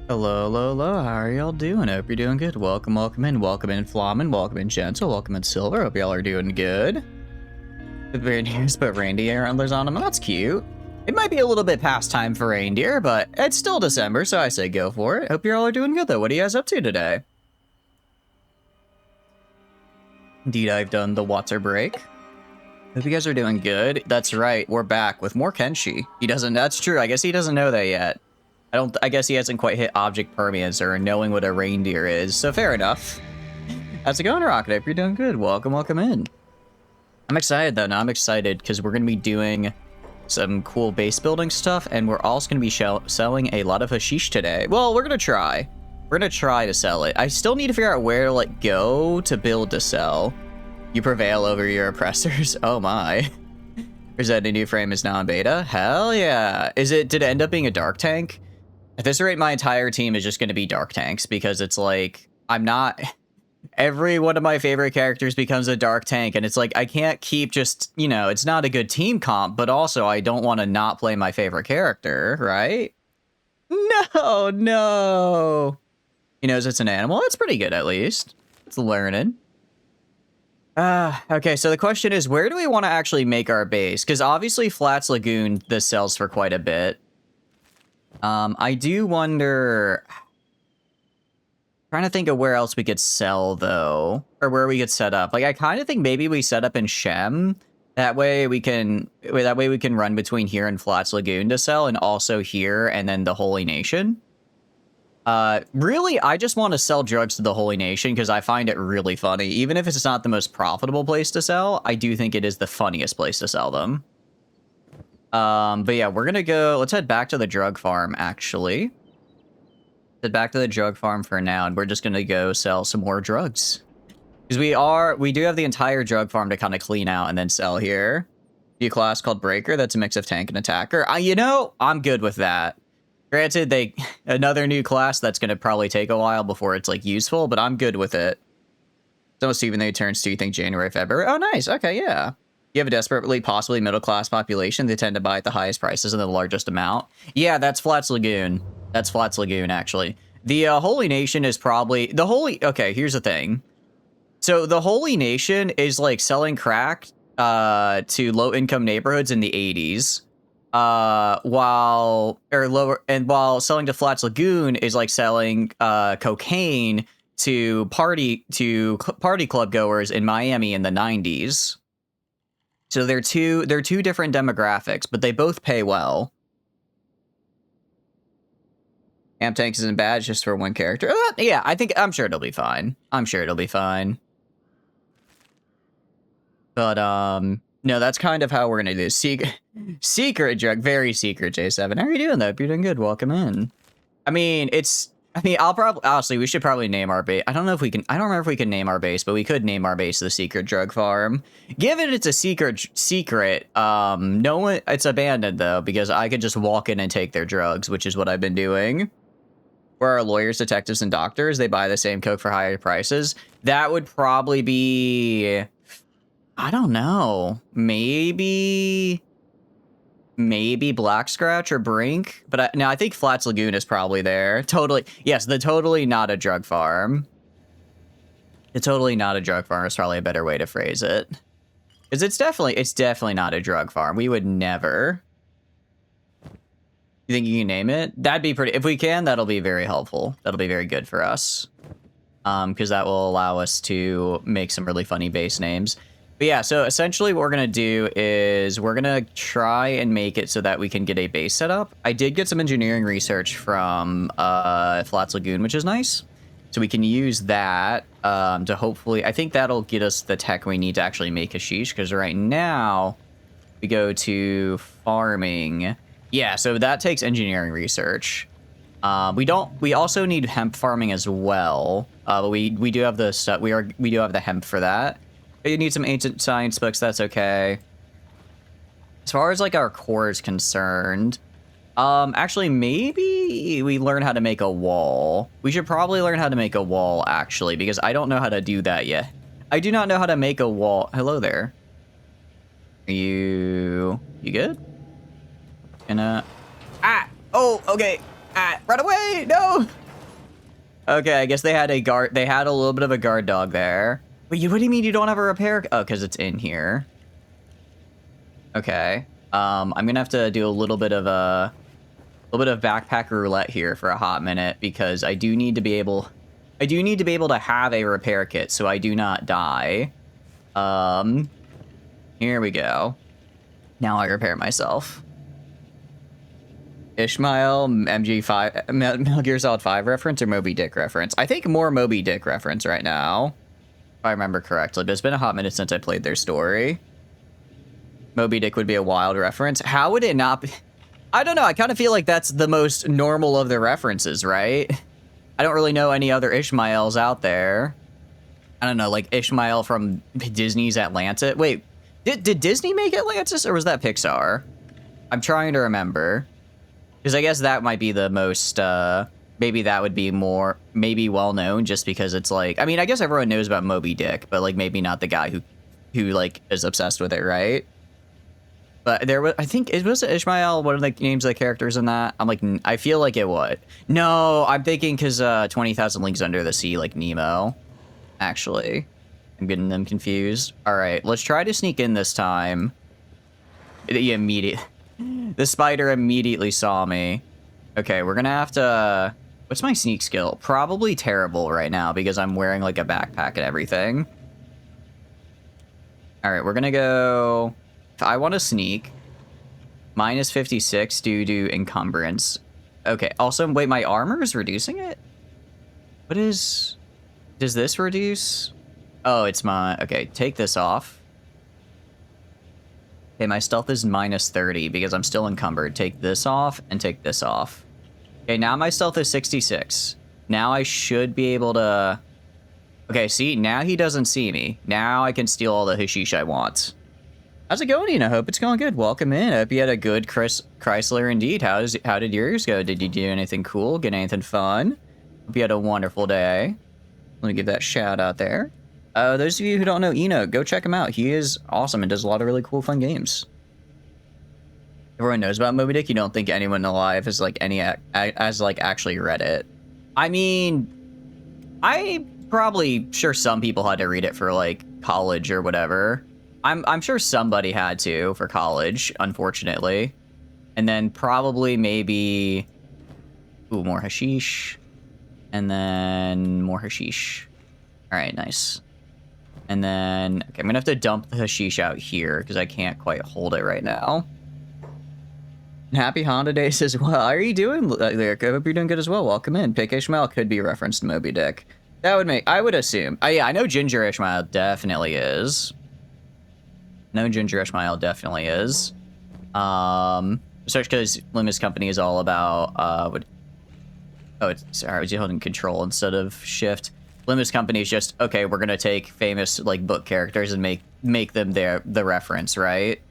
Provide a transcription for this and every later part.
Hello, hello, hello. How are y'all doing? Hope you're doing good. Welcome in, Flamin, welcome in, Gentle, welcome in, Silver. Hope y'all are doing good. The reindeers put reindeer antlers on them. That's cute. It might be a little bit past time for reindeer, but it's still December, so I say go for it. Hope y'all are doing good, though. What are you guys up to today? Indeed, I've done the water break. Hope you guys are doing good. That's right, we're back with more Kenshi. That's true. I guess he doesn't know that yet. I guess he hasn't quite hit object permanence or knowing what a reindeer is, so fair enough. How's it going, Rocket? Hope you're doing good. Welcome in. I'm excited, though. Now I'm excited because we're going to be doing some cool base building stuff, and we're also going to be selling a lot of hashish today. Well, we're going to try. We're going to try to sell it. I still need to figure out where to, go to build to sell. You prevail over your oppressors. Oh, my. Is that a new frame is now in beta? Hell yeah. Did it end up being a dark tank? At this rate, my entire team is just going to be dark tanks because it's like, every one of my favorite characters becomes a dark tank, and it's like, I can't keep just, it's not a good team comp, but also I don't want to not play my favorite character, right? No. He knows it's an animal. That's pretty good, at least. It's learning. Okay, so the question is, where do we want to actually make our base? Because obviously Flats Lagoon, this sells for quite a bit. I do wonder... Trying to think of where else we could sell, though. Or where we could set up. I kind of think maybe we set up in Shem. That way we can run between here and Flats Lagoon to sell, and also here, and then the Holy Nation. Really, I just want to sell drugs to the Holy Nation, because I find it really funny. Even if it's not the most profitable place to sell, I do think it is the funniest place to sell them. But yeah, we're gonna go, let's head back to the drug farm, actually. Head back to the drug farm for now, and we're just gonna go sell some more drugs. Because we do have the entire drug farm to kind of clean out and then sell here. New class called Breaker, that's a mix of tank and attacker. I'm good with that. Granted, another new class that's gonna probably take a while before it's, useful, but I'm good with it. So even though it turns to, you think, January, February? Oh, nice, okay, yeah. You have a desperately, possibly middle-class population. They tend to buy at the highest prices and the largest amount. Yeah, that's Flats Lagoon. That's Flats Lagoon, actually. The Holy Nation is probably... Okay, here's the thing. So the Holy Nation is, selling crack to low-income neighborhoods in the 80s. While selling to Flats Lagoon is, selling cocaine to party club goers in Miami in the 90s. So they're two different demographics, but they both pay well. Amp Tanks isn't bad, it's just for one character. Yeah, I'm sure it'll be fine. But, no, that's kind of how we're gonna do. Secret drug, very secret, J7. How are you doing, though? Hope you're doing good. Welcome in. Honestly, we should probably name our base. I don't remember if we can name our base, but we could name our base the Secret Drug Farm. Given it's a secret, it's abandoned, though, because I could just walk in and take their drugs, which is what I've been doing. For our lawyers, detectives, and doctors, they buy the same coke for higher prices. That would probably be... I don't know. Maybe Black Scratch or Brink, but I think Flats Lagoon is probably there. Totally, yes, totally not a drug farm. The totally not a drug farm is probably a better way to phrase it. Because it's definitely not a drug farm. We would never. You think you can name it? That'd be pretty, if we can, that'll be very helpful. That'll be very good for us. Because that will allow us to make some really funny base names. But yeah, so essentially what we're going to do is we're going to try and make it so that we can get a base set up. I did get some engineering research from Flats Lagoon, which is nice. So we can use that to hopefully... I think that'll get us the tech we need to actually make hashish, because right now we go to farming. Yeah, so that takes engineering research. We also need hemp farming as well, but we do have the stuff. We do have the hemp for that. You need some ancient science books, that's okay. As far as our core is concerned, actually maybe we learn how to make a wall. We should probably learn how to make a wall, actually, because I don't know how to do that yet. I do not know how to make a wall. Hello there. You good? Oh, okay. Ah, run away! No! Okay, I guess they had a guard. They had a little bit of a guard dog there. Wait, what do you mean you don't have a repair? Oh, because it's in here. Okay. I'm gonna have to do a little bit of backpack roulette here for a hot minute because I do need to be able to have a repair kit so I do not die. Here we go. Now I repair myself. Ishmael, MG5, Metal Gear Solid 5 reference or Moby Dick reference? I think more Moby Dick reference right now, if I remember correctly, but it's been a hot minute since I played their story. Moby Dick would be a wild reference. How would it not be? I don't know, I kind of feel like that's the most normal of the references, right? I don't really know any other Ishmaels out there. I don't know, like Ishmael from Disney's Atlantis. Wait, did Disney make Atlantis or was that Pixar? I'm trying to remember. Because I guess that might be the most, maybe that would be more, maybe well-known just because it's like, I mean, I guess everyone knows about Moby Dick, but like maybe not the guy who like is obsessed with it, right? But there was, I think, was Ishmael one of the names of the characters in that? I'm like, I feel like it would. No, I'm thinking because 20,000 Leagues Under the Sea, like Nemo, actually. I'm getting them confused. All right, let's try to sneak in this time. The spider immediately saw me. Okay, we're gonna have to... What's my sneak skill? Probably terrible right now because I'm wearing like a backpack and everything. All right, we're gonna go... If I want to sneak, minus 56 due to encumbrance. Okay, also, wait, my armor is reducing it? What is... Does this reduce? Oh, it's my... Okay, take this off. Okay, my stealth is minus 30 because I'm still encumbered. Take this off and take this off. Okay, now my stealth is 66. Now I should be able to... Okay, see? Now he doesn't see me. Now I can steal all the hashish I want. How's it going, Ian? I hope it's going good. Welcome in. I hope you had a good Chrysler indeed. How did yours go? Did you do anything cool? Get anything fun? Hope you had a wonderful day. Let me give that shout out there. Those of you who don't know Eno, go check him out. He is awesome and does a lot of really cool, fun games. Everyone knows about Moby Dick. You don't think anyone alive has like actually read it? I mean, I probably sure some people had to read it for like college or whatever. I'm sure somebody had to for college, unfortunately, and then probably maybe more hashish, and then more hashish. All right, nice. And then, okay, I'm gonna have to dump the hashish out here because I can't quite hold it right now. And happy Honda Days as well. How are you doing, Lyric? I hope you're doing good as well. Welcome in. Pick Ishmael could be referenced to Moby Dick. That would make, I would assume. Oh yeah, I know Ginger Ishmael definitely is. No, Ginger Ishmael definitely is. Search because Limus Company is all about, sorry, I was holding control instead of shift. Limus Company is just, okay, we're gonna take famous like book characters and make them the reference, right?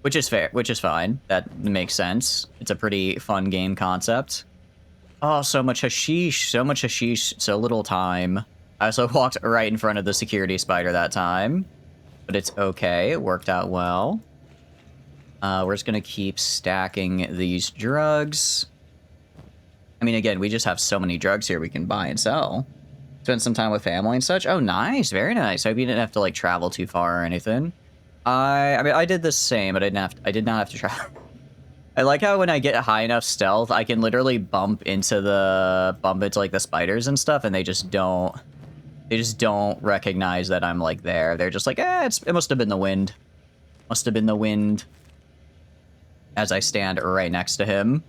Which is fair, which is fine. That makes sense. It's a pretty fun game concept. Oh, so much hashish, so little time. I also walked right in front of the security spider that time, but it's okay. It worked out well. We're just gonna keep stacking these drugs. I mean, again, we just have so many drugs here we can buy and sell. Spend some time with family and such. Oh, nice. Very nice. I hope you didn't have to, like, travel too far or anything. I mean, I did the same, but I did not have to travel. I like how when I get high enough stealth, I can literally bump into like, the spiders and stuff, and they just don't recognize that I'm, like, there. They're just like, it must have been the wind. Must have been the wind. As I stand right next to him.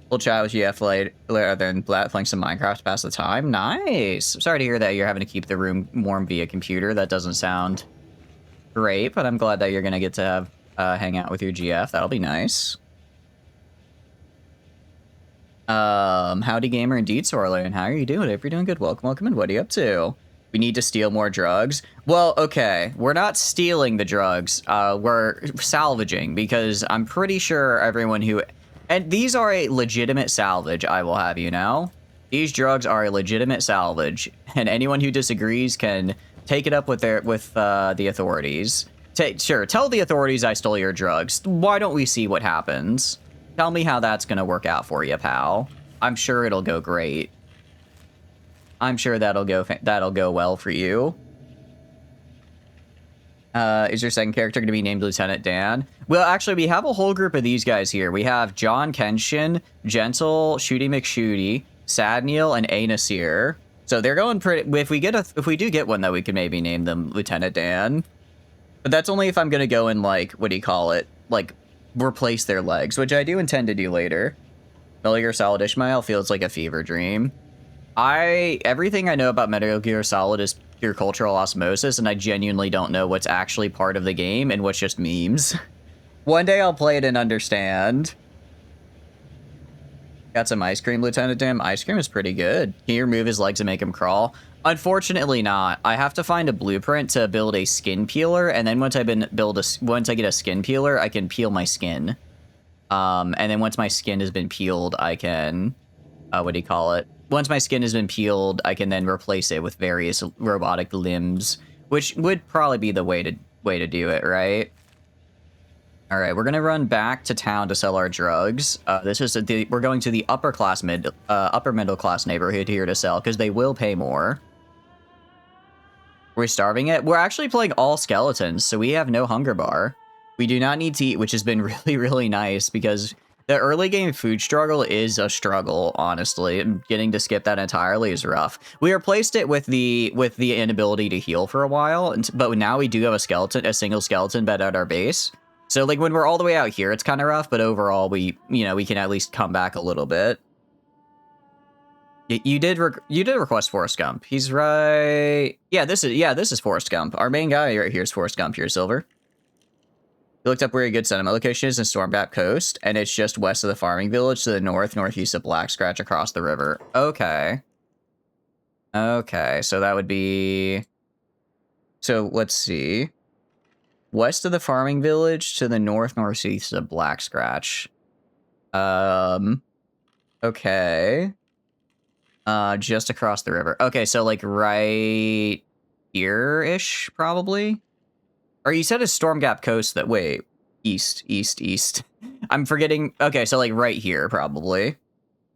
We'll chat with GF later than playing some Minecraft to pass the time. Nice. I'm sorry to hear that you're having to keep the room warm via computer. That doesn't sound great, but I'm glad that you're going to get to have hang out with your GF. That'll be nice. Howdy gamer indeed, Sorlin. How are you doing? If you're doing good, welcome in. What are you up to? We need to steal more drugs. Well, okay, we're not stealing the drugs. We're salvaging because I'm pretty sure everyone who... And these are a legitimate salvage, I will have you know. These drugs are a legitimate salvage, and anyone who disagrees can take it up with the authorities. Sure, tell the authorities I stole your drugs. Why don't we see what happens? Tell me how that's gonna work out for you, pal. I'm sure it'll go great. I'm sure that'll go well for you. Is your second character going to be named Lieutenant Dan? Well, actually, we have a whole group of these guys here. We have John Kenshin, Gentle, Shooty McShooty, Sadneil, and A. Nasir. So they're going pretty... If we do get one, though, we could maybe name them Lieutenant Dan. But that's only if I'm going to go and, like, what do you call it? Like, replace their legs, which I do intend to do later. Metal Gear Solid Ishmael feels like a fever dream. Everything I know about Metal Gear Solid is pure cultural osmosis, and I genuinely don't know what's actually part of the game and what's just memes. One day I'll play it and understand. Got some ice cream, Lieutenant Dan. Ice cream is pretty good. Can you remove his legs and make him crawl? Unfortunately not. I have to find a blueprint to build a skin peeler, and then once I get a skin peeler, I can peel my skin. And then once my skin has been peeled, I can... what do you call it? Once my skin has been peeled, I can then replace it with various robotic limbs, which would probably be the way to do it, right? All right, we're gonna run back to town to sell our drugs. We're going to the upper middle class neighborhood here to sell because they will pay more. We're starving it. We're actually playing all skeletons, so we have no hunger bar. We do not need to eat, which has been really, really nice because the early game food struggle is a struggle, honestly. Getting to skip that entirely is rough. We replaced it with the inability to heal for a while, but now we do have a single skeleton bed at our base. So like when we're all the way out here, it's kind of rough, but overall we can at least come back a little bit. You did request Forrest Gump. He's right. Yeah, this is Forrest Gump. Our main guy right here is Forrest Gump here, Silver. You looked up where a good cinema location is in Stormgap Coast, and it's just west of the farming village to the northeast of Black Scratch across the river. Okay. Okay, so that would be... So, let's see. West of the farming village to the northeast of Black Scratch. Okay. Just across the river. Okay, so, like, right here-ish, probably? Or you said it's Stormgap Coast that... Wait. East. I'm forgetting... Okay, so, like, right here, probably.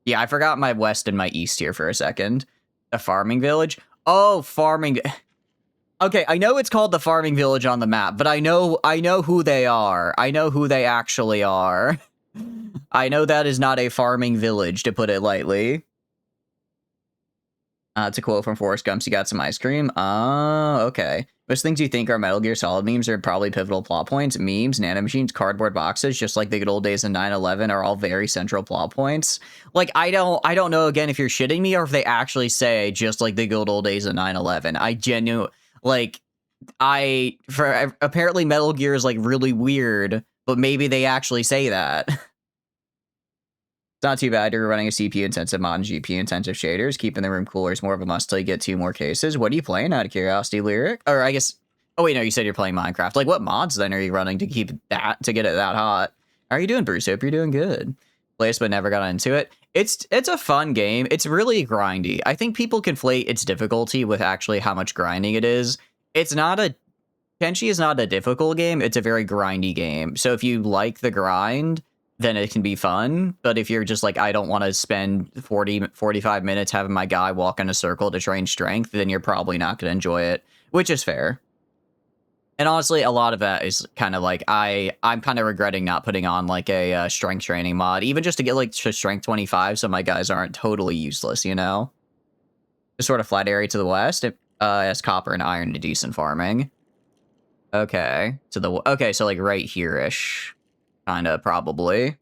Yeah, I forgot my west and my east here for a second. The farming village? Oh, farming... Okay, I know it's called the farming village on the map, but I know who they are. I know who they actually are. I know that is not a farming village, to put it lightly. It's a quote from Forrest Gump. You got some ice cream? Oh, okay. Most things you think are Metal Gear Solid memes are probably pivotal plot points. Memes, nanomachines, cardboard boxes, just like the good old days of 9/11, are all very central plot points. Like, I don't know, again, if you're shitting me or if they actually say just like the good old days of 9/11. I genuinely... Like, apparently Metal Gear is, like, really weird, but maybe they actually say that. It's not too bad you're running a CPU-intensive mod and GPU-intensive shaders. Keeping the room cooler is more of a must till you get 2 more cases. What are you playing, out of curiosity, Lyric? Or, I guess... Oh, wait, no, you said you're playing Minecraft. Like, what mods, then, are you running to get it that hot? How are you doing, Bruce? Hope you're doing good. Played but never got into it. It's a fun game. It's really grindy. I think people conflate its difficulty with actually how much grinding it is. Kenshi is not a difficult game. It's a very grindy game. So if you like the grind, then it can be fun. But if you're just like, I don't want to spend 45 minutes having my guy walk in a circle to train strength, then you're probably not going to enjoy it, which is fair. And honestly, a lot of that is kind of like, I'm kind of regretting not putting on like a strength training mod, even just to get like to strength 25 so my guys aren't totally useless, you know? Just sort of flat area to the west, it has copper and iron to decent farming. Okay, so like right here-ish, kind of, probably.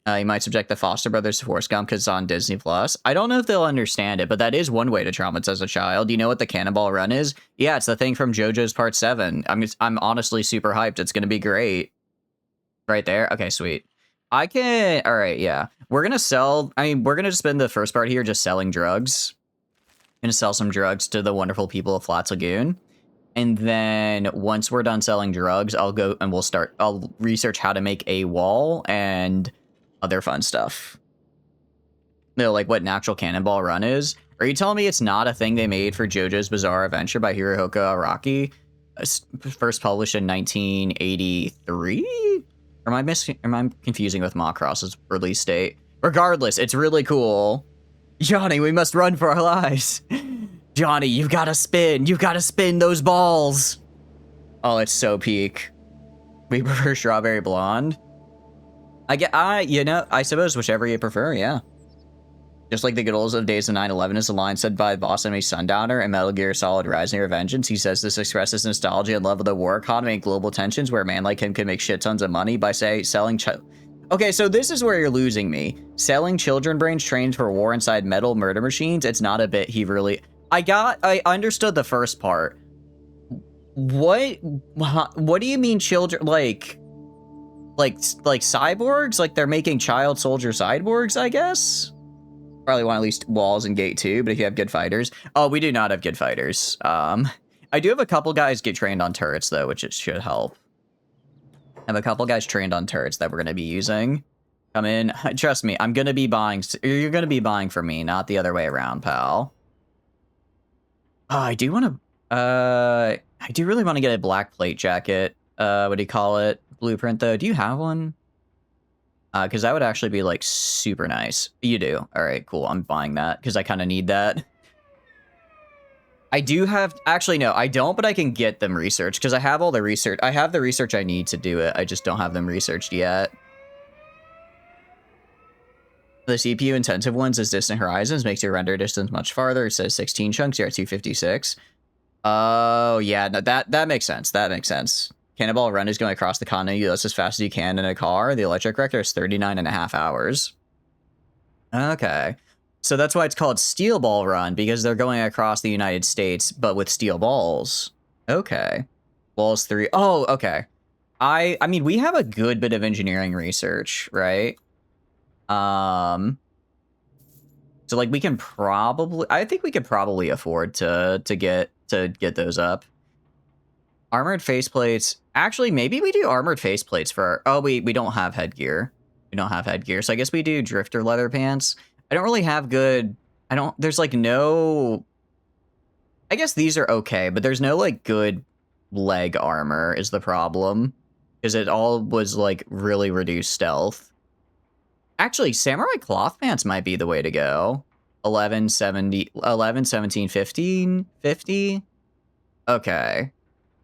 You might subject the Foster Brothers to Forrest Gump because it's on Disney+. I don't know if they'll understand it, but that is one way to traumatize a child. You know what the Cannonball Run is? Yeah, it's the thing from JoJo's Part 7. I'm honestly super hyped. It's going to be great. Right there? Okay, sweet. All right, yeah. We're going to spend the first part here just selling drugs. Going to sell some drugs to the wonderful people of Flats Lagoon. And then once we're done selling drugs, I'll go and I'll research how to make a wall and other fun stuff. You know, like what Natural Cannonball Run is. Are you telling me it's not a thing they made for JoJo's Bizarre Adventure by Hirohiko Araki? First published in 1983? Or am I confusing with Macross's release date? Regardless, it's really cool. Johnny, we must run for our lives. Johnny, you've got to spin. You've got to spin those balls. Oh, it's so peak. We prefer strawberry blonde. I suppose whichever you prefer, yeah. Just like the good old days of 9/11 is a line said by boss enemy Sundowner and Metal Gear Solid Rising Revengeance. He says this expresses nostalgia and love of the war economy and global tensions where a man like him can make shit tons of money by, selling... Okay, so this is where you're losing me. Selling children brains trained for war inside metal murder machines, it's not a bit he really... I understood the first part. What do you mean children, like cyborgs? Like they're making child soldier cyborgs, I guess? Probably want at least walls and gate too, but if you have good fighters. Oh, we do not have good fighters. I do have a couple guys get trained on turrets though, which it should help. I have a couple guys trained on turrets that we're going to be using. Come in. Trust me, I'm going to be buying. You're going to be buying for me, not the other way around, pal. Oh, I do want to... I do really want to get a black plate jacket. What do you call it? Blueprint, though. Do you have one? Because that would actually be, like, super nice. You do. All right, cool. I'm buying that because I kind of need that. I do have... Actually, no, I don't, but I can get them researched because I have all the research. I have the research I need to do it. I just don't have them researched yet. The CPU intensive ones is Distant Horizons, makes your render distance much farther. It says 16 chunks, you're at 256. Oh, yeah, no, that makes sense. That makes sense. Cannonball Run is going across the continent US as fast as you can in a car. The electric rector is 39.5 hours. Okay. So that's why it's called Steel Ball Run, because they're going across the United States, but with steel balls. Okay. Balls 3. Oh, okay. I mean, we have a good bit of engineering research, right? So like we can probably, I think we could probably afford to get those up. Armored faceplates. Actually, maybe we do armored faceplates for our, oh, we don't have headgear. We don't have headgear. So I guess we do drifter leather pants. I don't really have good, there's like no, I guess these are okay, but there's no like good leg armor is the problem. Because it all was like really reduced stealth. Actually, samurai cloth pants might be the way to go. 11, 17, 15, 50. Okay.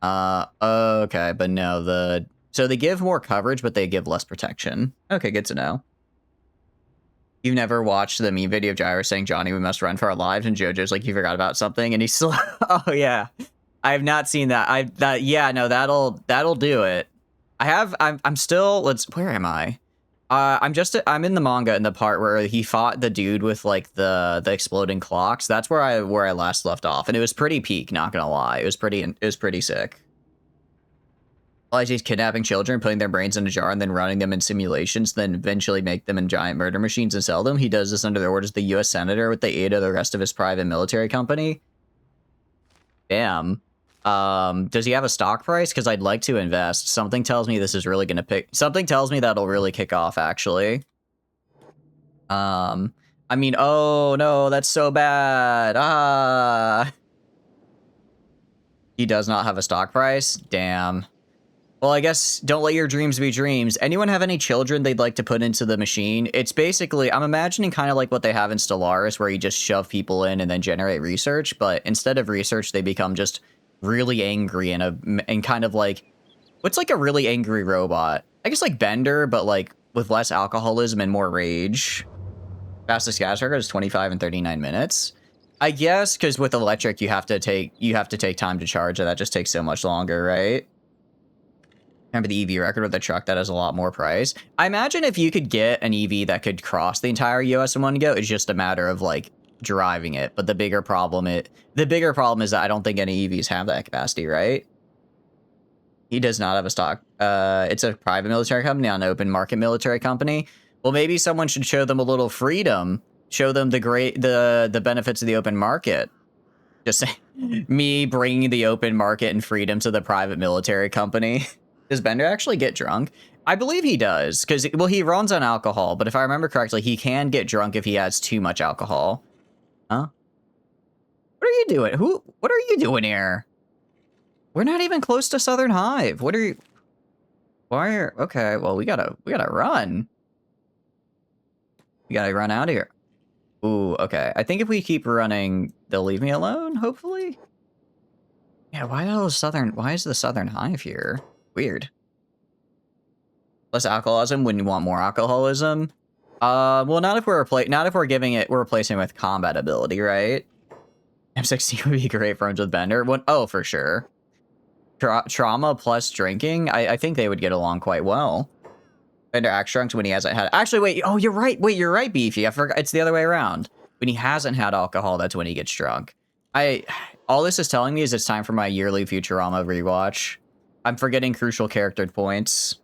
Okay, but no, so they give more coverage, but they give less protection. Okay, good to know. You've never watched the meme video of Gyro saying, Johnny, we must run for our lives, and JoJo's like, you forgot about something, and he's still, oh yeah. I have not seen that. Yeah, no, that'll do it. I'm still, where am I? I'm in the manga in the part where he fought the dude with like the exploding clocks. That's where I last left off, and it was pretty peak. Not gonna lie, it was pretty sick. Well, he's kidnapping children, putting their brains in a jar, and then running them in simulations, then eventually make them in giant murder machines and sell them. He does this under the orders of the U.S. Senator with the aid of the rest of his private military company. Damn. Does he have a stock price? Because I'd like to invest. Something tells me this is really gonna something tells me that'll really kick off, actually. I mean, oh no, that's so bad. Ah. He does not have a stock price? Damn. Well, I guess don't let your dreams be dreams. Anyone have any children they'd like to put into the machine? It's basically, I'm imagining kind of like what they have in Stellaris, where you just shove people in and then generate research, but instead of research, they become just really angry and kind of like, what's like a really angry robot? I guess like Bender, but like with less alcoholism and more rage. Fastest gas record is 25 and 39 minutes. I guess because with electric you have to take time to charge, and that just takes so much longer, right? Remember the EV record with a truck that has a lot more price. I imagine if you could get an EV that could cross the entire US in one go, it's just a matter of like driving it. But the bigger problem is that I don't think any EVs have that capacity, right? He does not have a stock. It's a private military company, not an open market military company. Well, maybe someone should show them a little freedom. Show them the benefits of the open market. Just say, me bringing the open market and freedom to the private military company. Does Bender actually get drunk? I believe he does, because, well, he runs on alcohol, but if I remember correctly, he can get drunk if he has too much alcohol. Huh? What are you doing? What are you doing here? We're not even close to Southern Hive. What are you... Why are... Okay, well, we gotta run. We gotta run out of here. Ooh, okay. I think if we keep running, they'll leave me alone, hopefully? Yeah, why is the Southern Hive here? Weird. Less alcoholism when you want more alcoholism? Well, not if we're giving it, we're replacing it with combat ability, right? M16 would be great friends with Bender. Oh, for sure. Trauma plus drinking, I think they would get along quite well. Bender acts drunk when he hasn't had... Actually, wait. Oh, you're right. Wait, you're right, Beefy. I forgot. It's the other way around. When he hasn't had alcohol, that's when he gets drunk. All this is telling me is it's time for my yearly Futurama rewatch. I'm forgetting crucial character points.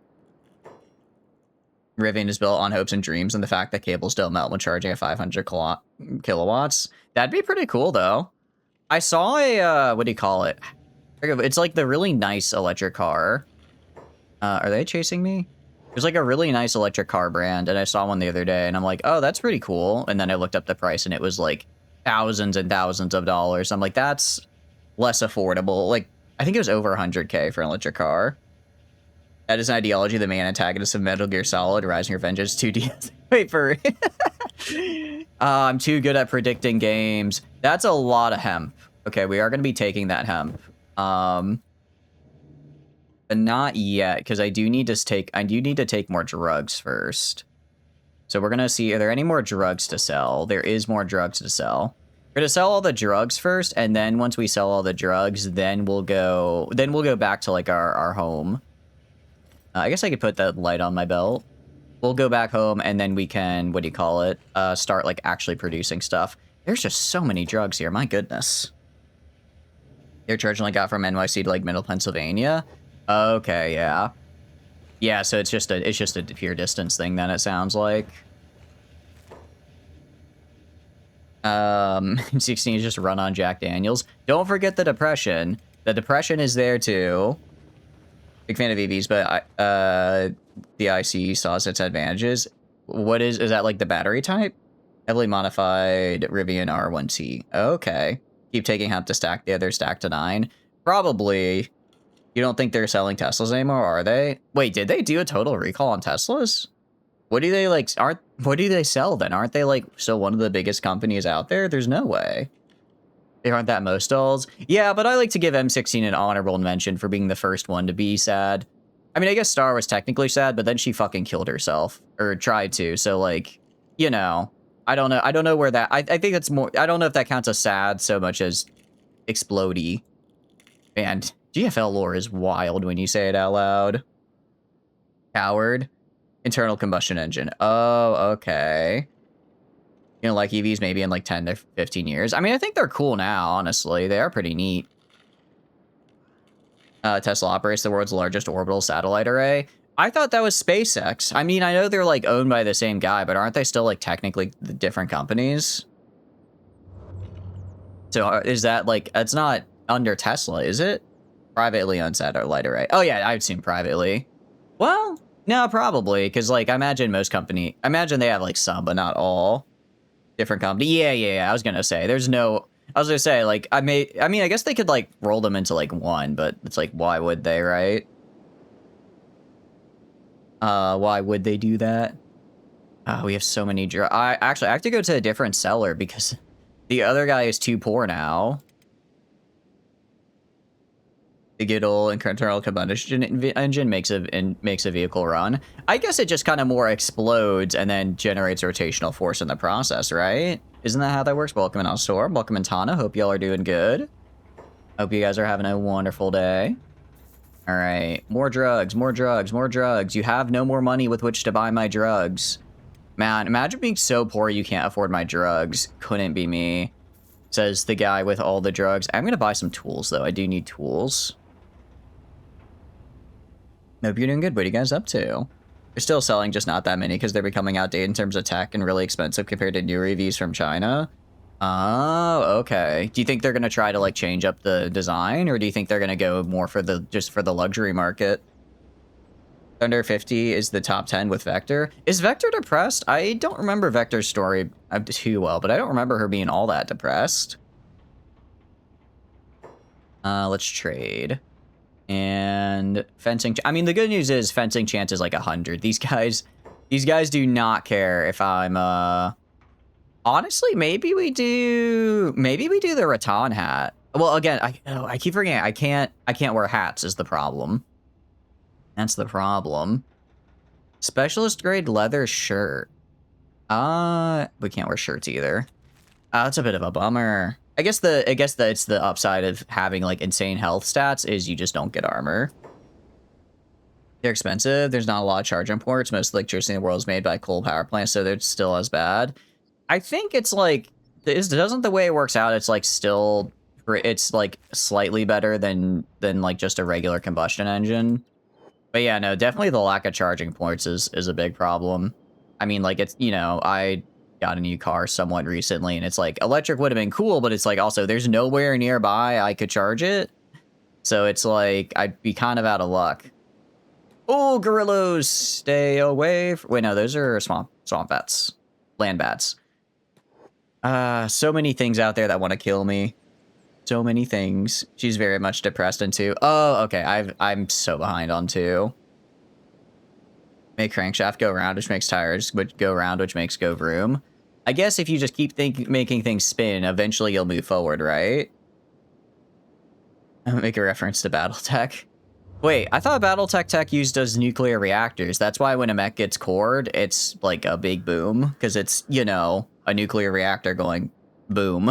Rivian is built on hopes and dreams and the fact that cables don't melt when charging at 500 kilowatts. That'd be pretty cool, though. I saw a, what do you call it? It's like the really nice electric car. Are they chasing me? There's like a really nice electric car brand, and I saw one the other day, and I'm like, oh, that's pretty cool. And then I looked up the price, and it was like thousands and thousands of dollars. I'm like, that's less affordable. Like, I think it was over 100K for an electric car. That is an ideology, the main antagonist of Metal Gear Solid, Rising Revenge 2D. Wait for I'm too good at predicting games. That's a lot of hemp. Okay, we are going to be taking that hemp. But not yet, because I do need to take more drugs first. So we're gonna see, are there any more drugs to sell? There is more drugs to sell. We're gonna sell all the drugs first, and then once we sell all the drugs, then we'll go back to like our home. I guess I could put that light on my belt. We'll go back home, and then we can, what do you call it? Start like actually producing stuff. There's just so many drugs here, my goodness. Your charge only got from NYC to like Middle Pennsylvania. Okay, yeah. Yeah, so it's just a pure distance thing then, it sounds like. 16 is just run on Jack Daniels. Don't forget the Depression. The Depression is there too. Big fan of EVs, but the ICE saw its advantages. Is that like the battery type? Heavily modified Rivian R1T. Okay. Keep taking hemp to stack the other stack to 9. Probably. You don't think they're selling Teslas anymore, are they? Wait, did they do a total recall on Teslas? What do they like? What do they sell then? Aren't they like still one of the biggest companies out there? There's no way. They aren't that most dolls. Yeah, but I like to give M16 an honorable mention for being the first one to be sad. I mean, I guess Star was technically sad, but then she fucking killed herself or tried to. So like, you know, I don't know. I don't know where that. I think that's more. I don't know if that counts as sad so much as explodey. And GFL lore is wild when you say it out loud. Coward. Internal combustion engine. Oh, okay. You know, like EVs maybe in like 10 to 15 years. I mean, I think they're cool now, honestly. They are pretty neat. Tesla operates the world's largest orbital satellite array. I thought that was SpaceX. I mean, I know they're like owned by the same guy, but aren't they still like technically the different companies? So is that like, it's not under Tesla, is it? Privately owned satellite array. Oh yeah, I've seen privately. Well, no, probably, because like I imagine they have like some, but not all. Different company. Yeah. I was gonna say like I mean I guess they could like roll them into like one, but it's like why would they, right? Why would they do that? We have so many I have to go to a different seller because the other guy is too poor now. The good old internal combustion engine makes a vehicle run. I guess it just kind of more explodes and then generates rotational force in the process, right? Isn't that how that works? Welcome in Storm. Welcome in Tana. Hope y'all are doing good. Hope you guys are having a wonderful day. All right, more drugs, more drugs, more drugs. You have no more money with which to buy my drugs. Man, imagine being so poor you can't afford my drugs. Couldn't be me. Says the guy with all the drugs. I'm gonna buy some tools though. I do need tools. Hope you're doing good. What are you guys up to? They're still selling, just not that many because they're becoming outdated in terms of tech and really expensive compared to newer EVs from China. Oh, okay. Do you think they're going to try to like change up the design, or do you think they're going to go more for the luxury market? Under 50 is the top 10 with Vector. Is Vector depressed? I don't remember Vector's story too well, but I don't remember her being all that depressed. Let's trade. And fencing. I mean, the good news is fencing chance is like 100. These guys do not care if I'm, honestly, maybe we do the rattan hat. Well, again, I keep forgetting. I can't wear hats is the problem. That's the problem. Specialist grade leather shirt. We can't wear shirts either. That's a bit of a bummer. I guess it's the upside of having like insane health stats is you just don't get armor. They're expensive. There's not a lot of charge imports. Most electricity in the world is made by coal power plants, so they're still as bad. I think it's like, doesn't the way it works out, it's like still, it's like slightly better than like just a regular combustion engine. But yeah, no, definitely the lack of charging ports is a big problem. I mean, like, it's, you know, I got a new car somewhat recently, and it's like, electric would have been cool, but it's like, also, there's nowhere nearby I could charge it. So it's like, I'd be kind of out of luck. Oh, gorillas, stay away. Wait, no, those are swamp bats. Land bats. So many things out there that want to kill me. So many things. She's very much depressed in 2. Oh, okay. I'm so behind on 2. Make crankshaft go around, which makes tires go around, which makes go vroom. I guess if you just keep making things spin, eventually you'll move forward, right? Make a reference to Battletech. Wait, I thought Battletech tech used as nuclear reactors. That's why when a mech gets cored, it's like a big boom, because it's, you know, a nuclear reactor going boom.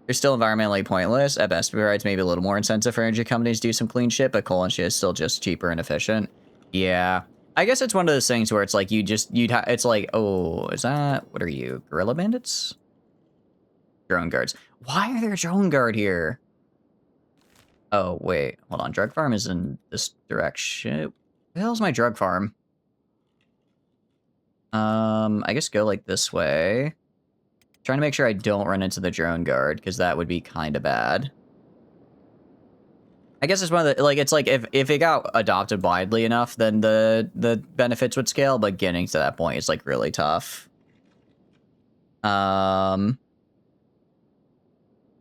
They're still environmentally pointless. At best, it provides maybe a little more incentive for energy companies to do some clean shit, but coal and shit is still just cheaper and efficient. Yeah. I guess it's one of those things where it's like it's like, oh, is that, what are you, Gorilla Bandits? Drone guards. Why are there a drone guard here? Oh, wait, hold on. Drug farm is in this direction. Where the hell's my drug farm? I guess go like this way. Trying to make sure I don't run into the drone guard, because that would be kind of bad. I guess it's one of the, like, it's like if it got adopted widely enough, then the benefits would scale, but getting to that point is like really tough.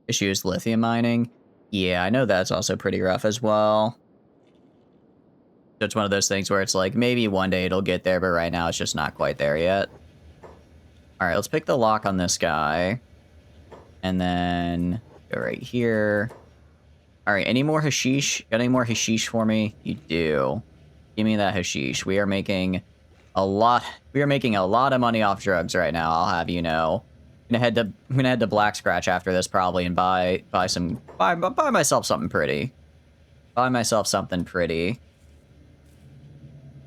Issues lithium mining. Yeah, I know that's also pretty rough as well. So it's one of those things where it's like, maybe one day it'll get there, but right now it's just not quite there yet. All right, let's pick the lock on this guy. And then go right here. All right, any more hashish? Got any more hashish for me? You do. Give me that hashish. We are making a lot. We are making a lot of money off drugs right now, I'll have you know. I'm gonna head to Black Scratch after this probably and buy myself something pretty. Buy myself something pretty.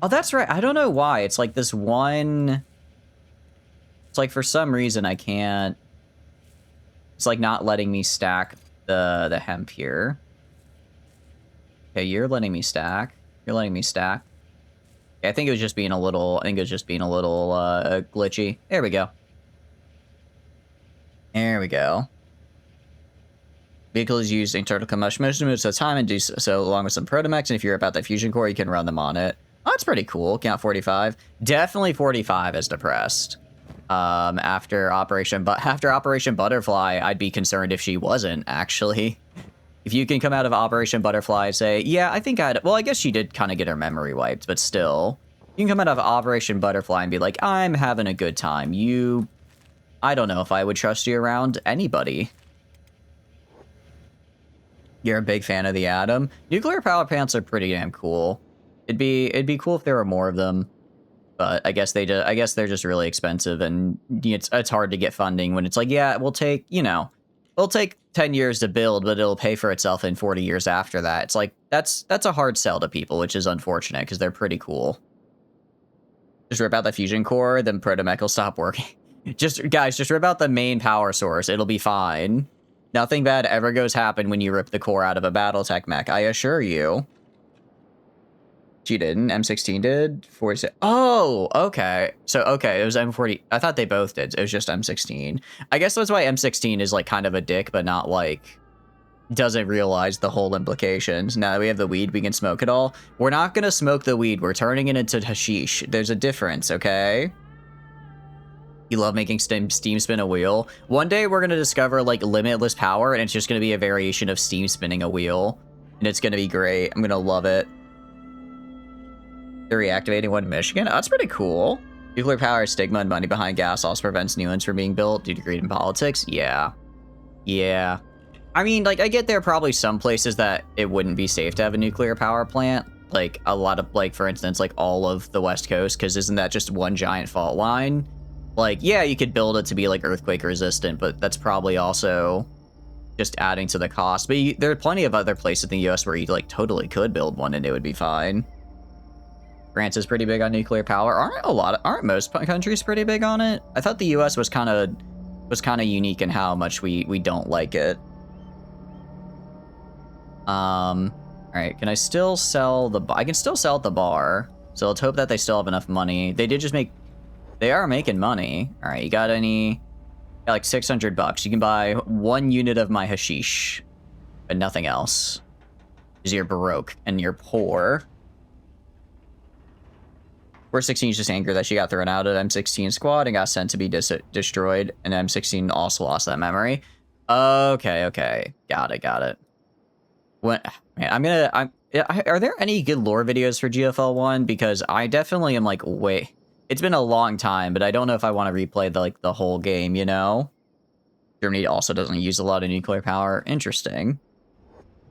Oh, that's right. I don't know why. It's like this one. It's like for some reason I can't. It's like not letting me stack the hemp here. Okay, you're letting me stack. You're letting me stack. Okay, I think it was just being a little. Glitchy. There we go. There we go. Vehicles use internal combustion most of the time and do so along with some protomechs. And if you're about the fusion core, you can run them on it. Oh, that's pretty cool. Count 45. Definitely 45 is depressed. After Operation Butterfly, I'd be concerned if she wasn't, actually. If you can come out of Operation Butterfly and say, yeah, I think well, I guess she did kind of get her memory wiped, but still. You can come out of Operation Butterfly and be like, I'm having a good time. I don't know if I would trust you around anybody. You're a big fan of the Atom. Nuclear power plants are pretty damn cool. It'd be cool if there were more of them. But I guess they're just really expensive, and it's hard to get funding when it's like, yeah, we'll take 10 years to build, but it'll pay for itself in 40 years after that. It's like, that's a hard sell to people, which is unfortunate, because they're pretty cool. Just rip out the fusion core, then protomech will stop working. Just rip out the main power source. It'll be fine. Nothing bad ever goes happen when you rip the core out of a Battletech mech, I assure you. She didn't. M16 did. 46. Oh, okay. So, okay, it was M40. I thought they both did. It was just M16. I guess that's why M16 is, like, kind of a dick, but not, like, doesn't realize the whole implications. Now that we have the weed, we can smoke it all. We're not going to smoke the weed. We're turning it into hashish. There's a difference, okay? You love making steam spin a wheel. One day we're going to discover, like, limitless power, and it's just going to be a variation of steam spinning a wheel. And it's going to be great. I'm going to love it. They're reactivating one in Michigan. Oh, that's pretty cool. Nuclear power stigma and money behind gas also prevents new ones from being built due to greed in politics. Yeah. Yeah. I mean, like, I get there are probably some places that it wouldn't be safe to have a nuclear power plant. Like, a lot of, like, for instance, like, all of the West Coast, because isn't that just one giant fault line? Like, yeah, you could build it to be, like, earthquake resistant, but that's probably also just adding to the cost. But there are plenty of other places in the US where you, like, totally could build one and it would be fine. France is pretty big on nuclear power. Aren't most countries pretty big on it? I thought the US was kind of unique in how much we don't like it. All right, can I still sell I can still sell at the bar. So let's hope that they still have enough money. They are making money. All right, you got like $600. You can buy 1 unit of my hashish, but nothing else. Because you're broke and you're poor. We're 16 is just angry that she got thrown out of M16 squad and got sent to be destroyed, and M16 also lost that memory. Okay. Got it. Man, are there any good lore videos for GFL 1? Because I definitely am like, wait, it's been a long time, but I don't know if I want to replay the whole game, you know? Germany also doesn't use a lot of nuclear power. Interesting.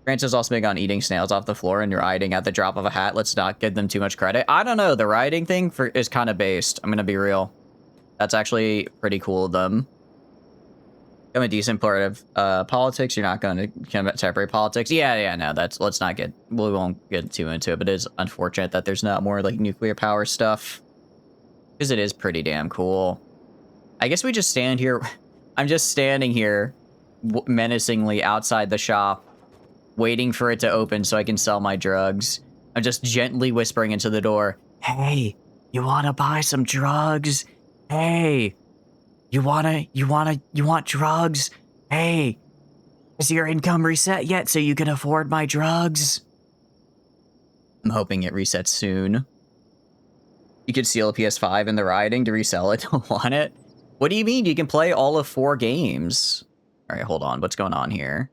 France is also big on eating snails off the floor and riding at the drop of a hat. Let's not give them too much credit. I don't know. The riding thing is kind of based. I'm going to be real. That's actually pretty cool of them. I'm a decent part of politics. You're not going to separate politics. Yeah, no, we won't get too into it, but it is unfortunate that there's not more like nuclear power stuff. Because it is pretty damn cool. I guess we just stand here. I'm just standing here menacingly outside the shop, waiting for it to open so I can sell my drugs. I'm just gently whispering into the door, "Hey, you want to buy some drugs? Hey, you want drugs? Hey, is your income reset yet so you can afford my drugs?" I'm hoping it resets soon. You could steal a PS5 in the riding to resell it. Don't want it? What do you mean? You can play all of 4 games. All right, hold on. What's going on here?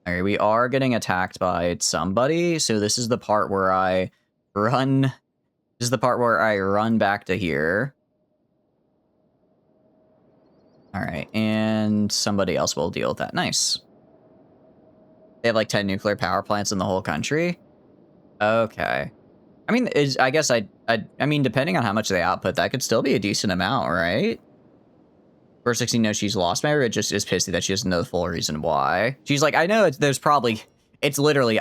All right, we are getting attacked by somebody. So this is the part where I run. This is the part where I run back to here. All right, and somebody else will deal with that. Nice. They have like 10 nuclear power plants in the whole country. Okay. I mean, I guess I mean, depending on how much they output, that could still be a decent amount, right? Verse 16 knows she's lost. Maybe it just is pissy that she doesn't know the full reason why. She's like, I know it's literally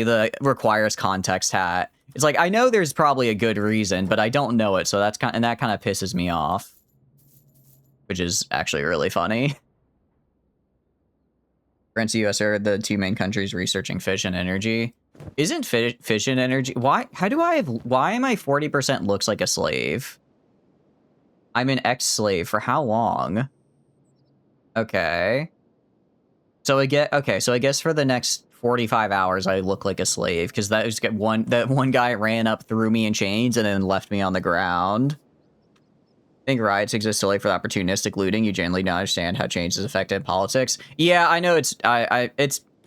the requires context hat. It's like, I know there's probably a good reason, but I don't know it. So that kind of pisses me off, which is actually really funny. France and US are the 2 main countries researching fission energy. Isn't fission energy? Why am I 40% looks like a slave? I'm an ex-slave for how long? Okay. So I guess for the next 45 hours I look like a slave because that one guy ran up through me in chains and then left me on the ground. I think riots exist solely for the opportunistic looting. You generally don't understand how change is affected politics. Yeah, I know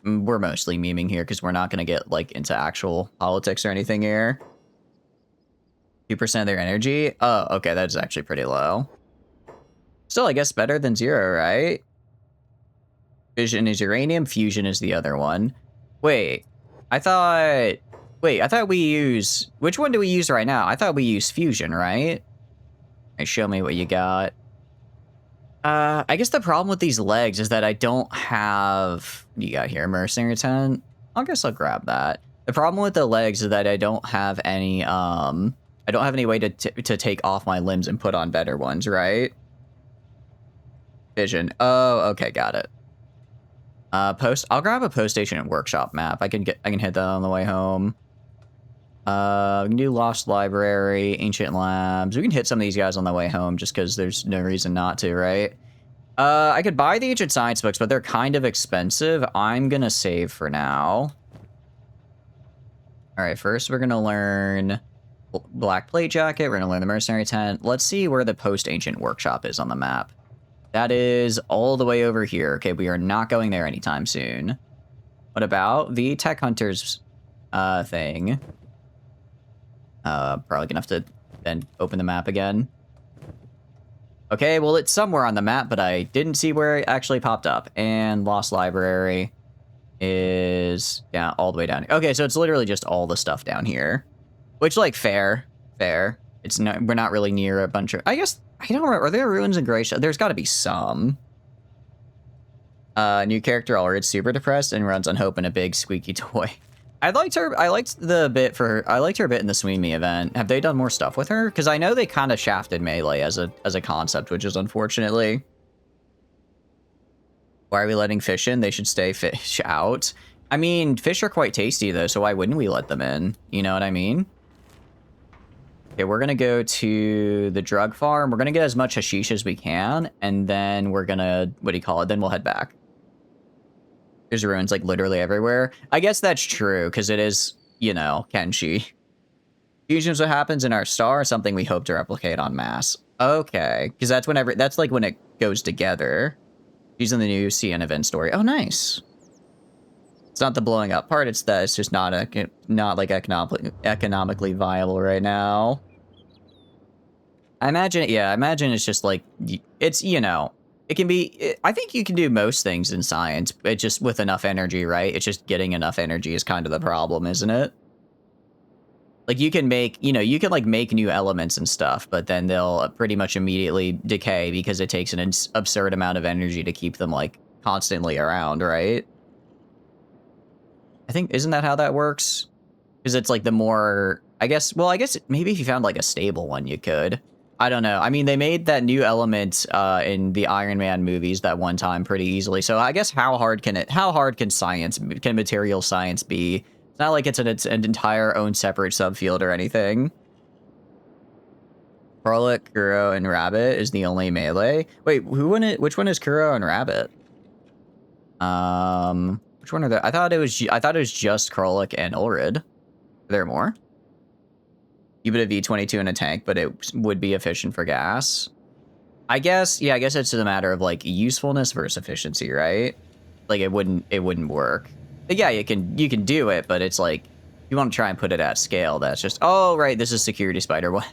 we're mostly memeing here because we're not going to get like into actual politics or anything here. 2% of their energy? Oh, okay, that's actually pretty low. Still, I guess better than 0, right? Fission is uranium, fusion is the other one. Wait, I thought we use... Which one do we use right now? I thought we use fusion, right? Right, show me what you got. I guess the problem with these legs is that I don't have... What do you got here? Mercenary tent? I guess I'll grab that. The problem with the legs is that I don't have any, I don't have any way to take off my limbs and put on better ones, right? Vision. Oh, okay, got it. I'll grab a post station and workshop map. I can hit that on the way home. We can do Lost Library, Ancient Labs. We can hit some of these guys on the way home just because there's no reason not to, right? I could buy the Ancient Science books, but they're kind of expensive. I'm gonna save for now. All right, first we're gonna learn Black Plate Jacket. We're gonna learn the Mercenary Tent. Let's see where the post-ancient workshop is on the map. That is all the way over here. Okay, we are not going there anytime soon. What about the Tech Hunters thing? Probably gonna have to then open the map again. Okay, well, it's somewhere on the map, but I didn't see where it actually popped up. And Lost Library is, yeah, all the way down here. Okay, so it's literally just all the stuff down here. Which, like, fair. It's not, we're not really near a bunch of, I guess, I don't remember, are there ruins in Gracia? There's got to be some. New character already super depressed and runs on hope and a big squeaky toy. I liked her a bit in the Swing Me event. Have they done more stuff with her? Because I know they kind of shafted Melee as a concept, which is unfortunately. Why are we letting fish in? They should stay fish out. I mean, fish are quite tasty though, so why wouldn't we let them in? You know what I mean? Okay, we're gonna go to the drug farm. We're gonna get as much hashish as we can, and then we're gonna, what do you call it? Then we'll head back. There's ruins, like, literally everywhere. I guess that's true, because it is, you know, Kenshi. Fusion's what happens in our star, something we hope to replicate on mass. Okay, because that's whenever, that's, like, when it goes together. She's in the new CN event story. Oh, nice. It's not the blowing up part, it's that it's just not like, economically viable right now. I imagine it's just, like, it's, you know... It can be, I think you can do most things in science, but just with enough energy, right? It's just getting enough energy is kind of the problem, isn't it? Like, you can make, you know, you can, like, make new elements and stuff, but then they'll pretty much immediately decay because it takes an absurd amount of energy to keep them, like, constantly around, right? I think, isn't that how that works? Because it's, like, the more, I guess maybe if you found, like, a stable one, you could. I don't know. I mean, they made that new element in the Iron Man movies that one time pretty easily. So I guess how hard can material science be? It's not like it's an entire own separate subfield or anything. Corlick, Kuro, and Rabbit is the only melee. Wait, which one is Kuro and Rabbit? Which one are there? I thought it was just Corlick and Ulrid. Are there more? You put a V22 in a tank, but it would be efficient for gas. I guess it's a matter of, like, usefulness versus efficiency, right? Like, it wouldn't work. But yeah, you can do it, but it's like, you want to try and put it at scale. That's just, oh, right, this is Security Spider. What?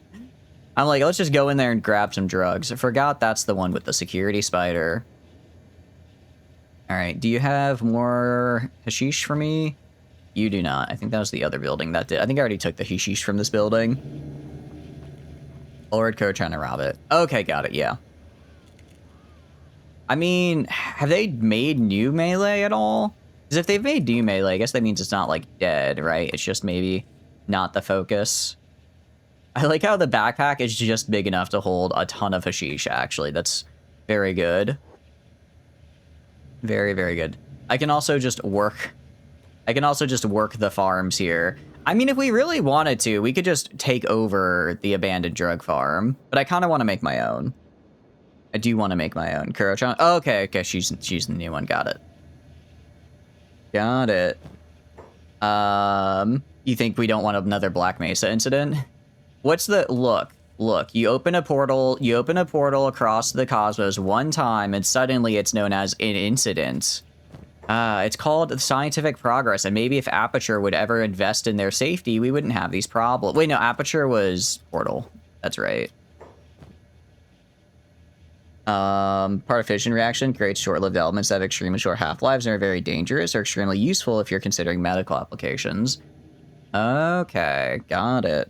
I'm like, let's just go in there and grab some drugs. I forgot that's the one with the Security Spider. All right, do you have more hashish for me? You do not. I think that was the other building that did. I think I already took the hashish from this building. Ulrid Co trying to rob it. Okay, got it, yeah. I mean, have they made new melee at all? Because if they've made new melee, I guess that means it's not, like, dead, right? It's just maybe not the focus. I like how the backpack is just big enough to hold a ton of hashish, actually. That's very good. Very, very good. I can also just work the farms here. I mean, if we really wanted to, we could just take over the abandoned drug farm. But I kind of want to make my own. I do want to make my own. Kuro-chan. Oh, okay, she's the new one. Got it. Got it. You think we don't want another Black Mesa incident? What's the... Look, you open a portal across the cosmos one time, and suddenly it's known as an incident. It's called scientific progress, and maybe if Aperture would ever invest in their safety, we wouldn't have these problems. Wait, no, Aperture was Portal. That's right. Part of fission reaction creates short-lived elements that have extremely short half-lives and are very dangerous or extremely useful if you're considering medical applications. Okay, got it.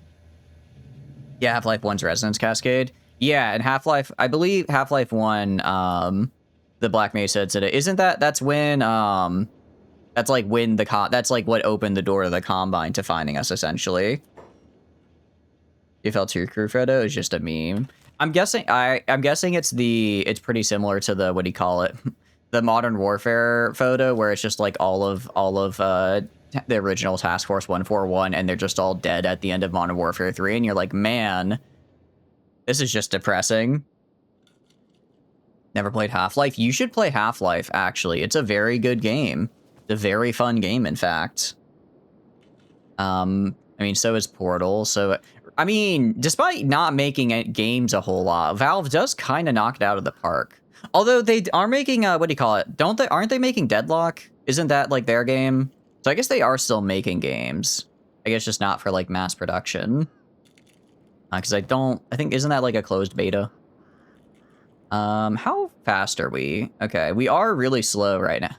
Yeah, Half-Life 1's Resonance Cascade. Yeah, and Half-Life, I believe Half-Life 1, the Black Mesa incident, isn't that's when, that's like when that's like what opened the door to the Combine to finding us, essentially. You fell to your crew, Frodo, is just a meme. I'm guessing it's pretty similar to the, what do you call it? The Modern Warfare photo, where it's just like all of the original Task Force 141, and they're just all dead at the end of Modern Warfare 3, and you're like, man, this is just depressing. Never played Half-Life? You should play Half-Life, actually. It's a very good game. It's a very fun game, in fact. I mean, so is Portal, so... I mean, despite not making games a whole lot, Valve does kind of knock it out of the park. Although they are making, what do you call it? Aren't they making Deadlock? Isn't that like their game? So I guess they are still making games. I guess just not for like mass production. Because I think, isn't that like a closed beta? How fast are we? Okay, we are really slow right now.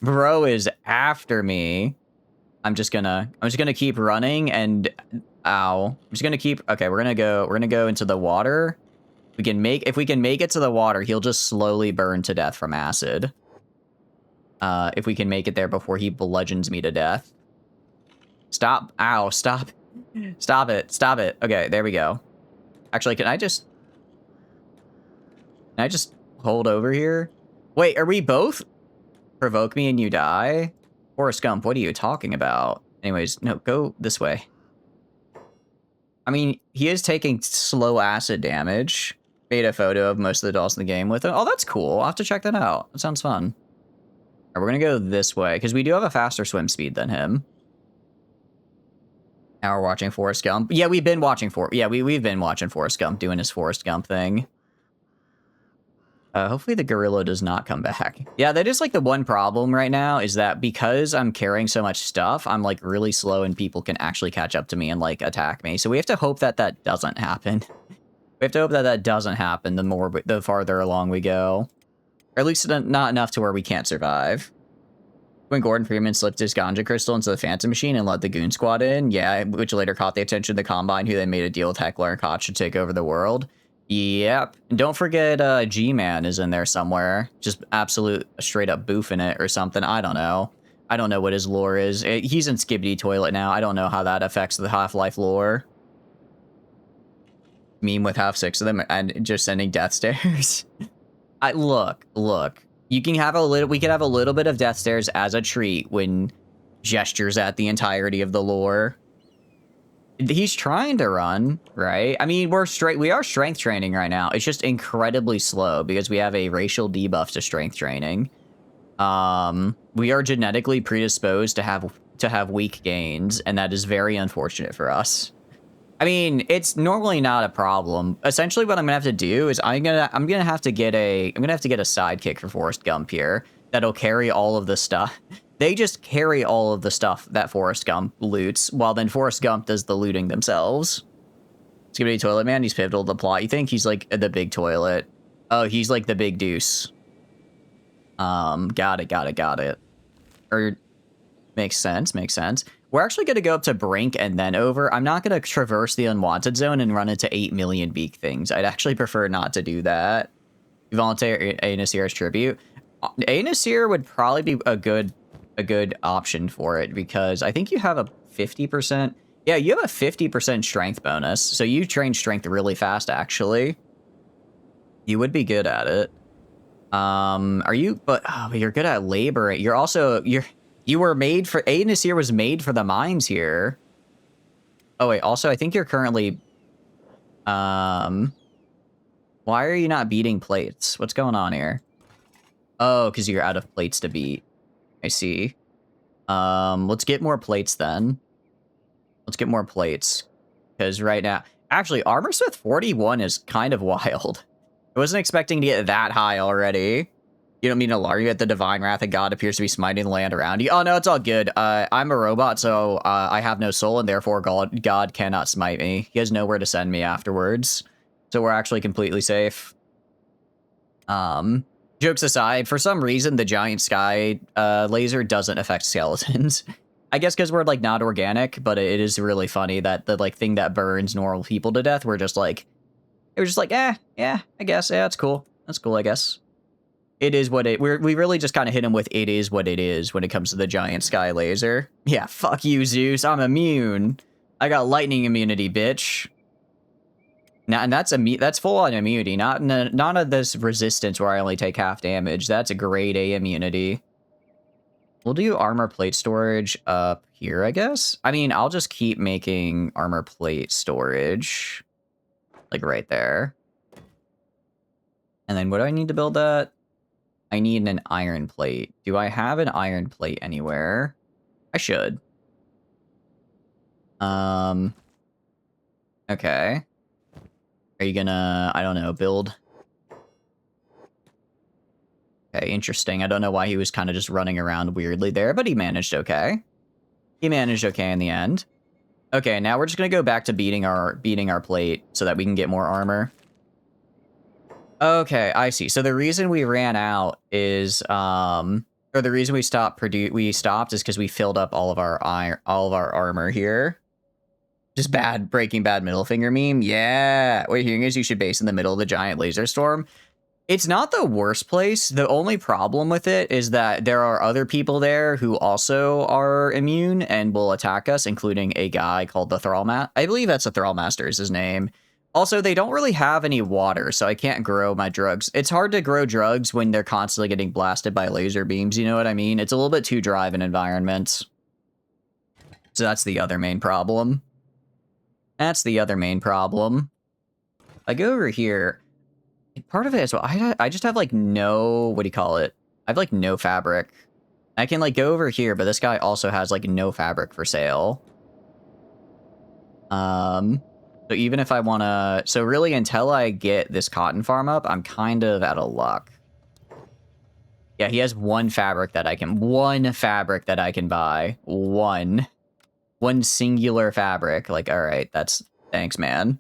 Bro is after me. I'm just gonna keep running and ow. I'm just gonna keep okay, we're gonna go into the water. If we can make it to the water, he'll just slowly burn to death from acid. If we can make it there before he bludgeons me to death. Stop. Ow, stop. Stop it. Stop it. Okay, there we go. Actually, can I just hold over here? Wait, are we both? Provoke me and you die? Forrest Gump, what are you talking about? Anyways, no, go this way. I mean, he is taking slow acid damage. Made a photo of most of the dolls in the game with it. Oh, that's cool. I'll have to check that out. That sounds fun. All right, we're gonna go this way, because we do have a faster swim speed than him. Now we're watching Forrest Gump. Yeah, we've been watching we've been watching Forrest Gump doing his Forrest Gump thing. Hopefully the gorilla does not come back. Yeah, that is like the one problem right now is that because I'm carrying so much stuff, I'm like really slow and people can actually catch up to me and like attack me. So we have to hope that that doesn't happen. We have to hope that that doesn't happen the farther along we go. Or at least not enough to where we can't survive. When Gordon Freeman slipped his ganja crystal into the Phantom Machine and let the Goon Squad in, yeah, which later caught the attention of the Combine, who then made a deal with Heckler and Koch to take over the world. Yep. And don't forget G-Man is in there somewhere. Just absolute straight up boofing it or something. I don't know. I don't know what his lore is. He's in Skibidi Toilet now. I don't know how that affects the Half-Life lore. Meme with half 6 of them and just sending death stares. Look. We can have a little bit of death stares as a treat when gestures at the entirety of the lore. He's trying to run, right? I mean, we are strength training right now. It's just incredibly slow because we have a racial debuff to strength training. We are genetically predisposed to have weak gains, and that is very unfortunate for us. I mean, it's normally not a problem. Essentially, what I'm gonna have to do is I'm gonna have to get a sidekick for Forrest Gump here that'll carry all of the stuff. They just carry all of the stuff that Forrest Gump loots, while then Forrest Gump does the looting themselves. Skibidi Toilet Man, he's pivotal to the plot. You think he's like the big toilet? Oh, he's like the big deuce. Got it. Or makes sense. We're actually going to go up to Brink and then over. I'm not going to traverse the unwanted zone and run into 8 million beak things. I'd actually prefer not to do that. Volunteer A. Nasir's tribute. A. Nasir would probably be a good option for it because I think you have a 50%. Yeah, you have a 50% strength bonus. So you train strength really fast, actually. You would be good at it. Are you? But you're good at labor. You were made for... A. Nasir was made for the mines here. Oh, wait. Also, I think you're currently... Why are you not beating plates? What's going on here? Oh, because you're out of plates to beat. I see. Let's get more plates then. Let's get more plates. Because right now... Actually, Armor Smith 41 is kind of wild. I wasn't expecting to get that high already. You don't mean to alarm you at the divine wrath of God appears to be smiting the land around you. Oh, no, it's all good. I'm a robot, so I have no soul, and therefore God cannot smite me. He has nowhere to send me afterwards. So we're actually completely safe. Jokes aside, for some reason, the giant sky laser doesn't affect skeletons. I guess because we're, like, not organic, but it is really funny that the, like, thing that burns normal people to death, we're just like, yeah, I guess, yeah, it's cool. That's cool, I guess. It is what we really just kind of hit him with it is what it is when it comes to the giant sky laser. Yeah, fuck you, Zeus. I'm immune. I got lightning immunity, bitch. Now, and that's full on immunity, not of this resistance where I only take half damage. That's a grade A immunity. We'll do armor plate storage up here, I guess. I mean, I'll just keep making armor plate storage, like right there. And then what do I need to build that? I need an iron plate. Do I have an iron plate anywhere? I should. Okay. Are you gonna, I don't know, build? Okay, interesting. I don't know why he was kind of just running around weirdly there, but he managed okay. He managed okay in the end. Okay, now we're just gonna go back to beating our plate so that we can get more armor. Okay, I see. So the reason we ran out is or the reason we stopped is because we filled up all of our armor here. Just bad Breaking Bad middle finger meme. Yeah. What you're hearing is you should base in the middle of the giant laser storm. It's not the worst place. The only problem with it is that there are other people there who also are immune and will attack us, including a guy called the Thrallmaster. I believe that's the Thrallmaster is his name. Also, they don't really have any water, so I can't grow my drugs. It's hard to grow drugs when they're constantly getting blasted by laser beams, you know what I mean? It's a little bit too dry of an environment. So that's the other main problem. That's the other main problem. I go over here. Part of it is, well, I just have, like, no... What do you call it? I have, like, no fabric. I can, like, go over here, but this guy also has, like, no fabric for sale. So even if I want to... So really, until I get this cotton farm up, I'm kind of out of luck. Yeah, he has one fabric that I can... One fabric that I can buy. One singular fabric. Like, all right, that's... Thanks, man.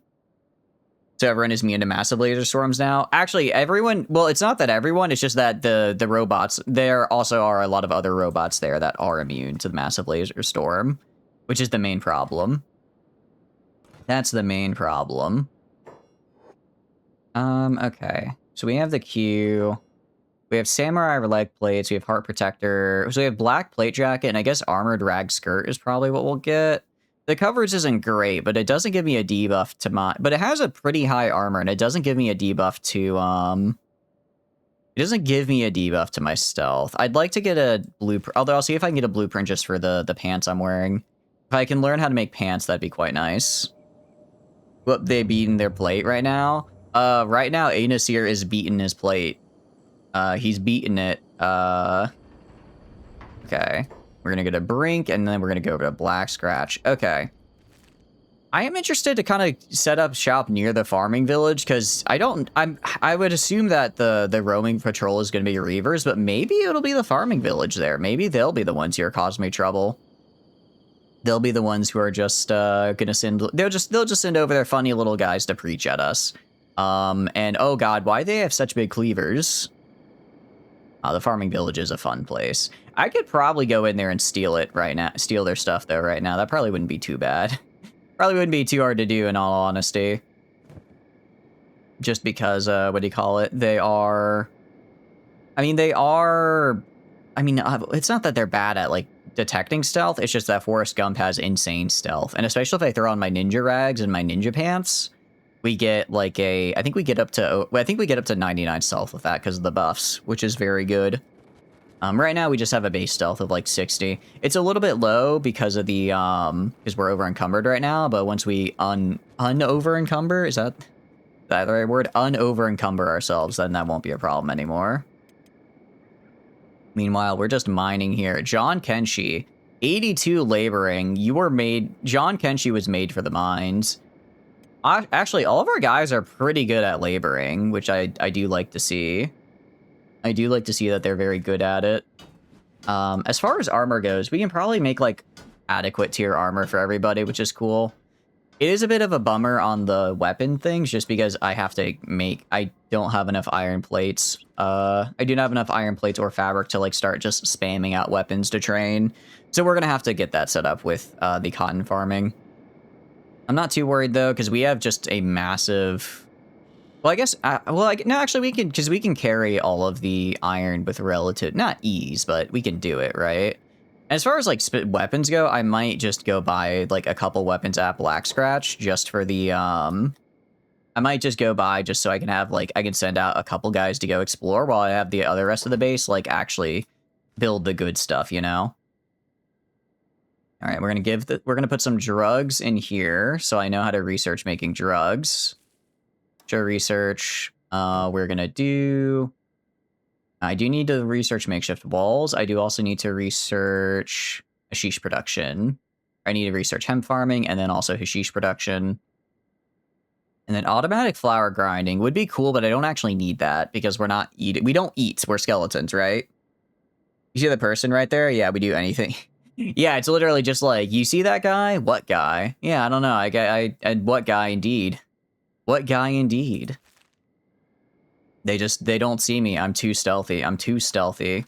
So everyone is immune to massive laser storms now. Actually, everyone... Well, it's not that everyone. It's just that the robots... There also are a lot of other robots there that are immune to the massive laser storm, which is the main problem. That's the main problem. Okay. So we have the Q. We have samurai leg plates. We have heart protector. So we have black plate jacket, and I guess armored rag skirt is probably what we'll get. The coverage isn't great, but it doesn't give me a debuff to my... But it has a pretty high armor, and it doesn't give me a debuff to, It doesn't give me a debuff to my stealth. I'd like to get a blueprint... Although I'll see if I can get a blueprint just for the pants I'm wearing. If I can learn how to make pants, that'd be quite nice. What, they beating their plate right now? Right now, Anasir is beating his plate. He's beating it. Okay. We're gonna get a brink, and then we're gonna go over to black scratch. Okay. I am interested to kind of set up shop near the farming village, because I would assume that the roaming patrol is gonna be Reavers, but maybe it'll be the farming village there. Maybe they'll be the ones who are causing me trouble. They'll be the ones who are just gonna send... They'll just send over their funny little guys to preach at us. And oh god, why do they have such big cleavers? The farming village is a fun place. I could probably go in there and steal it right now. Steal their stuff, though, right now. That probably wouldn't be too bad. Probably wouldn't be too hard to do, in all honesty. Just because, what do you call it? They are... I mean, they are... I mean, it's not that they're bad at, like, detecting stealth. It's just that Forrest Gump has insane stealth. And especially if I throw on my ninja rags and my ninja pants... We get like I think we get up to 99 stealth with that because of the buffs, which is very good. Right now we just have a base stealth of like 60. It's a little bit low because of the because we're over encumbered right now. But once we over encumber, is that the right word? Over encumber ourselves, then that won't be a problem anymore. Meanwhile, we're just mining here. John Kenshi, 82 laboring. John Kenshi was made for the mines. Actually, all of our guys are pretty good at laboring, which I do like to see. I do like to see that they're very good at it. As far as armor goes, we can probably make, like, adequate tier armor for everybody, which is cool. It is a bit of a bummer on the weapon things, just because I have to make... I don't have enough iron plates. I do not have enough iron plates or fabric to, like, start just spamming out weapons to train. So we're gonna have to get that set up with the cotton farming. I'm not too worried, though, because we have just a massive... Well, I guess... no, actually, we can... Because we can carry all of the iron with relative... Not ease, but we can do it, right? As far as, like, weapons go, I might just go buy, like, a couple weapons at Black Scratch just for the, I might just go buy just so I can have, like... I can send out a couple guys to go explore while I have the other rest of the base, like, actually build the good stuff, you know? All right, we're gonna put some drugs in here, so I know how to research making drugs. Show research. We're gonna do... I do need to research makeshift walls. I do also need to research hashish production. I need to research hemp farming and then also hashish production. And then automatic flour grinding would be cool, but I don't actually need that because we're not eating. We don't eat. We're skeletons, right? You see the person right there? Yeah, we do anything. Yeah, it's literally just like, you see that guy? What guy? Yeah, I don't know. I what guy indeed? What guy indeed? They don't see me. I'm too stealthy. I'm too stealthy.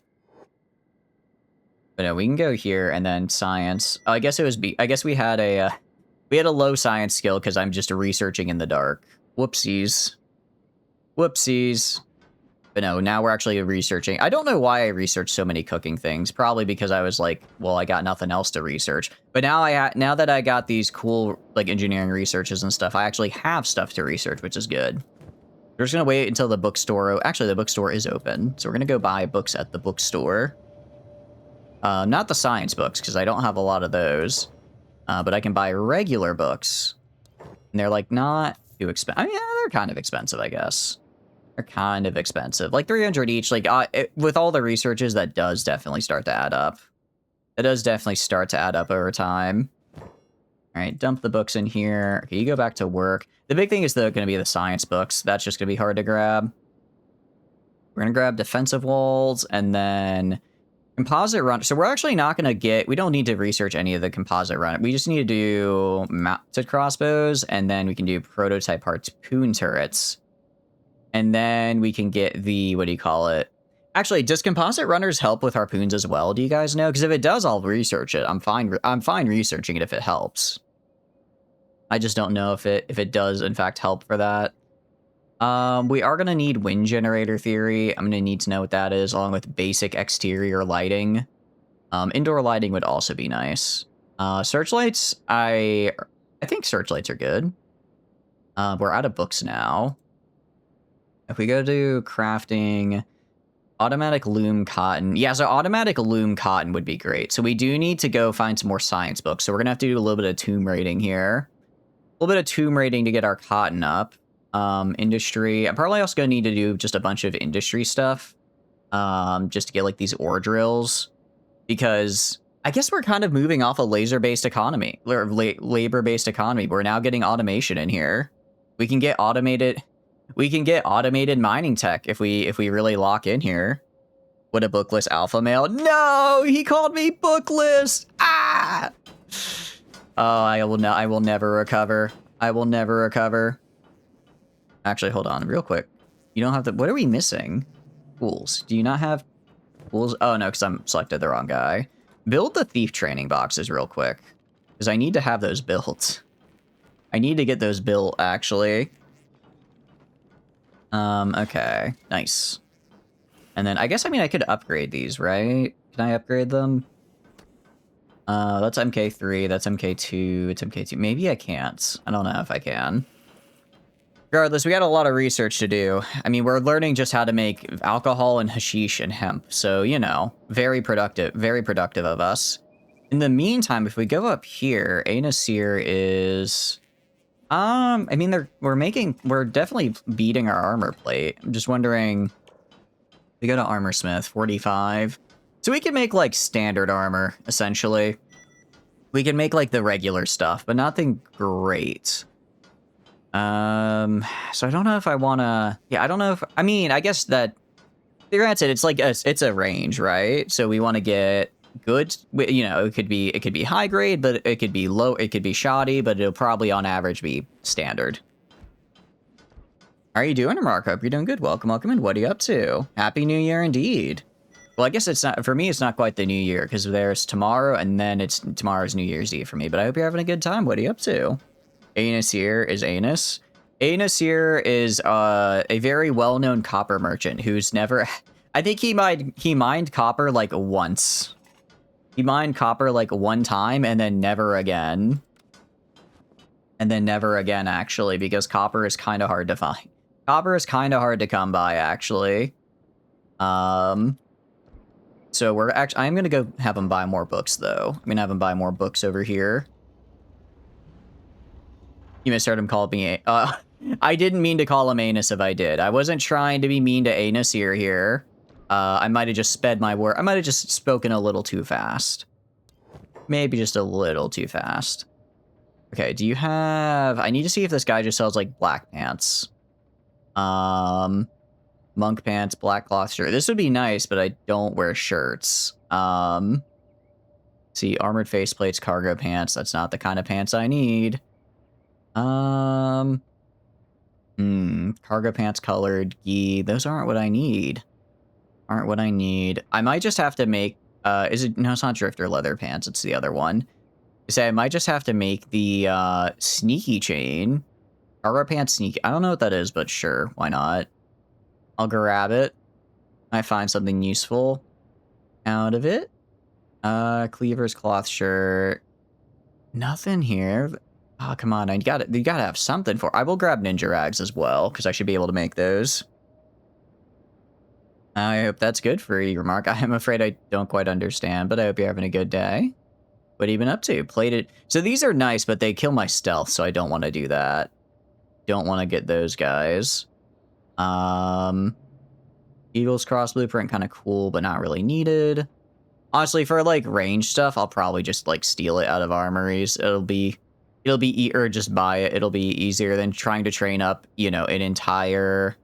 But no, we can go here and then science. Oh, I guess it was I guess we had a low science skill because I'm just researching in the dark. Whoopsies. Whoopsies. But no, now we're actually researching. I don't know why I researched so many cooking things. Probably because I was like, well, I got nothing else to research. But now now that I got these cool like engineering researches and stuff, I actually have stuff to research, which is good. We're just gonna wait until the bookstore. Actually, the bookstore is open, so we're gonna go buy books at the bookstore. Not the science books because I don't have a lot of those, but I can buy regular books, and they're like not too expensive. I mean, yeah, they're kind of expensive, I guess. They're kind of expensive, like 300 each. Like with all the researches, that does definitely start to add up. It does definitely start to add up over time. All right, dump the books in here. Okay, you go back to work. The big thing is going to be the science books. That's just going to be hard to grab. We're going to grab defensive walls and then composite run. So we're actually not going to get... We don't need to research any of the composite run. We just need to do mounted crossbows, and then we can do prototype harpoon turrets. And then we can get the... What do you call it? Actually, does composite runners help with harpoons as well? Do you guys know? Because if it does, I'll research it. I'm fine researching it if it helps. I just don't know if it does in fact help for that. We are gonna need wind generator theory. I'm gonna need to know what that is, along with basic exterior lighting. Indoor lighting would also be nice. Searchlights, I think searchlights are good. We're out of books now. If we go to crafting, automatic loom cotton. Yeah, so automatic loom cotton would be great. So we do need to go find some more science books. So we're gonna have to do a little bit of tomb raiding here. A little bit of tomb raiding to get our cotton up. Industry. I'm probably also gonna need to do just a bunch of industry stuff. Just to get like these ore drills. Because I guess we're kind of moving off a laser-based economy. Or labor-based economy. We're now getting automation in here. We can get automated mining tech if we really lock in here. What a bookless alpha male. No! He called me bookless! Ah! Oh, I will never recover. I will never recover. Actually, hold on real quick. You don't have the... What are we missing? Tools. Do you not have tools? Oh, no, because I'm selected the wrong guy. Build the thief training boxes real quick. Because I need to have those built. I need to get those built, actually. Okay. Nice. And then I guess, I could upgrade these, right? Can I upgrade them? That's MK3, that's MK2, it's MK2. Maybe I can't. I don't know if I can. Regardless, we got a lot of research to do. I mean, we're learning just how to make alcohol and hashish and hemp. So, you know, very productive of us. In the meantime, if we go up here, Anasir is... I mean, we're definitely beating our armor plate. I'm just wondering... We go to Armor Smith, 45. So we can make, like, standard armor, essentially. We can make, like, the regular stuff, but nothing great. So I don't know if I want to... Yeah, I don't know if... I mean, I guess that... Granted, it's like it's a range, right? So we want to get good... You know, it could be high grade, but it could be low... It could be shoddy, but it'll probably, on average, be standard. How are you doing, Mark? Hope you're doing good. Welcome, welcome, and what are you up to? Happy New Year, indeed. Well, I guess it's not... For me, it's not quite the New Year, because there's tomorrow, and then tomorrow's New Year's Eve for me. But I hope you're having a good time. What are you up to? Anus here is Anus. Anus here is a very well-known copper merchant who's never... I think he mined copper like once. He mined copper like one time and then never again. And then never again, actually, because copper is kind of hard to find. Copper is kind of hard to come by, actually. So I'm gonna go have him buy more books, though. I'm gonna have him buy more books over here. You misheard him call me... I didn't mean to call him Anus if I did. I wasn't trying to be mean to Anus here. I might have just sped my word. I might have just spoken a little too fast. Maybe just a little too fast. Okay, do you have... I need to see if this guy just sells, like, black pants. Monk pants, black cloth shirt. This would be nice, but I don't wear shirts. See, armored faceplates, cargo pants. That's not the kind of pants I need. Cargo pants, colored, gi. Those aren't what I need. Aren't what I need. I might just have to make... is it... No, it's not drifter leather pants. It's the other one. Say I might just have to make the sneaky chain. Cargo pants sneaky. I don't know what that is, but sure, why not? I'll grab it. I find something useful out of it. Cleavers, cloth shirt. Nothing here. Oh, come on. You gotta have something for... I will grab ninja rags as well, because I should be able to make those. I hope that's good for you, Mark. I am afraid I don't quite understand, but I hope you're having a good day. What have you been up to? Plated. So these are nice, but they kill my stealth, so I don't want to do that. Don't want to get those guys. Eagle's Cross Blueprint, kind of cool, but not really needed. Honestly, for, like, range stuff, I'll probably just, like, steal it out of armories. Or just buy it. It'll be easier than trying to train up, you know, an entire...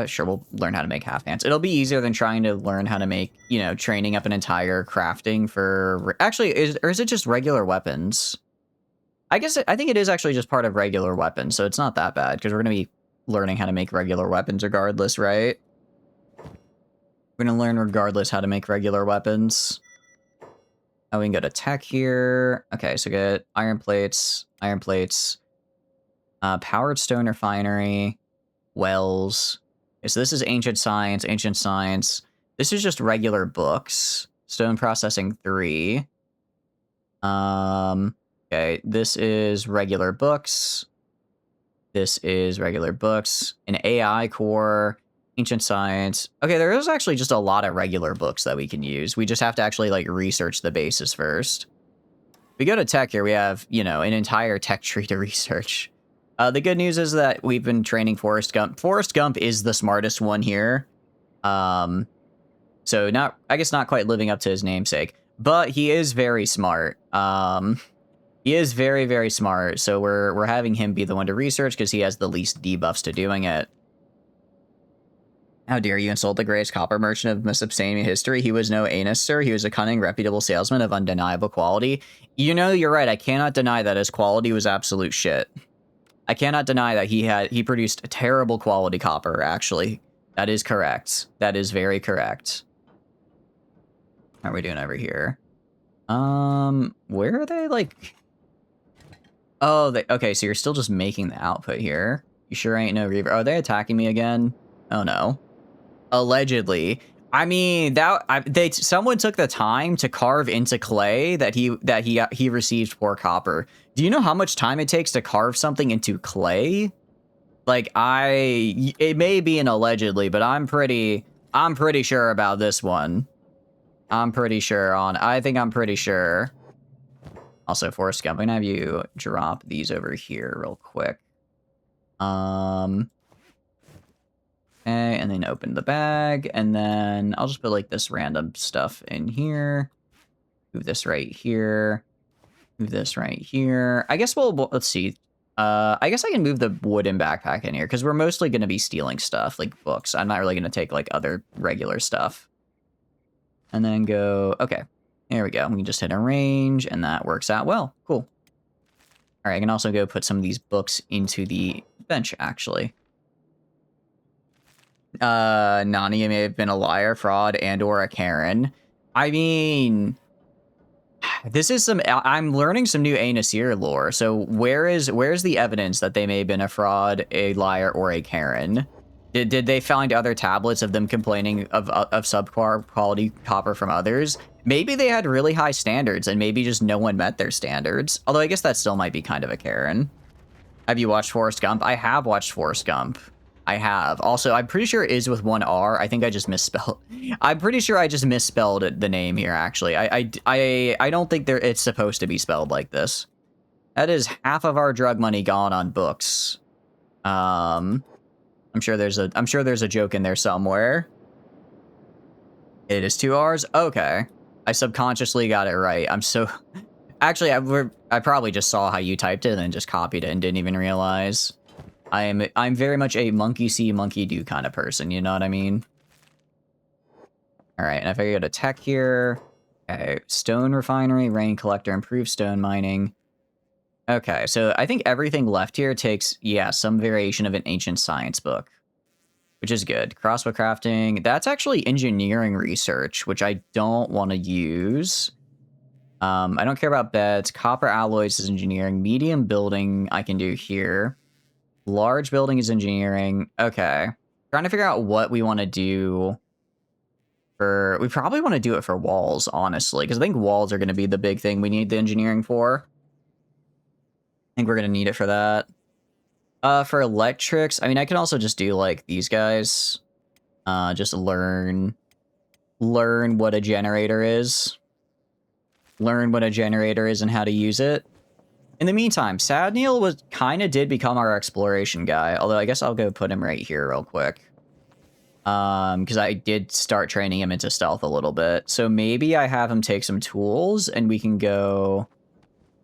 Sure, we'll learn how to make half pants. It'll be easier than trying to learn how to make, you know, training up an entire crafting for... Actually, is it just regular weapons? I think it is actually just part of regular weapons, so it's not that bad, because we're going to be learning how to make regular weapons regardless, right? We're going to learn regardless how to make regular weapons. Oh, we can go to tech here. Okay, so get iron plates, powered stone refinery, wells. Okay, so this is ancient science. This is just regular books. Stone processing 3. Okay, this is regular books. An AI core, ancient science. Okay, there is actually just a lot of regular books that we can use. We just have to actually, like, research the basis first. We go to tech here, we have, you know, an entire tech tree to research. The good news is that we've been training Forrest Gump. Forrest Gump is the smartest one here. So I guess not quite living up to his namesake, but he is very smart. He is very, very smart. So we're having him be the one to research because he has the least debuffs to doing it. How dare you insult the greatest copper merchant of Mesopotamia history? He was no anus, sir. He was a cunning, reputable salesman of undeniable quality. You know, you're right. I cannot deny that his quality was absolute shit. I cannot deny that he produced terrible quality copper, actually. That is correct. That is very correct. How are we doing over here? Where are they, like... Oh, okay, so you're still just making the output here. You sure ain't no Reaver. Are they attacking me again? Oh, no. Allegedly. I mean, someone took the time to carve into clay that he received for copper. Do you know how much time it takes to carve something into clay? Like, it may be an allegedly, but I'm pretty sure about this one. I think I'm pretty sure. Also, Forrest Gump, I'm gonna have you drop these over here real quick. Okay, and then open the bag, and then I'll just put, like, this random stuff in here. Move this right here. Move this right here. I guess let's see. I guess I can move the wooden backpack in here, because we're mostly going to be stealing stuff, like books. I'm not really going to take, like, other regular stuff. And then go, okay, there we go. We can just hit arrange, and that works out well. Cool. All right, I can also go put some of these books into the bench, actually. Nani may have been a liar, fraud, and or a Karen. I mean, this is I'm learning some new Aesir lore. So where's the evidence that they may have been a fraud, a liar, or a Karen? Did they find other tablets of them complaining of subpar quality copper from others? Maybe they had really high standards and maybe just no one met their standards. Although I guess that still might be kind of a Karen. Have you watched Forrest Gump? I have watched Forrest Gump. I have. Also, I'm pretty sure it is with one R. I think I just misspelled. I'm pretty sure I just misspelled the name here, actually. I don't think it's supposed to be spelled like this. That is half of our drug money gone on books. I'm sure there's a joke in there somewhere. It is 2 R's? Okay. I subconsciously got it right. Actually, I probably just saw how you typed it and then just copied it and didn't even realize. I'm very much a monkey see, monkey do kind of person, you know what I mean? Alright, and if I go to tech here... Okay, stone refinery, rain collector, improved stone mining. Okay, so I think everything left here takes, yeah, some variation of an ancient science book. Which is good. Crossbow crafting. That's actually engineering research, which I don't want to use. I don't care about beds. Copper alloys is engineering. Medium building I can do here. Large building is engineering. Okay. Trying to figure out what we want to do for... We probably want to do it for walls, honestly, because I think walls are going to be the big thing we need the engineering for. I think we're going to need it for that. For electrics, I mean, I can also just do, like, these guys. Just learn what a generator is. Learn what a generator is and how to use it. In the meantime, Sadneil did become our exploration guy, although I guess I'll go put him right here real quick. Because I did start training him into stealth a little bit. So maybe I have him take some tools and we can go...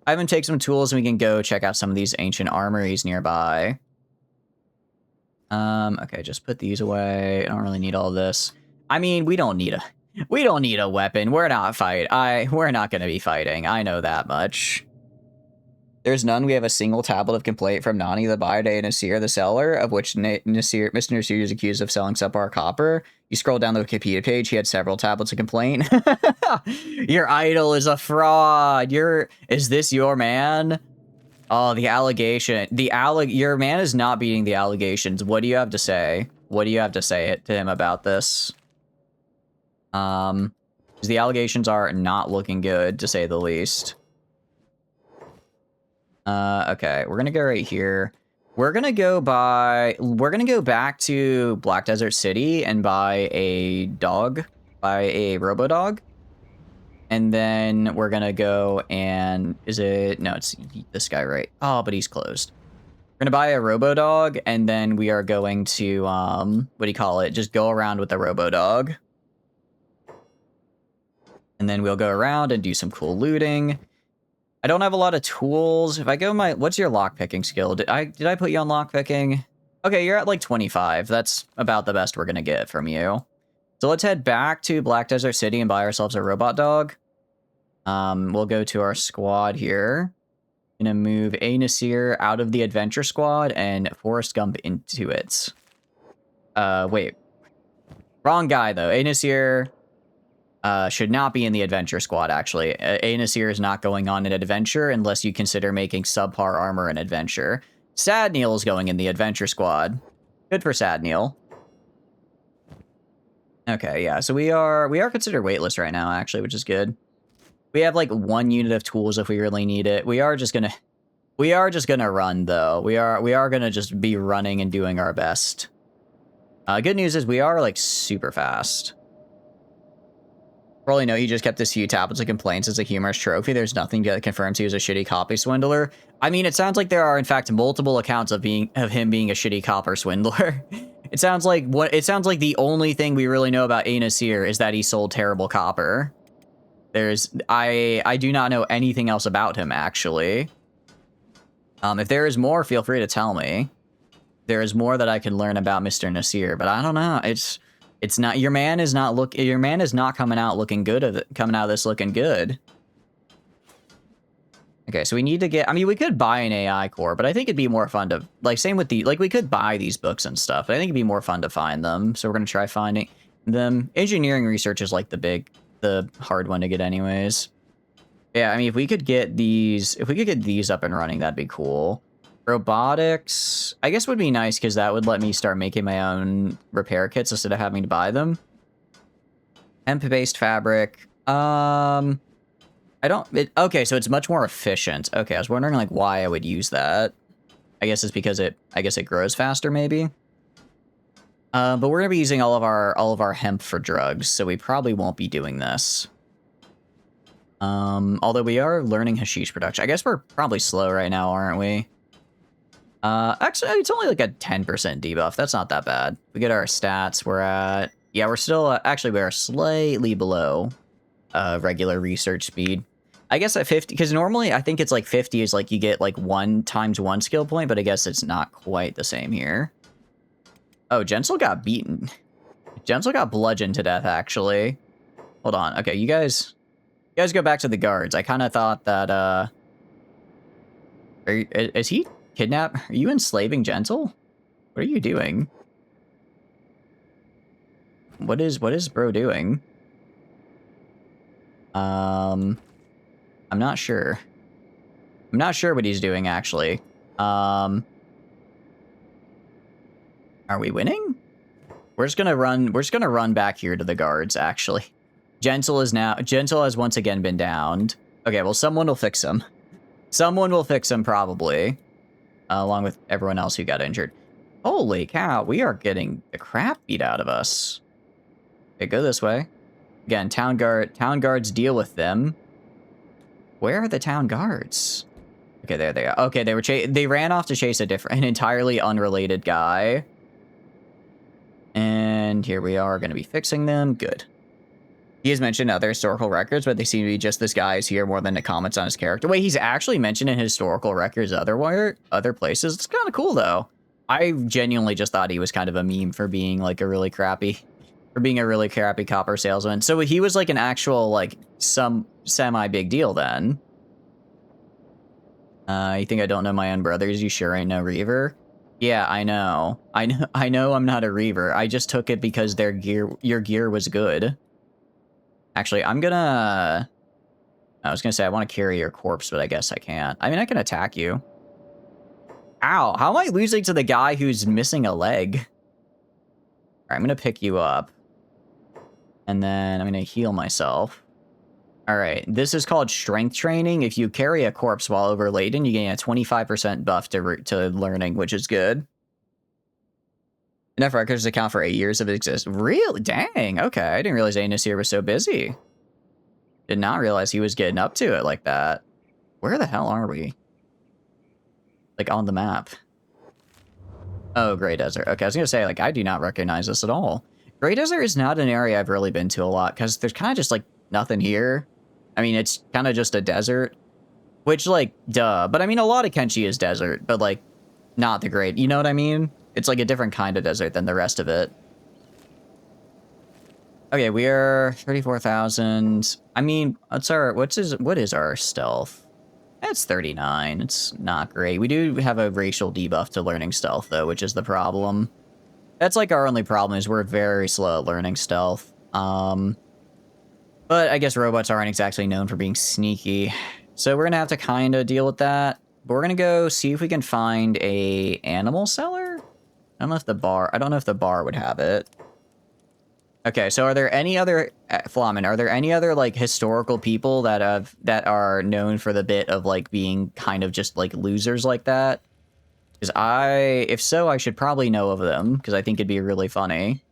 I have him take some tools and we can go check out some of these ancient armories nearby. Okay, just put these away. I don't really need all this. I mean, we don't need a weapon. We're not we're not gonna be fighting. I know that much. There's none. We have a single tablet of complaint from Nani the buyer to Nasir the seller, of which Mr. Nasir is accused of selling subpar copper. You scroll down the Wikipedia page, he had several tablets of complaint. Your idol is a fraud. Is this your man? Oh, the allegation. Your man is not beating the allegations. What do you have to say? What do you have to say to him about this? Because the allegations are not looking good, to say the least. Okay, we're gonna go right here. We're gonna go back to Black Desert City and buy a robo-dog. And then we're gonna go and, no, it's this guy, right? Oh, but he's closed. We're gonna buy a robo-dog, and then we are going to, what do you call it? Just go around with the robo-dog. And then we'll go around and do some cool looting. I don't have a lot of tools. If I go what's your lockpicking skill? Did I put you on lockpicking? Okay, you're at like 25. That's about the best we're gonna get from you. So let's head back to Black Desert City and buy ourselves a robot dog. We'll go to our squad here. Gonna move A. Nasir out of the adventure squad and Forrest Gump into it. Wait. Wrong guy, though. A. Nasir should not be in the adventure squad, actually. A. Nasir is not going on an adventure unless you consider making subpar armor an adventure. Sadneil is going in the adventure squad. Good for Sadneil. Okay, yeah, so we are considered weightless right now, actually, which is good. We have like 1 unit of tools if we really need it. We are just gonna run though. We are gonna just be running and doing our best. Good news is we are like super fast. Probably know he just kept this few tablets of complaints as a humorous trophy. There's nothing that confirms he was a shitty copy swindler. I mean, it sounds like there are in fact multiple accounts of him being a shitty copper swindler. It sounds like the only thing we really know about A. Nasir is that he sold terrible copper. I do not know anything else about him, actually. If there is more, feel free to tell me. There is more that I can learn about Mr. Nasir, but I don't know. It's not, your man is not coming out looking good, coming out of this looking good. Okay, so we need to get, I mean, we could buy an AI core, but I think it'd be more fun to, like, same with we could buy these books and stuff, but I think it'd be more fun to find them. So we're going to try finding them. Engineering research is like the hard one to get anyways. Yeah, I mean, if we could get these up and running, that'd be cool. Robotics, I guess would be nice because that would let me start making my own repair kits instead of having to buy them. Hemp-based fabric. Okay, so it's much more efficient. Okay, I was wondering like why I would use that. I guess it's because it grows faster maybe. But we're gonna be using all of our hemp for drugs, so we probably won't be doing this. Although we are learning hashish production. I guess we're probably slow right now, aren't we? Actually, it's only like a 10% debuff. That's not that bad. We get our stats. We're still, actually, we are slightly below regular research speed. I guess at 50, because normally I think it's like 50 is like you get like 1 times 1 skill point, but I guess it's not quite the same here. Oh, Gensel got beaten. Gensel got bludgeoned to death, actually. Hold on. Okay, you guys go back to the guards. I kind of thought that, is he kidnapped? Are you enslaving Gensel? What are you doing? What is bro doing? I'm not sure. I'm not sure what he's doing, actually. Are we winning? We're just gonna run back here to the guards, actually. Gensel has once again been downed. Okay, well, someone will fix him. Someone will fix him, probably. Along with everyone else who got injured. Holy cow, we are getting the crap beat out of us. Okay, go this way. Again, town guards, deal with them. Where are the town guards? Okay, there they are. Okay, they ran off to chase an entirely unrelated guy. And here we are, going to be fixing them. Good. He has mentioned other historical records, but they seem to be just this guy is here more than the comments on his character. Wait, he's actually mentioned in historical records other places. It's kind of cool, though. I genuinely just thought he was kind of a meme for being like a really crappy copper salesman. So he was like an actual, like, some semi-big deal then. You think I don't know my own brothers? You sure ain't no Reaver? Yeah, I know. I know I'm not a Reaver. I just took it because your gear was good. Actually, I was gonna say I want to carry your corpse, but I guess I can't. I mean, I can attack you. Ow, how am I losing to the guy who's missing a leg? All right, I'm gonna pick you up. And then I'm gonna heal myself. All right, this is called strength training. If you carry a corpse while overladen, you gain a 25% buff to learning, which is good. Enough records to account for 8 years of existence. Really? Dang, okay. I didn't realize Anus here was so busy. Did not realize he was getting up to it like that. Where the hell are we? Like, on the map. Oh, Grey Desert. Okay, I was gonna say, like, I do not recognize this at all. Grey Desert is not an area I've really been to a lot, because there's kind of just, like, nothing here. I mean, it's kind of just a desert. Which, like, duh. But, I mean, a lot of Kenshi is desert, but, like, not the great. You know what I mean? It's, like, a different kind of desert than the rest of it. Okay, we are 34,000. I mean, what is our stealth? That's 39. It's not great. We do have a racial debuff to learning stealth, though, which is the problem. That's, like, our only problem is we're very slow at learning stealth. But I guess robots aren't exactly known for being sneaky. So we're gonna have to kind of deal with that. But we're gonna go see if we can find a animal seller? I don't know if the bar would have it. Okay, so are there any other, Flamen, are there any other, like, historical people that are known for the bit of, like, being kind of just, like, losers like that? Because if so, I should probably know of them, because I think it'd be really funny.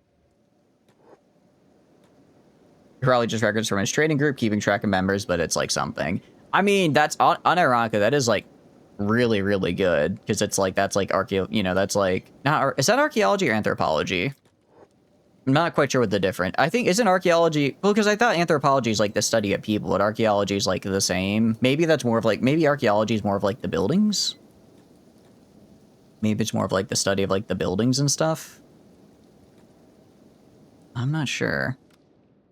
Probably just records from his trading group, keeping track of members, but it's, like, something. I mean, that's, unironically, that is, like, really, really good, because it's, like, that's, like, that's, like, is that archaeology or anthropology? I'm not quite sure what the difference. I think, isn't archaeology... Well, because I thought anthropology is, like, the study of people, but archaeology is, like, the same. Maybe that's more of, like... Maybe archaeology is more of, like, the buildings? Maybe it's more of, like, the study of, like, the buildings and stuff? I'm not sure.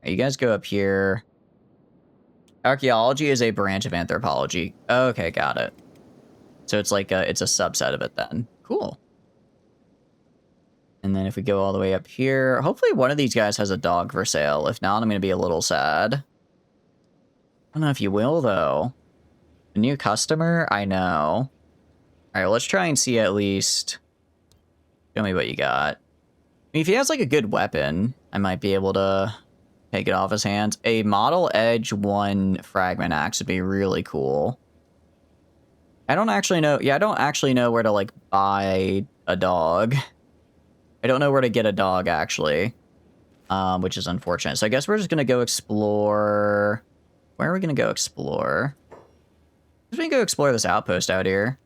You guys go up here. Archaeology is a branch of anthropology. Okay, got it. So it's, like, it's a subset of it, then. Cool. And then if we go all the way up here, hopefully one of these guys has a dog for sale. If not, I'm going to be a little sad. I don't know if you will, though. A new customer? I know. All right, well, let's try and see at least. Show me what you got. I mean, if he has, like, a good weapon, I might be able to take it off his hands. A Model Edge 1 fragment axe would be really cool. I don't actually know. Yeah, I don't actually know where to, like, buy a dog. I don't know where to get a dog, actually, which is unfortunate. So I guess we're just going to go explore. Where are we going to go explore? We're going to go explore this outpost out here.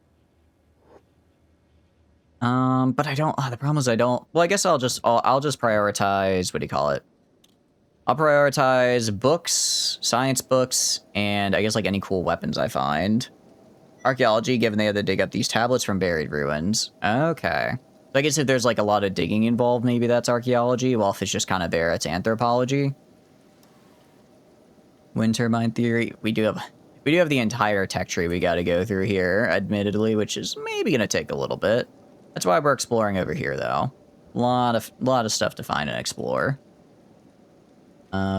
But I don't, the problem is I don't, well, I guess I'll just prioritize, what do you call it? I'll prioritize books, science books, and I guess like any cool weapons I find. Archaeology, given they had to dig up these tablets from buried ruins. Okay. So I guess if there's like a lot of digging involved, maybe that's archaeology. Well, if it's just kind of there, it's anthropology. Wind turbine theory. We do have the entire tech tree we got to go through here, admittedly, which is maybe going to take a little bit. That's why we're exploring over here, though. A lot of stuff to find and explore.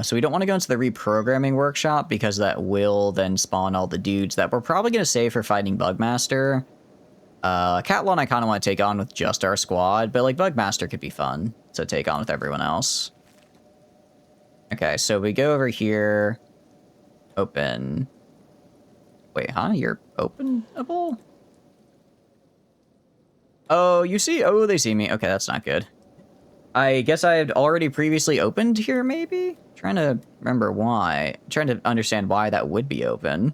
So we don't want to go into the reprogramming workshop because that will then spawn all the dudes that we're probably going to save for fighting Bugmaster. Catlon I kind of want to take on with just our squad, but like Bugmaster could be fun to take on with everyone else. Okay, so we go over here. Open. Wait, huh? You're openable? Oh, you see? Oh, they see me. Okay, that's not good. I guess I had already previously opened here, maybe? Trying to remember why. Trying to understand why that would be open. You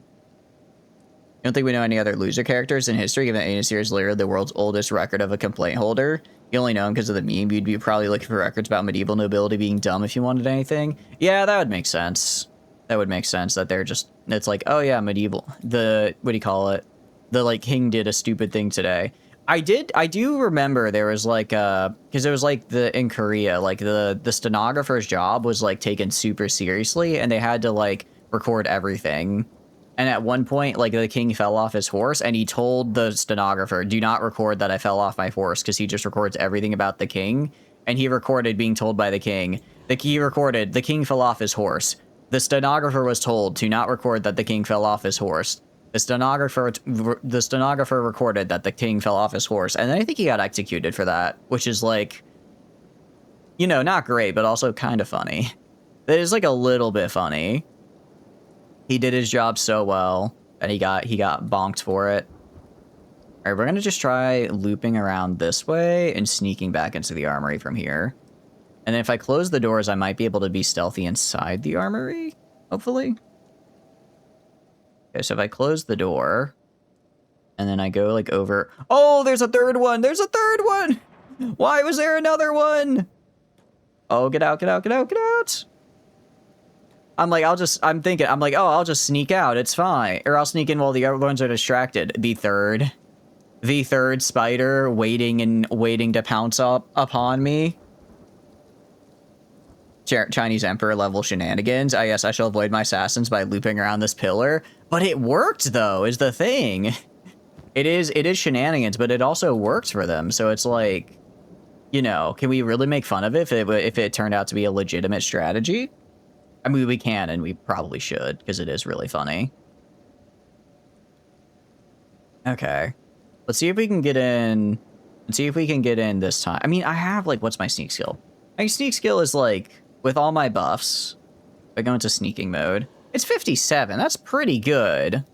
don't think we know any other loser characters in history, given that Aesir is literally the world's oldest record of a complaint holder? You only know him because of the meme. You'd be probably looking for records about medieval nobility being dumb if you wanted anything. Yeah, that would make sense. That would make sense that they're just... It's like, oh yeah, medieval. What do you call it? The, like, king did a stupid thing today. I do remember there was like because it was like in Korea, like the stenographer's job was like taken super seriously and they had to like record everything. And at one point, like the king fell off his horse and he told the stenographer, do not record that I fell off my horse, because he just records everything about the king. And he recorded being told by the king. He recorded the king fell off his horse. The stenographer was told to not record that the king fell off his horse. The stenographer recorded that the king fell off his horse, and then I think he got executed for that, which is like, you know, not great, but also kind of funny. It is like a little bit funny. He did his job so well, and he got bonked for it. All right, we're gonna just try looping around this way and sneaking back into the armory from here. And then if I close the doors, I might be able to be stealthy inside the armory, hopefully. Okay, so if I close the door, and then I go, like, over... Oh, there's a third one! There's a third one! Why was there another one? Oh, get out, get out, get out, get out! I'm like, I'm like, oh, I'll just sneak out, it's fine. Or I'll sneak in while the other ones are distracted. The third spider waiting to pounce upon me. Chinese Emperor level shenanigans. I guess I shall avoid my assassins by looping around this pillar. But it worked, though, is the thing. It is shenanigans, but it also works for them. So it's like, you know, can we really make fun of it if it turned out to be a legitimate strategy? I mean, we can, and we probably should, because it is really funny. Okay. Let's see if we can get in. Let's see if we can get in this time. I mean, I have, like, what's my sneak skill? My sneak skill is, like... With all my buffs, if I go into sneaking mode, it's 57. That's pretty good.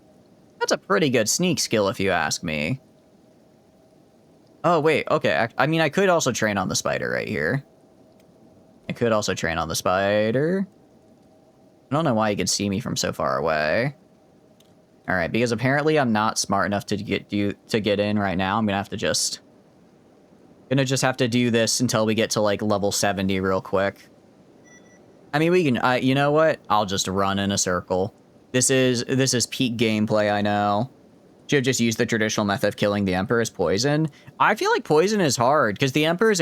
That's a pretty good sneak skill, if you ask me. Oh, wait. Okay. I mean, I could also train on the spider right here. I could also train on the spider. I don't know why you can see me from so far away. All right, because apparently I'm not smart enough to get in right now. I'm gonna just have to do this until we get to like level 70 real quick. I mean, we can, you know what? I'll just run in a circle. This is peak gameplay, I know. Should have just used the traditional method of killing the Emperor as poison. I feel like poison is hard, because the Emperors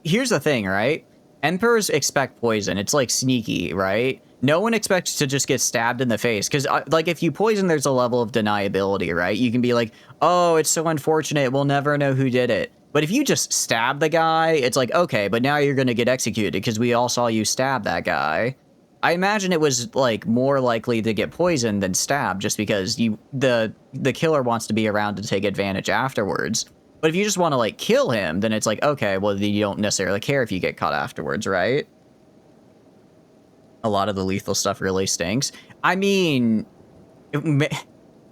here's the thing, right? Emperors expect poison. It's like sneaky, right? No one expects to just get stabbed in the face, because, like, if you poison, there's a level of deniability, right? You can be like, oh, it's so unfortunate, we'll never know who did it. But if you just stab the guy, it's like, okay, but now you're going to get executed because we all saw you stab that guy. I imagine it was, like, more likely to get poisoned than stabbed just because the killer wants to be around to take advantage afterwards. But if you just want to, like, kill him, then it's like, okay, well, you don't necessarily care if you get caught afterwards, right? A lot of the lethal stuff really stinks. I mean,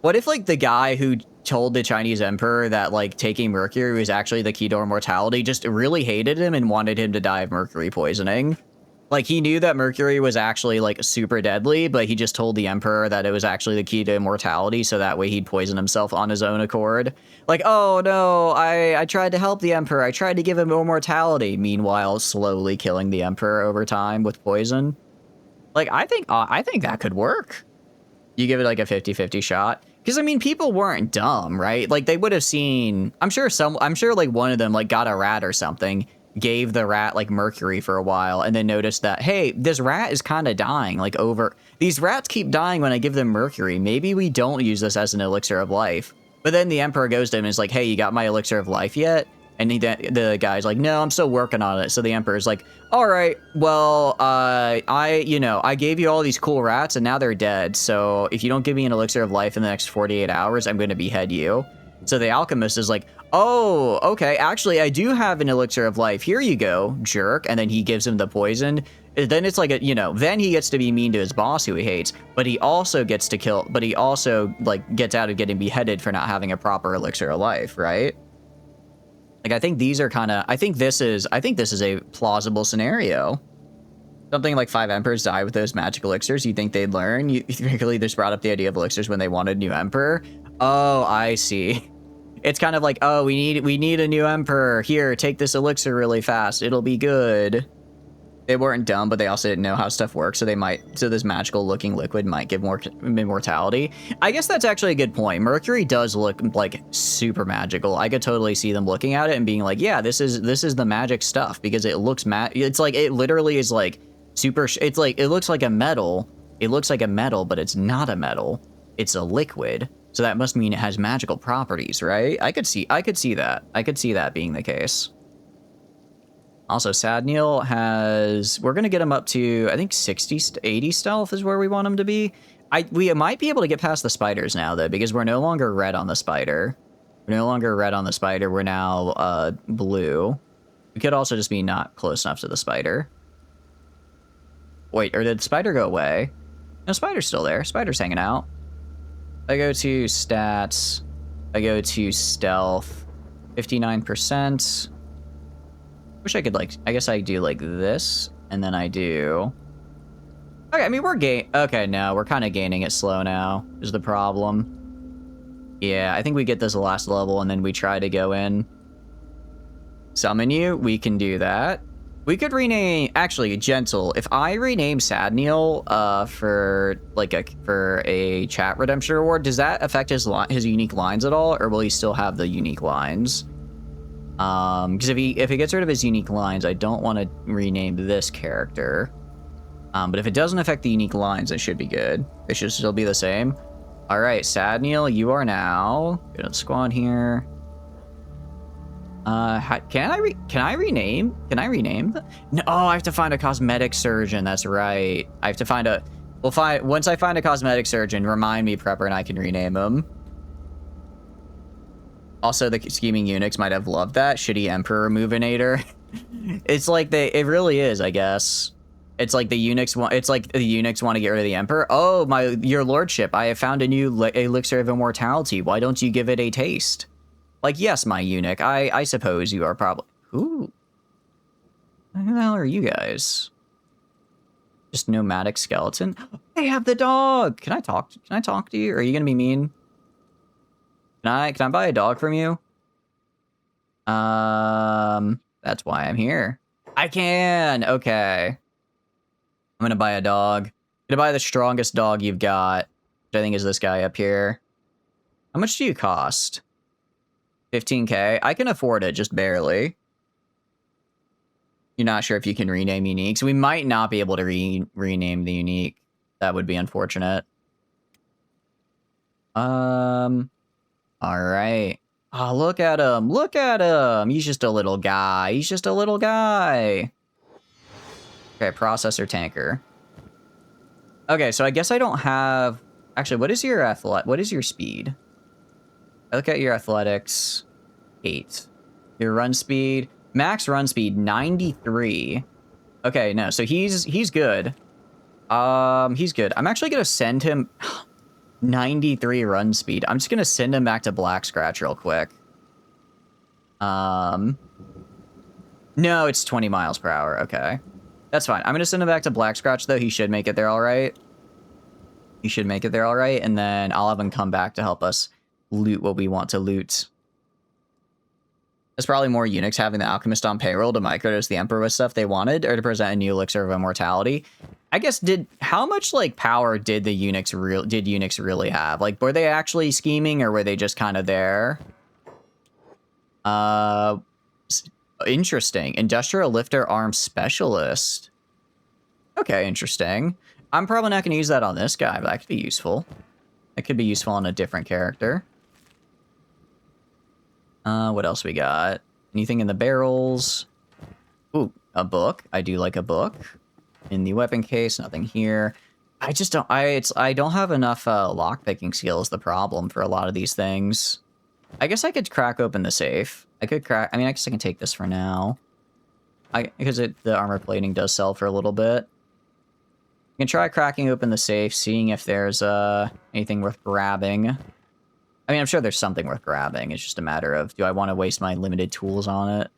what if, like, the guy who told the Chinese Emperor that, like, taking mercury was actually the key to immortality just really hated him and wanted him to die of mercury poisoning? Like, he knew that mercury was actually, like, super deadly, but he just told the Emperor that it was actually the key to immortality, so that way he'd poison himself on his own accord. Like, oh, no, I tried to help the Emperor. I tried to give him immortality. Meanwhile, slowly killing the Emperor over time with poison. Like, I think that could work. You give it like a 50-50 shot. Because, I mean, people weren't dumb, right? Like, they would have seen... I'm sure like one of them like got a rat or something, gave the rat like mercury for a while, and then noticed that, hey, this rat is kind of dying, like over... These rats keep dying when I give them mercury. Maybe we don't use this as an elixir of life. But then the Emperor goes to him and is like, hey, you got my elixir of life yet? And the guy's like, no, I'm still working on it. So the Emperor's like, all right, well, I gave you all these cool rats and now they're dead. So if you don't give me an elixir of life in the next 48 hours, I'm going to behead you. So the alchemist is like, oh, okay, actually, I do have an elixir of life. Here you go, jerk. And then he gives him the poison. Then it's like, then he gets to be mean to his boss who he hates, but he also gets to kill, but he also, like, gets out of getting beheaded for not having a proper elixir of life, right? Like, I think these are kind of, I think this is a plausible scenario. Something like 5 emperors die with those magic elixirs. You think they'd learn? You really just brought up the idea of elixirs when they wanted a new emperor? Oh, I see. It's kind of like, oh, we need a new emperor. Here, take this elixir really fast. It'll be good. They weren't dumb, but they also didn't know how stuff works, so this magical looking liquid might give more immortality. I guess that's actually a good point. Mercury does look like super magical. I could totally see them looking at it and being like, yeah, this is the magic stuff, because it looks it's like, it literally is like super, it's like, it looks like a metal. It looks like a metal, but it's not a metal. It's a liquid. So that must mean it has magical properties, right? I could see that. I could see that being the case. Also, Sadniel has... We're going to get him up to, I think, 60 to 80 stealth is where we want him to be. We might be able to get past the spiders now, though, because we're no longer red on the spider. We're no longer red on the spider. We're now blue. We could also just be not close enough to the spider. Wait, or did the spider go away? No, spider's still there. Spider's hanging out. I go to stats. I go to stealth. 59%. Wish I could, like, I guess I do like this, and then I do... Okay, I mean, okay, no, we're kind of gaining it slow now, is the problem. Yeah, I think we get this last level, and then we try to go in. Summon you, we can do that. We could rename, actually, Gentle. If I rename Sadniel for a chat redemption reward, does that affect his unique lines at all, or will he still have the unique lines? Because if he gets rid of his unique lines, I don't want to rename this character. But if it doesn't affect the unique lines, it should be good. It should still be the same. All right, Sadniel, you are now good at the squad here. Can I rename? No, I have to find a cosmetic surgeon. That's right. I have to find a. Once I find a cosmetic surgeon, remind me, Prepper, and I can rename him. Also, the scheming eunuchs might have loved that shitty emperor movinator. It's like it really is, I guess. It's like the eunuchs want to get rid of the emperor. Oh, your lordship, I have found a new elixir of immortality. Why don't you give it a taste? Like, yes, my eunuch. I suppose you are probably... Who the hell are you guys? Just nomadic skeleton? They have the dog! Can I talk to you? Or are you gonna be mean? Can I buy a dog from you? That's why I'm here. I can! Okay. I'm gonna buy a dog. I'm gonna buy the strongest dog you've got, which I think is this guy up here. How much do you cost? 15k? I can afford it, just barely. You're not sure if you can rename uniques. We might not be able to rename the unique. That would be unfortunate. All right. Oh, look at him. Look at him. He's just a little guy. He's just a little guy. Okay, processor tanker. Okay, so I guess I don't have... Actually, what is your speed? I look at your athletics. 8. Your run speed. Max run speed, 93. Okay, no, so he's good. He's good. I'm actually gonna send him 93 run speed. I'm just gonna send him back to Black Scratch real quick. No, it's 20 miles per hour. Okay. That's fine. I'm gonna send him back to Black Scratch, though. He should make it there all right. He should make it there all right, and then I'll have him come back to help us loot what we want to loot. There's probably more eunuchs having the alchemist on payroll to microdose the emperor with stuff they wanted, or to present a new elixir of immortality. I guess how much like power did eunuchs really have? Like, were they actually scheming, or were they just kind of there? Interesting. Industrial lifter arm specialist. Okay, interesting. I'm probably not going to use that on this guy, but that could be useful. That could be useful on a different character. What else we got? Anything in the barrels? Ooh, a book. I do like a book. In the weapon case, nothing here. I just don't. I don't have enough lockpicking skills. The problem for a lot of these things. I guess I could crack open the safe. I could crack. I mean, I guess I can take this for now. Because the armor plating does sell for a little bit. I can try cracking open the safe, seeing if there's anything worth grabbing. I mean, I'm sure there's something worth grabbing. It's just a matter of, do I want to waste my limited tools on it?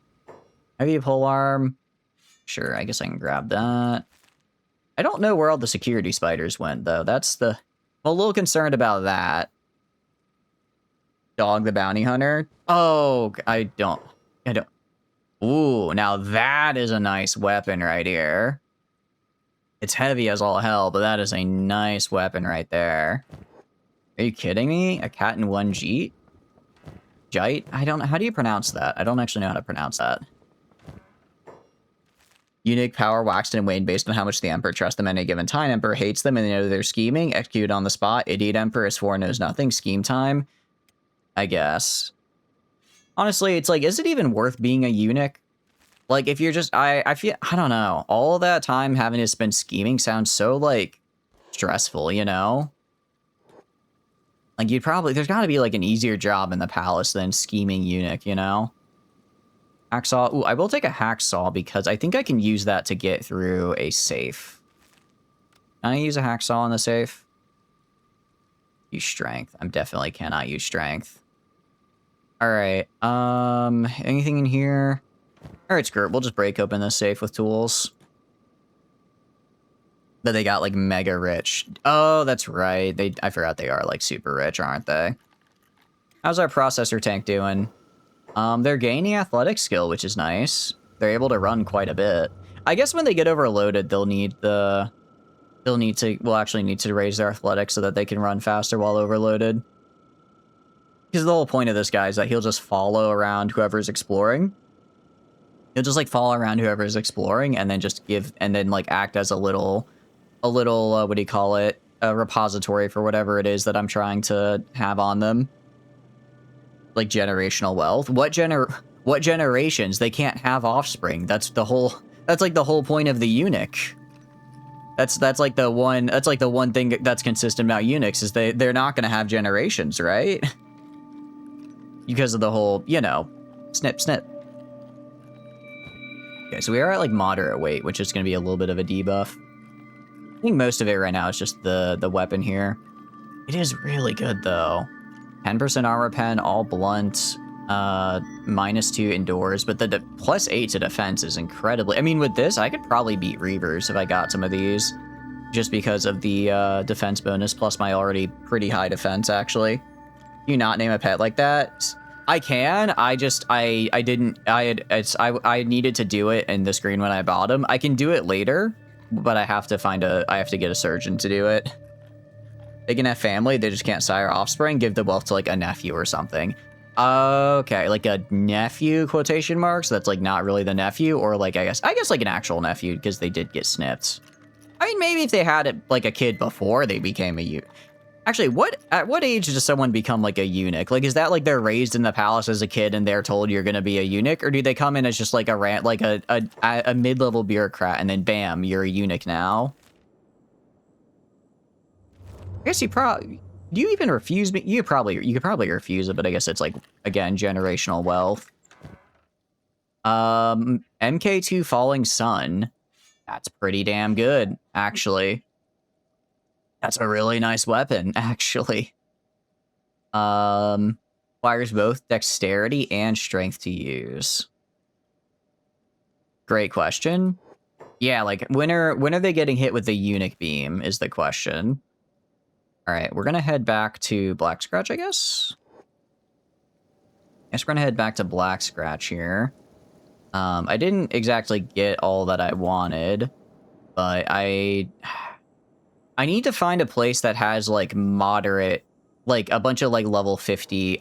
Heavy pole arm. Sure, I guess I can grab that. I don't know where all the security spiders went, though. I'm a little concerned about that. Dog the bounty hunter. Oh, I don't. Ooh, now that is a nice weapon right here. It's heavy as all hell, but that is a nice weapon right there. Are you kidding me? A cat and one jeet? Jite? I don't know. How do you pronounce that? I don't actually know how to pronounce that. Unique power waxed and waned based on how much the Emperor trusts them at any given time. Emperor hates them and they know they're scheming. Executed on the spot. Idiot Emperor is sworn knows nothing. Scheme time. I guess. Honestly, it's like, is it even worth being a eunuch? Like, if you're just, I feel, I don't know. All that time having to spend scheming sounds so, like, stressful, you know? Like, there's gotta be, like, an easier job in the palace than scheming eunuch, you know? Hacksaw. Ooh, I will take a hacksaw because I think I can use that to get through a safe. Can I use a hacksaw in the safe? Use strength. I definitely cannot use strength. Alright, anything in here? Alright, screw it. We'll just break open this safe with tools. But they got, like, mega rich. Oh, that's right. I forgot they are, like, super rich, aren't they? How's our processor tank doing? They're gaining athletic skill, which is nice. They're able to run quite a bit. I guess when they get overloaded, we'll actually need to raise their athletics so that they can run faster while overloaded. Because the whole point of this guy is that he'll just follow around whoever's exploring. He'll just, like, follow around whoever's exploring and then like, act as a little, what do you call it? A repository for whatever it is that I'm trying to have on them. Like, generational wealth. What generations? They can't have offspring. That's like the whole point of the eunuch. That's like the one thing that's consistent about eunuchs is they're not going to have generations, right? Because of the whole, you know, snip, snip. Okay, so we are at, like, moderate weight, which is going to be a little bit of a debuff. I think most of it right now is just the weapon here. It is really good, though. 10% armor pen, all blunt, -2 indoors, but the +8 to defense is incredibly... I mean, with this, I could probably beat Reavers if I got some of these, just because of the defense bonus, plus my already pretty high defense, actually. You not name a pet like that? I can. I needed to do it in the screen when I bought him. I can do it later, but I have to get a surgeon to do it. They can have family, they just can't sire offspring. Give the wealth to, like, a nephew or something. Okay, like a nephew, quotation marks. That's, like, not really the nephew, or, like, I guess like an actual nephew, because they did get snipped. I mean, maybe if they had it, like, a kid before they became a eunuch. Actually, at what age does someone become, like, a eunuch? Like, is that, like, they're raised in the palace as a kid and they're told you're gonna be a eunuch? Or do they come in as just, like, a mid-level bureaucrat and then bam, you're a eunuch now? I guess do you even refuse me? You could probably refuse it, but I guess it's, like, again, generational wealth. MK2 Falling Sun. That's pretty damn good, actually. That's a really nice weapon, actually. Requires both dexterity and strength to use. Great question. Yeah, like, when are they getting hit with the eunuch beam is the question. All right, we're gonna head back to Black Scratch, I guess. Guess we're gonna head back to Black Scratch here. I didn't exactly get all that I wanted, but I need to find a place that has like moderate, like a bunch of like level 50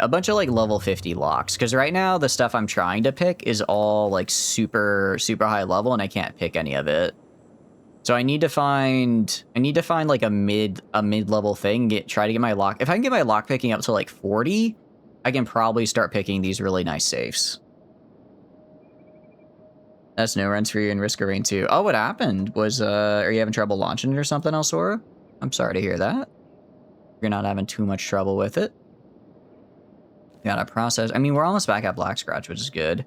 locks. Because right now the stuff I'm trying to pick is all like super high level, and I can't pick any of it. So I need to find like a mid level thing. Try to get my lock. If I can get my lock picking up to like 40, I can probably start picking these really nice safes. That's no runs for you in Risk of Rain 2. Oh, what happened? Was, are you having trouble launching it or something, Elsora? I'm sorry to hear that. You're not having too much trouble with it. Gotta process. I mean, we're almost back at Black Scratch, which is good.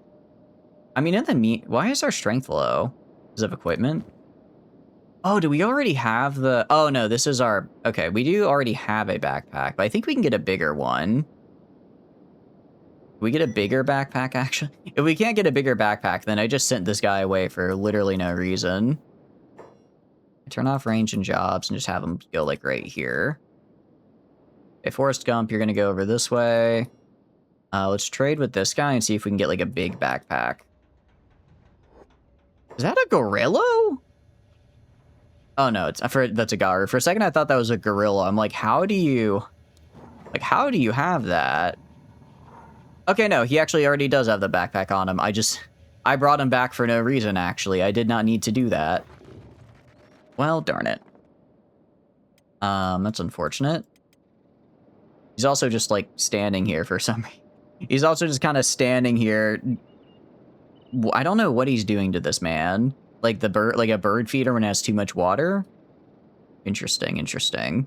I mean, why is our strength low? Is it equipment? Oh, do we already have the... Oh, no, this is our... Okay, we do already have a backpack, but I think we can get a bigger one. We get a bigger backpack, actually? If we can't get a bigger backpack, then I just sent this guy away for literally no reason. I turn off range and jobs and just have them go, like, right here. Okay, Forrest Gump, you're gonna go over this way. Let's trade with this guy and see if we can get, like, a big backpack. Is that a gorilla? Oh, no, that's a Garu. For a second, I thought that was a gorilla. I'm like, how do you have that? Okay, no, he actually already does have the backpack on him. I brought him back for no reason, actually. I did not need to do that. Well, darn it. That's unfortunate. He's also just, like, standing here for some reason. He's also just kind of standing here. I don't know what he's doing to this man. Like a bird feeder when it has too much water? Interesting, interesting.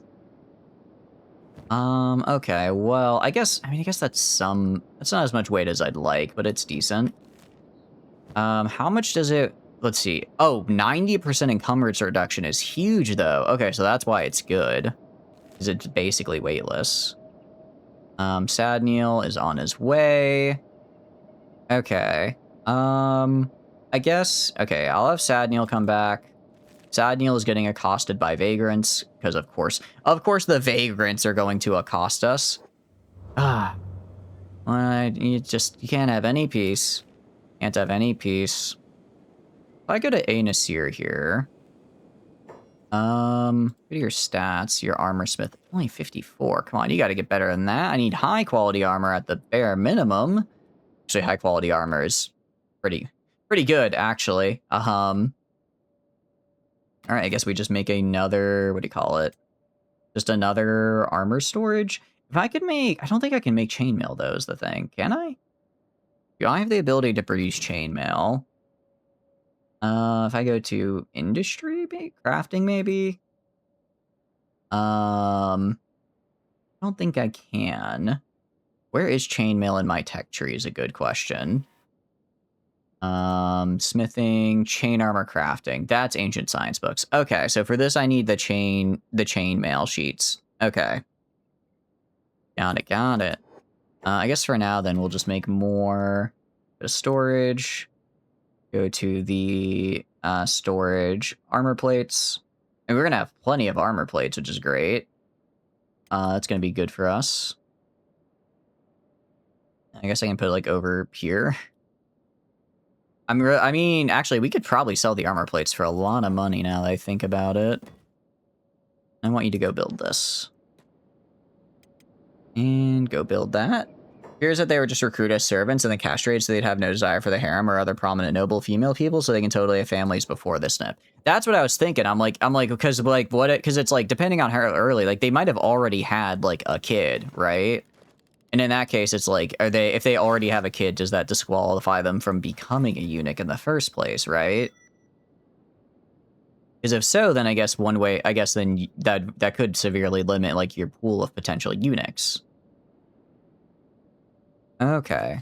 Okay, well, I guess that's not as much weight as I'd like, but it's decent. How much does it, let's see. Oh, 90% encumbrance reduction is huge, though. Okay, so that's why it's good. Because it's basically weightless. Sad Neil is on his way. Okay. I guess, okay, I'll have Sad Neil come back. Sad Neil is getting accosted by vagrants, because of course the vagrants are going to accost us. You can't have any peace. Can't have any peace. If I go to A. Nasir here, go to your stats, your armor smith, only 54. Come on, you gotta get better than that. I need high quality armor at the bare minimum. Actually, high quality armor is pretty good, actually. All right, I guess we just make another, what do you call it? Just another armor storage. If I could make, I don't think I can make chainmail, though, is the thing. Can I? Do I have the ability to produce chainmail? If I go to industry, crafting, maybe? I don't think I can. Where is chainmail in my tech tree is a good question. Smithing, chain armor crafting. That's ancient science books. Okay, so for this I need the chain mail sheets. Okay. Got it. I guess for now then we'll just make more storage. Go to the storage armor plates. And we're gonna have plenty of armor plates, which is great. That's gonna be good for us. I guess I can put it like over here. I mean, actually, we could probably sell the armor plates for a lot of money now that I think about it. I want you to go build this. And go build that. Here's that they were just recruited as servants and then castrated so they'd have no desire for the harem or other prominent noble female people so they can totally have families before this snip. That's what I was thinking. I'm like, because it's like, depending on how early, like, they might have already had, like, a kid, right? And in that case, it's like, if they already have a kid, does that disqualify them from becoming a eunuch in the first place, right? Because if so, then I guess then that could severely limit, like, your pool of potential eunuchs. Okay.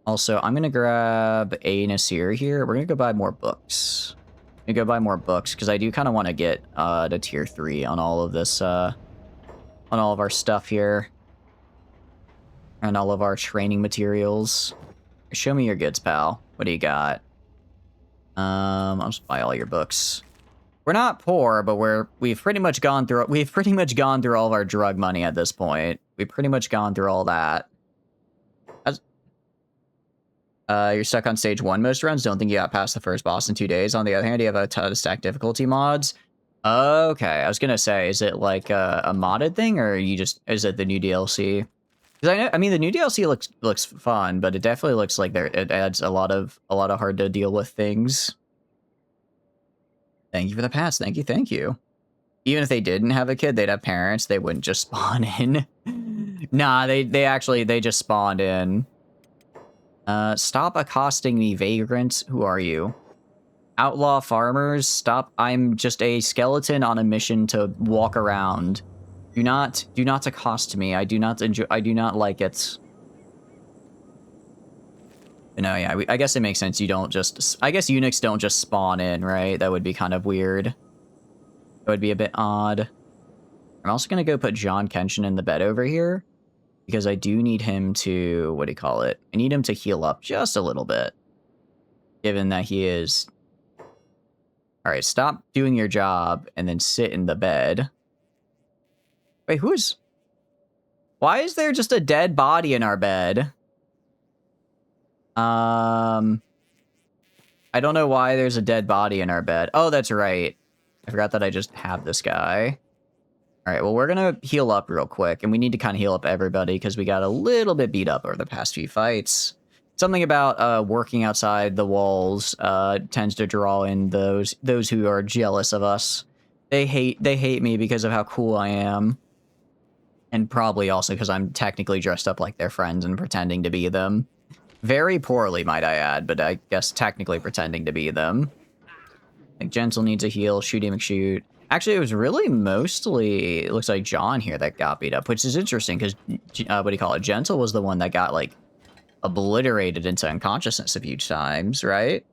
Also, I'm gonna grab a Nasir here. We're gonna go buy more books. I'm gonna go buy more books, because I do kind of want to get to tier 3 on all of this, on all of our stuff here. And all of our training materials. Show me your goods, pal. What do you got? I'll just buy all your books. We're not poor, but we've pretty much gone through all of our drug money at this point. We've pretty much gone through all that. You're stuck on stage 1 most runs. Don't think you got past the first boss in 2 days. On the other hand, you have a ton of stack difficulty mods. Okay, I was gonna say, is it like a modded thing, or is it the new DLC? Because I mean, the new DLC looks fun, but it definitely looks like it adds a lot of hard to deal with things. Thank you for the pass. Thank you. Even if they didn't have a kid, they'd have parents. They wouldn't just spawn in. Nah, they just spawned in. Stop accosting me, vagrants. Who are you? Outlaw farmers, stop. I'm just a skeleton on a mission to walk around. Do not accost me. I do not like it. No, yeah, I guess it makes sense. I guess eunuchs don't just spawn in, right? That would be kind of weird. That would be a bit odd. I'm also gonna go put John Kenshin in the bed over here, because I do need him to, what do you call it? I need him to heal up just a little bit, given that he is... All right, stop doing your job and then sit in the bed. Wait, why is there just a dead body in our bed? I don't know why there's a dead body in our bed. Oh, that's right. I forgot that I just have this guy. All right, well, we're going to heal up real quick, and we need to kind of heal up everybody because we got a little bit beat up over the past few fights. Something about working outside the walls tends to draw in those who are jealous of us. They hate me because of how cool I am. And probably also because I'm technically dressed up like their friends and pretending to be them. Very poorly, might I add, but I guess technically pretending to be them. I think Gentle needs a heal, Shooty McShoot. Actually, it was really mostly, it looks like John here that got beat up, which is interesting because, what do you call it? Gentle was the one that got, like, obliterated into unconsciousness a few times, right?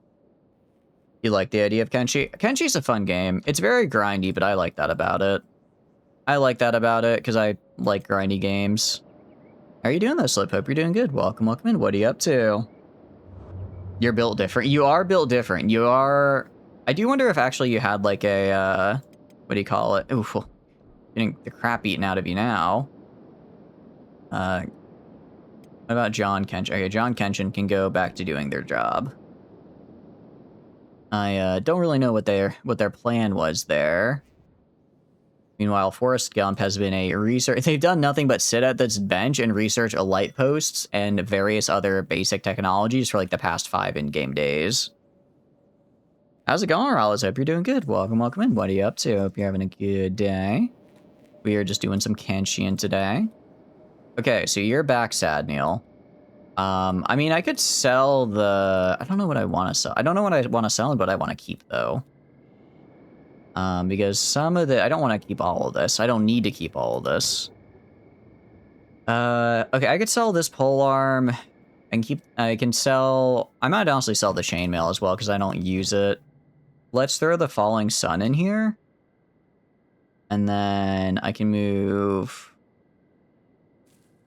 You like the idea of Kenshi? Kenshi's a fun game. It's very grindy, but I like that about it. I like that about it because I like grindy games. How are you doing, though, Slip? Hope you're doing good. Welcome in. What are you up to? You're built different. You are built different. You are... I do wonder if actually you had like a, what do you call it? Oof, getting the crap eaten out of you now. What about John Kenshin? Okay, John Kenshin can go back to doing their job. I don't really know what their plan was there. Meanwhile, Forrest Gump has been a research. They've done nothing but sit at this bench and research light posts and various other basic technologies for like the past 5 in-game days. How's it going, Rallis? Hope you're doing good. Welcome in. What are you up to? Hope you're having a good day. We are just doing some Kenshin today. Okay, so you're back, Sad Neil. I mean, I could sell the... I don't know what I want to sell. I don't know what I want to sell, but I want to keep, though. Because some of the... I don't want to keep all of this. I don't need to keep all of this. Okay, I could sell this polearm and keep... I can sell... I might honestly sell the chainmail as well, because I don't use it. Let's throw the Falling Sun in here. And then I can move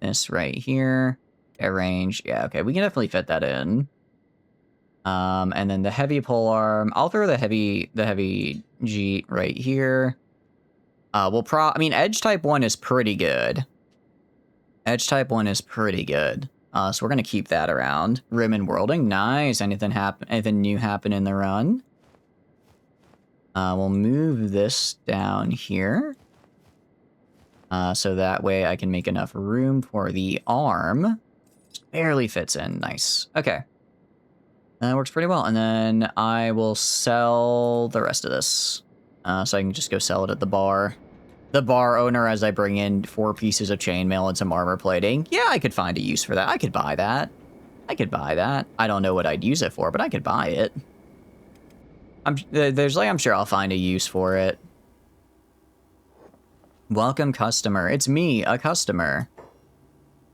this right here. Arrange. Yeah, okay, we can definitely fit that in. And then the heavy polearm. I'll throw the heavy G right here. I mean, Edge Type 1 is pretty good. Edge Type 1 is pretty good. So we're gonna keep that around. Rim and Worlding, nice. Anything new happen in the run? We'll move this down here. So that way I can make enough room for the arm. Just barely fits in, nice. Okay. That works pretty well. And then I will sell the rest of this. So I can just go sell it at the bar. The bar owner as I bring in 4 pieces of chainmail and some armor plating. Yeah, I could find a use for that. I could buy that. I don't know what I'd use it for, but I could buy it. I'm sure I'll find a use for it. Welcome, customer. It's me, a customer.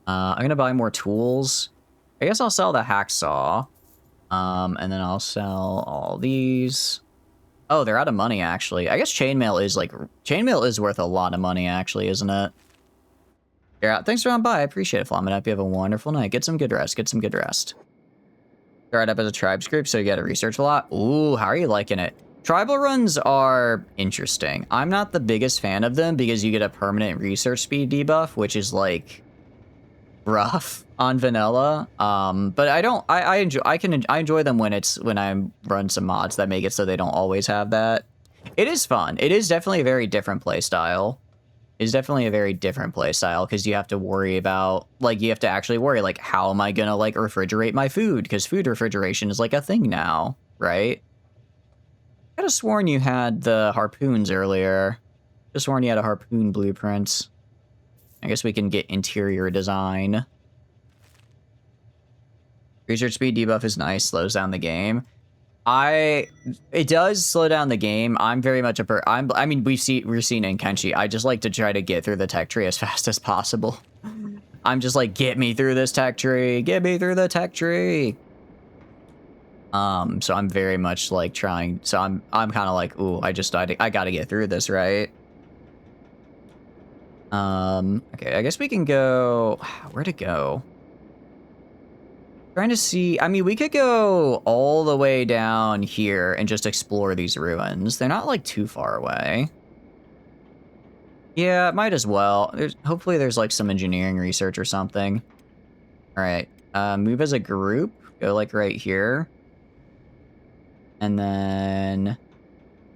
I'm gonna buy more tools. I guess I'll sell the hacksaw. And then I'll sell all these. Oh, they're out of money, actually. I guess chainmail is worth a lot of money, actually, isn't it? Yeah, thanks for coming by. I appreciate it, Flam. I hope you have a wonderful night. Get some good rest. Start up as a tribes group, so you gotta research a lot. Ooh, how are you liking it? Tribal runs are interesting. I'm not the biggest fan of them because you get a permanent research speed debuff, which is like... rough on vanilla. But I enjoy them when I run some mods that make it so they don't always have that. It is fun. It is definitely a very different play style. It's definitely a very different play style because you have to worry about, like, you have to actually worry, like, how am I gonna, like, refrigerate my food? Because food refrigeration is, like, a thing now, right? I could have sworn you had the harpoons earlier. Just sworn you had a harpoon blueprint. I guess we can get interior design. Research speed debuff is nice, slows down the game. It does slow down the game. I'm very much I mean, we're seeing in Kenshi. I just like to try to get through the tech tree as fast as possible. I'm just like, get me through this tech tree. Get me through the tech tree. So I'm very much like trying. So I'm kind of like, ooh, I got to get through this, right? Okay, I guess we can go. Where to go? Trying to see, I mean, we could go all the way down here and just explore these ruins. They're not, like, too far away. Yeah, might as well. Hopefully there's, like, some engineering research or something. All right, move as a group. Go, like, right here. And then,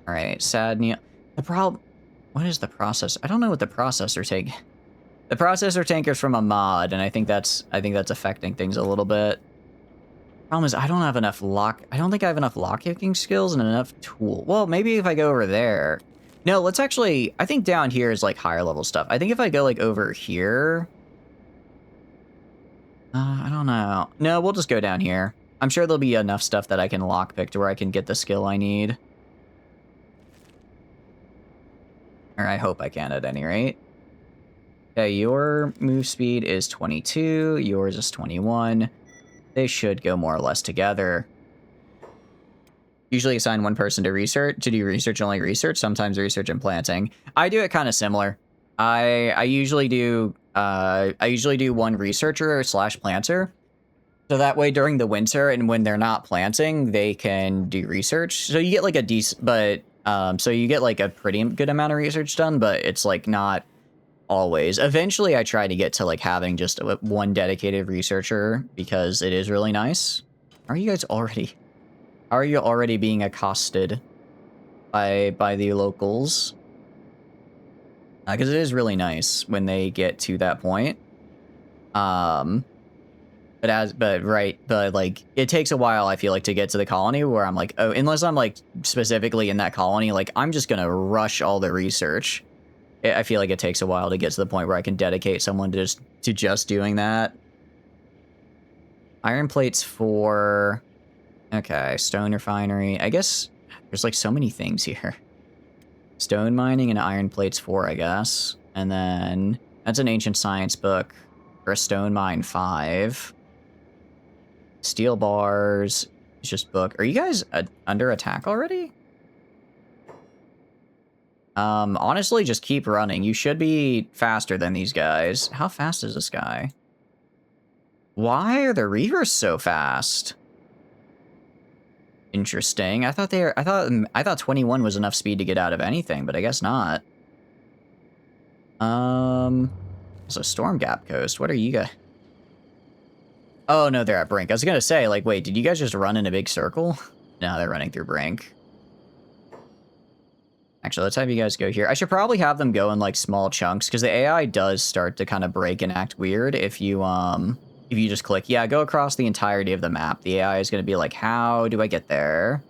all right, Sadnia. What is the process? I don't know what the processor tank. The processor tank is from a mod, and I think that's affecting things a little bit. Problem is, I don't have enough I don't think I have enough lock-picking skills and enough tool. Well, maybe if I go over there. No, let's actually, I think down here is like higher level stuff. I think if I go like over here. I don't know. No, we'll just go down here. I'm sure there'll be enough stuff that I can lockpick to where I can get the skill I need. Or I hope I can at any rate. Okay, your move speed is 22. Yours is 21. They should go more or less together. Usually assign one person to do research, only research, sometimes research and planting. I do it kind of similar. I usually do one researcher / planter. So that way during the winter and when they're not planting, they can do research. So you get like so you get like a pretty good amount of research done, but it's like not always. Eventually I try to get to like having just one dedicated researcher because it is really nice. How are you already being accosted by the locals? Because it is really nice when they get to that point. But like it takes a while, I feel like, to get to the colony where I'm like, oh, unless I'm like specifically in that colony, like I'm just gonna rush all the research. I feel like it takes a while to get to the point where I can dedicate someone to just doing that. Iron plates for... Okay, stone refinery. I guess there's like so many things here. Stone mining and iron plates 4, I guess. And then that's an ancient science book for a stone mine 5. Steel bars is just book. Are you guys under attack already? Honestly, just keep running. You should be faster than these guys. How fast is this guy? Why are the Reavers so fast? Interesting. I thought 21 was enough speed to get out of anything, but I guess not. So Storm Gap Coast. What are you guys? Oh no, they're at Brink. I was gonna say, like, wait, did you guys just run in a big circle? No, they're running through Brink. Actually, let's have you guys go here. I should probably have them go in like small chunks because the AI does start to kind of break and act weird if you just click, yeah, go across the entirety of the map. The AI is going to be like, how do I get there?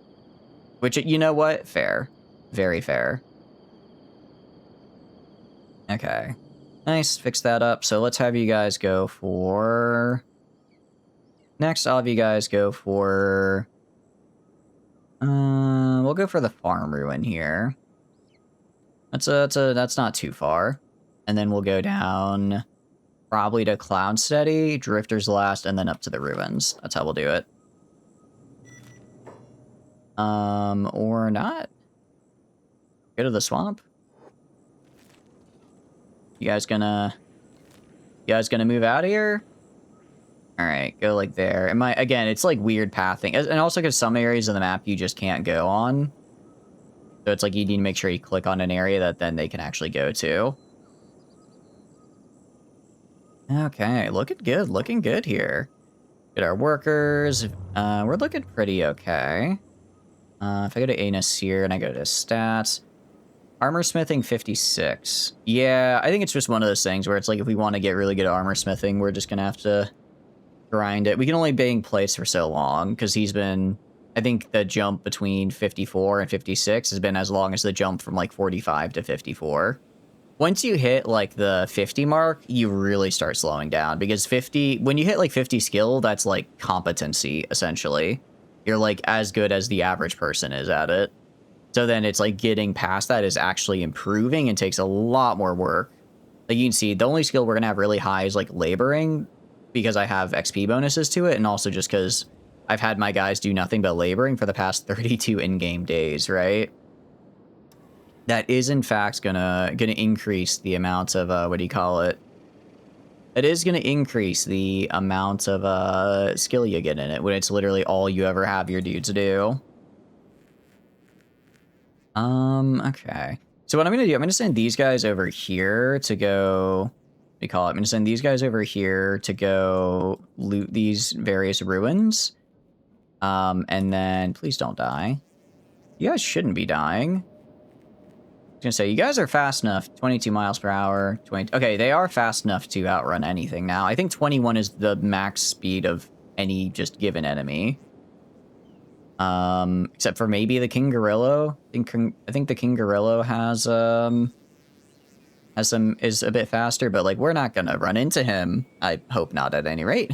Which, you know what? Fair. Very fair. Okay. Nice, fix that up. So let's have you guys go for... Next, I'll have you guys go for... we'll go for the farm ruin here. That's not too far. And then we'll go down probably to Cloudsteady, Drifter's Last, and then up to the ruins. That's how we'll do it. Or not. Go to the swamp. You guys gonna move out of here? Alright, go like there. Again, it's like weird pathing. And also because some areas of the map you just can't go on. So it's like you need to make sure you click on an area that then they can actually go to. Okay, looking good here. Get our workers. We're looking pretty okay. If I go to Anus here and I go to stats, armor smithing 56. Yeah, I think it's just one of those things where it's like if we want to get really good at armor smithing, we're just gonna have to grind it. We can only bang plates for so long because he's been. I think the jump between 54 and 56 has been as long as the jump from like 45 to 54. Once you hit like the 50 mark, you really start slowing down because 50, when you hit like 50 skill, that's like competency essentially. You're like as good as the average person is at it. So then it's like getting past that is actually improving and takes a lot more work. Like you can see, the only skill we're gonna have really high is like laboring because I have XP bonuses to it, and also just because I've had my guys do nothing but laboring for the past 32 in-game days, right? That is in fact gonna increase the amount of what do you call it? It is gonna increase the amount of skill you get in it when it's literally all you ever have your dudes do. Okay. So what I'm gonna do, I'm gonna send these guys over here to go. What do you call it? I'm gonna send these guys over here to go loot these various ruins. And then please don't die. You guys shouldn't be dying. I was gonna say, you guys are fast enough. 22 miles per hour. 20. Okay, they are fast enough to outrun anything now. I think 21 is the max speed of any just given enemy. Except for maybe the King Gorillo. I think the King Gorillo has is a bit faster, but like we're not gonna run into him. I hope not at any rate.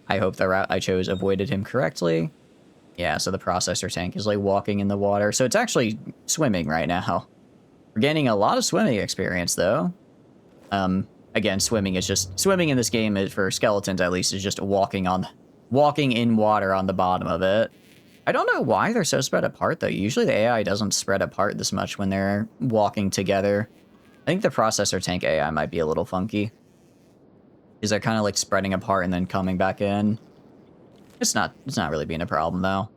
I hope the route I chose avoided him correctly. Yeah, so the processor tank is like walking in the water. So it's actually swimming right now. We're gaining a lot of swimming experience though. Again, swimming in this game is, for skeletons at least, is just walking in water on the bottom of it. I don't know why they're so spread apart though. Usually the AI doesn't spread apart this much when they're walking together. I think the processor tank AI might be a little funky. Is they're kind of like spreading apart and then coming back in. It's not really being a problem though.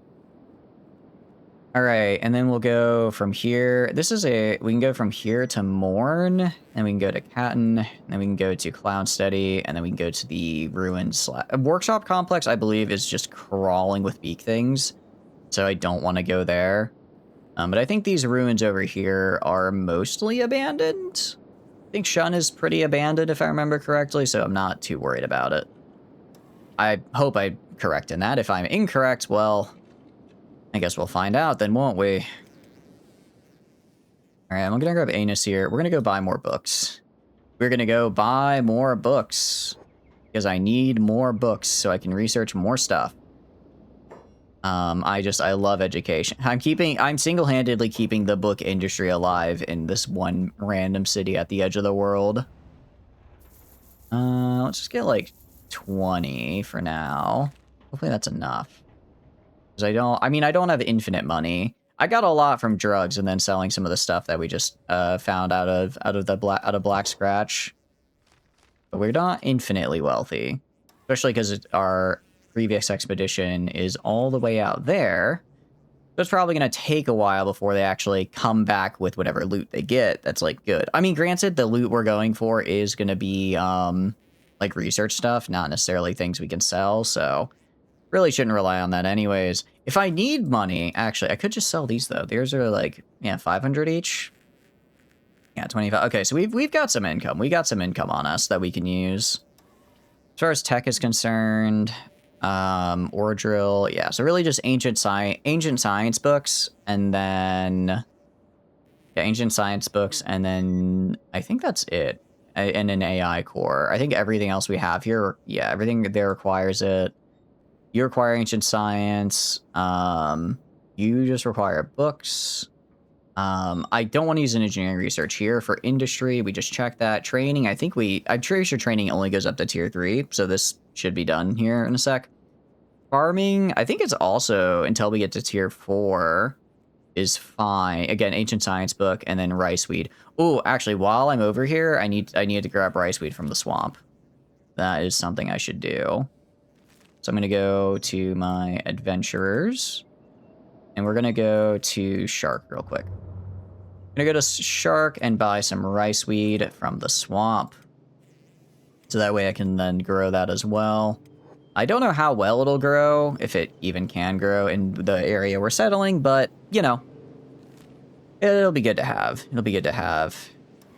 All right, and then we'll go from here. We can go from here to Morn, and we can go to Catton, and then we can go to Cloudsteady, and then we can go to the Ruins Workshop Complex, I believe, is just crawling with beak things. So I don't want to go there. But I think these ruins over here are mostly abandoned. I think Shun is pretty abandoned, if I remember correctly, so I'm not too worried about it. I hope I'm correct in that. If I'm incorrect, well, I guess we'll find out then, won't we? All right, I'm gonna grab Anus here. We're gonna go buy more books. We're gonna go buy more books because I need more books so I can research more stuff. I love education. I'm single-handedly keeping the book industry alive in this one random city at the edge of the world. Let's just get like 20 for now. Hopefully that's enough. Because I don't have infinite money. I got a lot from drugs and then selling some of the stuff that we just found out of Black Scratch. But we're not infinitely wealthy, especially because our previous expedition is all the way out there. So it's probably going to take a while before they actually come back with whatever loot they get that's, like, good. I mean, granted, the loot we're going for is going to be, like, research stuff, not necessarily things we can sell, so really shouldn't rely on that anyways. If I need money, actually, I could just sell these, though. These are, like, yeah, 500 each. Yeah, 25. Okay, so we've got some income. We got some income on us that we can use. As far as tech is concerned, ore drill, yeah, so really just ancient science books, and then ancient science books, and then I think that's it. And an AI core. I think everything else we have here, yeah, everything there requires it. You require ancient science. You just require books. I don't want to use an engineering research here. For industry, we just checked that. Training, I'm pretty sure training only goes up to tier 3, so this should be done here in a sec. Farming, I think it's also, until we get to tier 4, is fine. Again, ancient science book, and then rice weed. Oh, actually, while I'm over here, I need to grab rice weed from the swamp. That is something I should do. So I'm going to go to my adventurers, and we're going to go to Shark real quick. I'm going to go to Shark and buy some rice weed from the swamp. So that way I can then grow that as well. I don't know how well it'll grow, if it even can grow in the area we're settling, but, you know, it'll be good to have. It'll be good to have.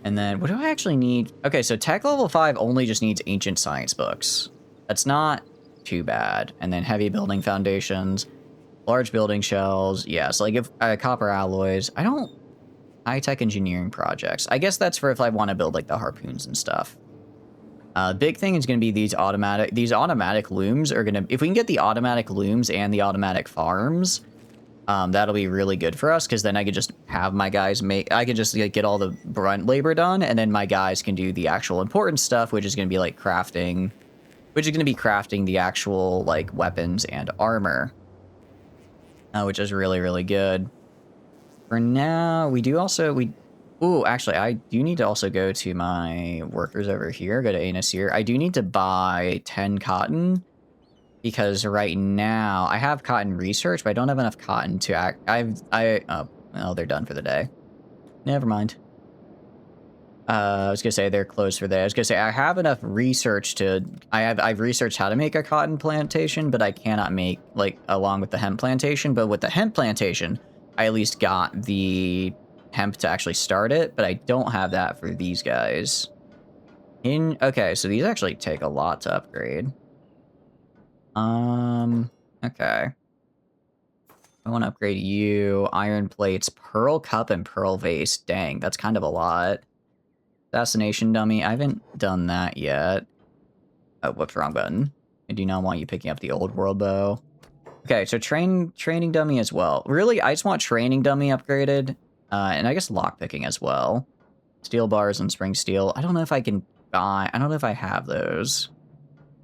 And then, what do I actually need? Okay, so tech level 5 only just needs ancient science books. That's not too bad. And then heavy building foundations, large building shells. Yeah, so like if copper alloys. I don't... High-tech engineering projects. I guess that's for if I want to build like the harpoons and stuff. Big thing is going to be these automatic looms are going to... If we can get the automatic looms and the automatic farms... that'll be really good for us, because then I could just have my guys make... I could just like, get all the brunt labor done, and then my guys can do the actual important stuff, which is going to be like crafting... Which is going to be crafting the actual like weapons and armor. Which is really, really good. For now, we do also... Ooh, actually, I do need to also go to my workers over here. Go to Anasir. I do need to buy 10 cotton. Because right now, I have cotton research, but I don't have enough cotton to act. Oh, they're done for the day. Never mind. I was gonna say they're closed for the day. I was gonna say I have enough research to. I've researched how to make a cotton plantation, but I cannot make like along with the hemp plantation. But with the hemp plantation, I at least got the hemp to actually start it, but I don't have that for these guys. Okay, so these actually take a lot to upgrade. Okay. I want to upgrade you. Iron plates, pearl cup, and pearl vase. Dang, that's kind of a lot. Assassination dummy. I haven't done that yet. Oh, whoops, wrong button. I do not want you picking up the old world bow. Okay, so training dummy as well. Really, I just want training dummy upgraded. And I guess lockpicking as well. Steel bars and spring steel. I don't know if I can buy... I don't know if I have those.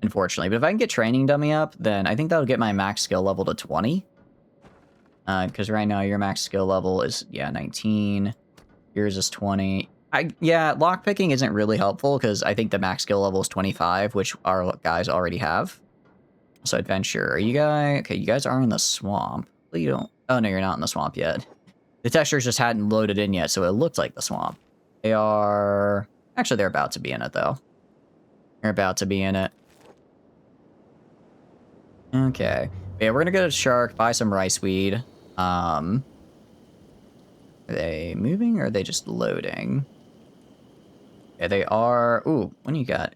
Unfortunately, but if I can get training dummy up, then I think that'll get my max skill level to 20. Because right now your max skill level is, yeah, 19. Yours is 20. Yeah, lockpicking isn't really helpful because I think the max skill level is 25, which our guys already have. So adventure, are you guys... Okay, you guys are in the swamp. Well, you don't... Oh, no, you're not in the swamp yet. The textures just hadn't loaded in yet, so it looked like the swamp. They are... Actually, they're about to be in it, though. They're about to be in it. Okay. Yeah, we're gonna go to Shark, buy some rice weed. Are they moving or are they just loading? Yeah, they are... Ooh, what do you got?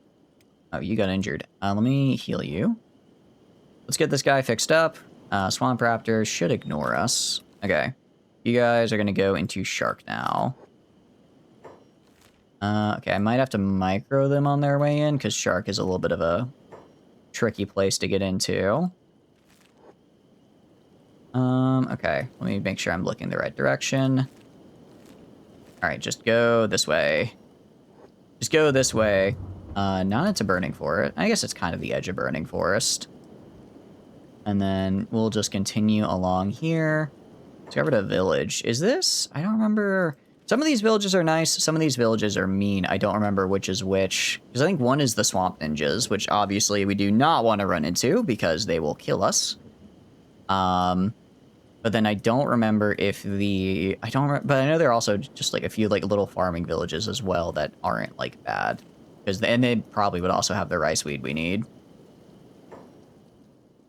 Oh, you got injured. Let me heal you. Let's get this guy fixed up. Swamp Raptors should ignore us. Okay. You guys are gonna go into Shark now. Okay, I might have to micro them on their way in, because Shark is a little bit of a tricky place to get into. Okay, let me make sure I'm looking the right direction. Alright, just go this way. Just go this way. Not into Burning Forest. I guess it's kind of the edge of Burning Forest. And then we'll just continue along here. Discovered a village. Is this? I don't remember. Some of these villages are nice. Some of these villages are mean. I don't remember which is which. Because I think one is the Swamp Ninjas, which obviously we do not want to run into because they will kill us. But then I don't remember if the... but I know there are also just like a few like little farming villages as well that aren't like bad. And they probably would also have the rice weed we need.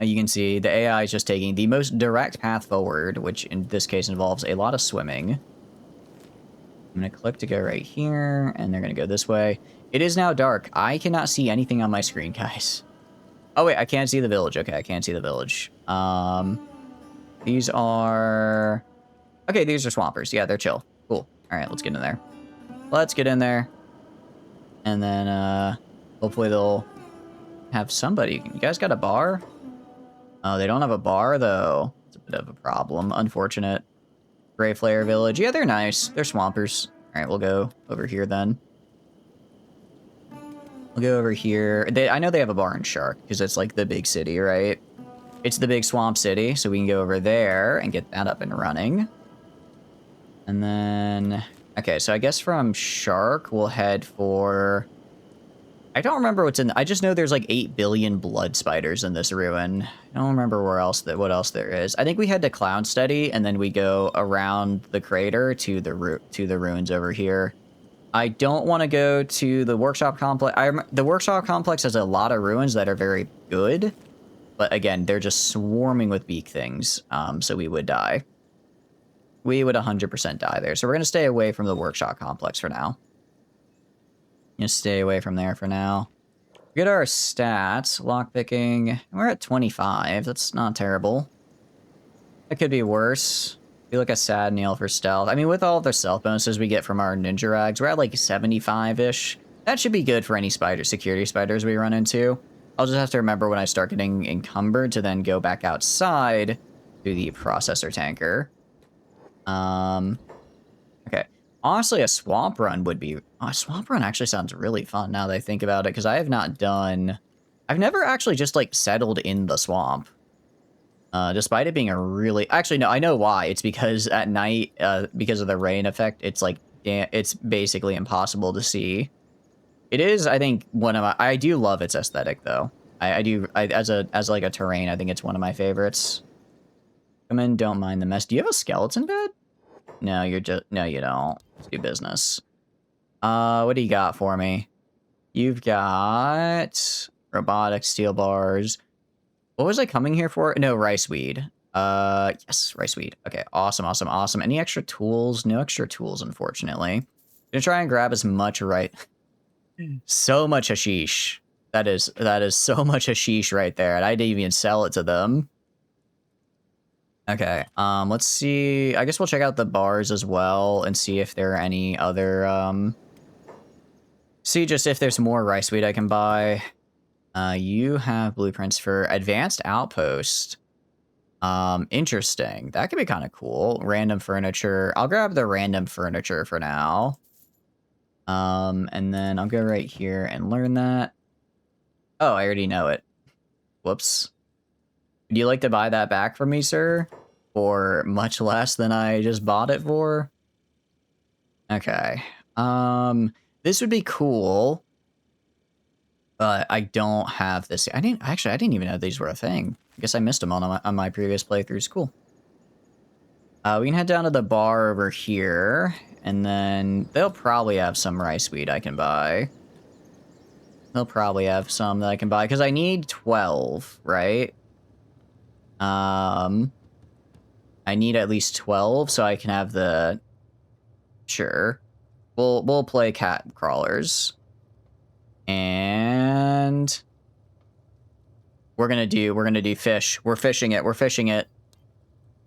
You can see the AI is just taking the most direct path forward, which in this case involves a lot of swimming. I'm going to click to go right here, and they're going to go this way. It is now dark. I cannot see anything on my screen, guys. Oh, wait, I can't see the village. Okay, I can't see the village. These are... Okay, these are swampers. Yeah, they're chill. Cool. All right, let's get in there. Let's get in there. And then, hopefully they'll have somebody. You guys got a bar? Oh, they don't have a bar, though. It's a bit of a problem. Unfortunate. Gray Flare Village. Yeah, they're nice. They're swampers. All right, we'll go over here, then. We'll go over here. I know they have a bar in Shark, because it's, like, the big city, right? It's the big swamp city, so we can go over there and get that up and running. And then... Okay, so I guess from Shark, we'll head for... I don't remember what's in... I just know there's like 8 billion blood spiders in this ruin. I don't remember what else there is. I think we head to Clownsteady, and then we go around the crater to the ruins over here. I don't want to go to the workshop complex. The workshop complex has a lot of ruins that are very good, but again, they're just swarming with beak things. So we would die. We would 100% die there. So we're gonna stay away from the workshop complex for now. Gonna stay away from there for now. Get our stats. Lockpicking. We're at 25. That's not terrible. It could be worse. We look at Sad Nail for stealth. I mean, with all of the stealth bonuses we get from our ninja rags, we're at like 75-ish. That should be good for any security spiders we run into. I'll just have to remember when I start getting encumbered to then go back outside to the processor tanker. Okay. Honestly, a swamp run would be... a swamp run actually sounds really fun now that I think about it, because I have not done... I've never actually just, like, settled in the swamp. Despite it being a really... Actually, no, I know why. It's because at night, because of the rain effect, it's, like, it's basically impossible to see. It is, I think, one of my... I do love its aesthetic, though. As like, a terrain, I think it's one of my favorites. Come in, don't mind the mess. Do you have a skeleton bed? No, you're just... No, you don't. Let's do business. What do you got for me? You've got... robotic steel bars. What was I coming here for? No, rice weed. Yes, rice weed. Okay, awesome, awesome, awesome. Any extra tools? No extra tools, unfortunately. Gonna try and grab as much so much hashish. That is so much hashish right there, and I didn't even sell it to them. Okay, let's see. I guess we'll check out the bars as well and see if there are any other, see just if there's more rice weed I can buy. You have blueprints for advanced outpost. Interesting. That could be kind of cool. Random furniture. I'll grab the random furniture for now. And then I'll go right here and learn that. Oh, I already know it. Whoops. Would you like to buy that back from me, sir? For much less than I just bought it for? Okay. This would be cool. But I don't have this. I didn't even know these were a thing. I guess I missed them on my previous playthroughs. Cool. We can head down to the bar over here, and then they'll probably have some rice weed I can buy. They'll probably have some that I can buy, because I need 12, right? I need at least 12, so I can have the... Sure. We'll play cat crawlers. And... We're gonna do fish. We're fishing it.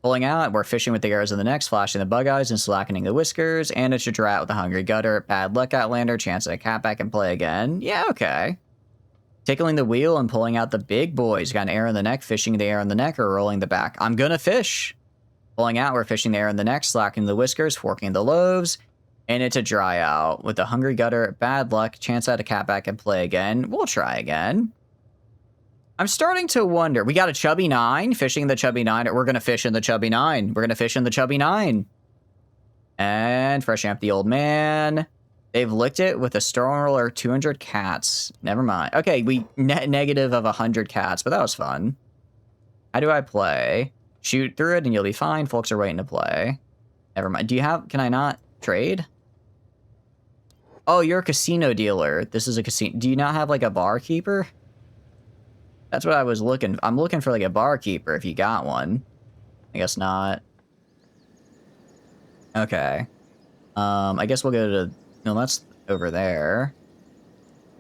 Pulling out, we're fishing with the arrows in the necks, flashing the bug eyes, and slackening the whiskers, and it's a drat with a hungry gutter, bad luck outlander, chance at a catback and play again. Yeah, okay. Tickling the wheel and pulling out the big boys. Got an arrow in the neck, fishing the arrow in the neck, or rolling the back. I'm gonna fish. Pulling out, we're fishing the arrow in the neck, slackening the whiskers, forking the loaves, and it's a dry out. With a hungry gutter, bad luck, chance at a catback and play again. We'll try again. I'm starting to wonder. We got a chubby 9, fishing the chubby 9. We're going to fish in the chubby 9. We're going to fish in the chubby 9. And fresh amp the old man. They've licked it with a stone roller, 200 cats. Never mind. Okay, we negative of 100 cats, but that was fun. How do I play? Shoot through it and you'll be fine. Folks are waiting to play. Never mind. Can I not trade? Oh, you're a casino dealer. This is a casino. Do you not have like a barkeeper? That's what I was looking. I'm looking for like a barkeeper if you got one. I guess not. Okay. I guess we'll go to... No, that's over there.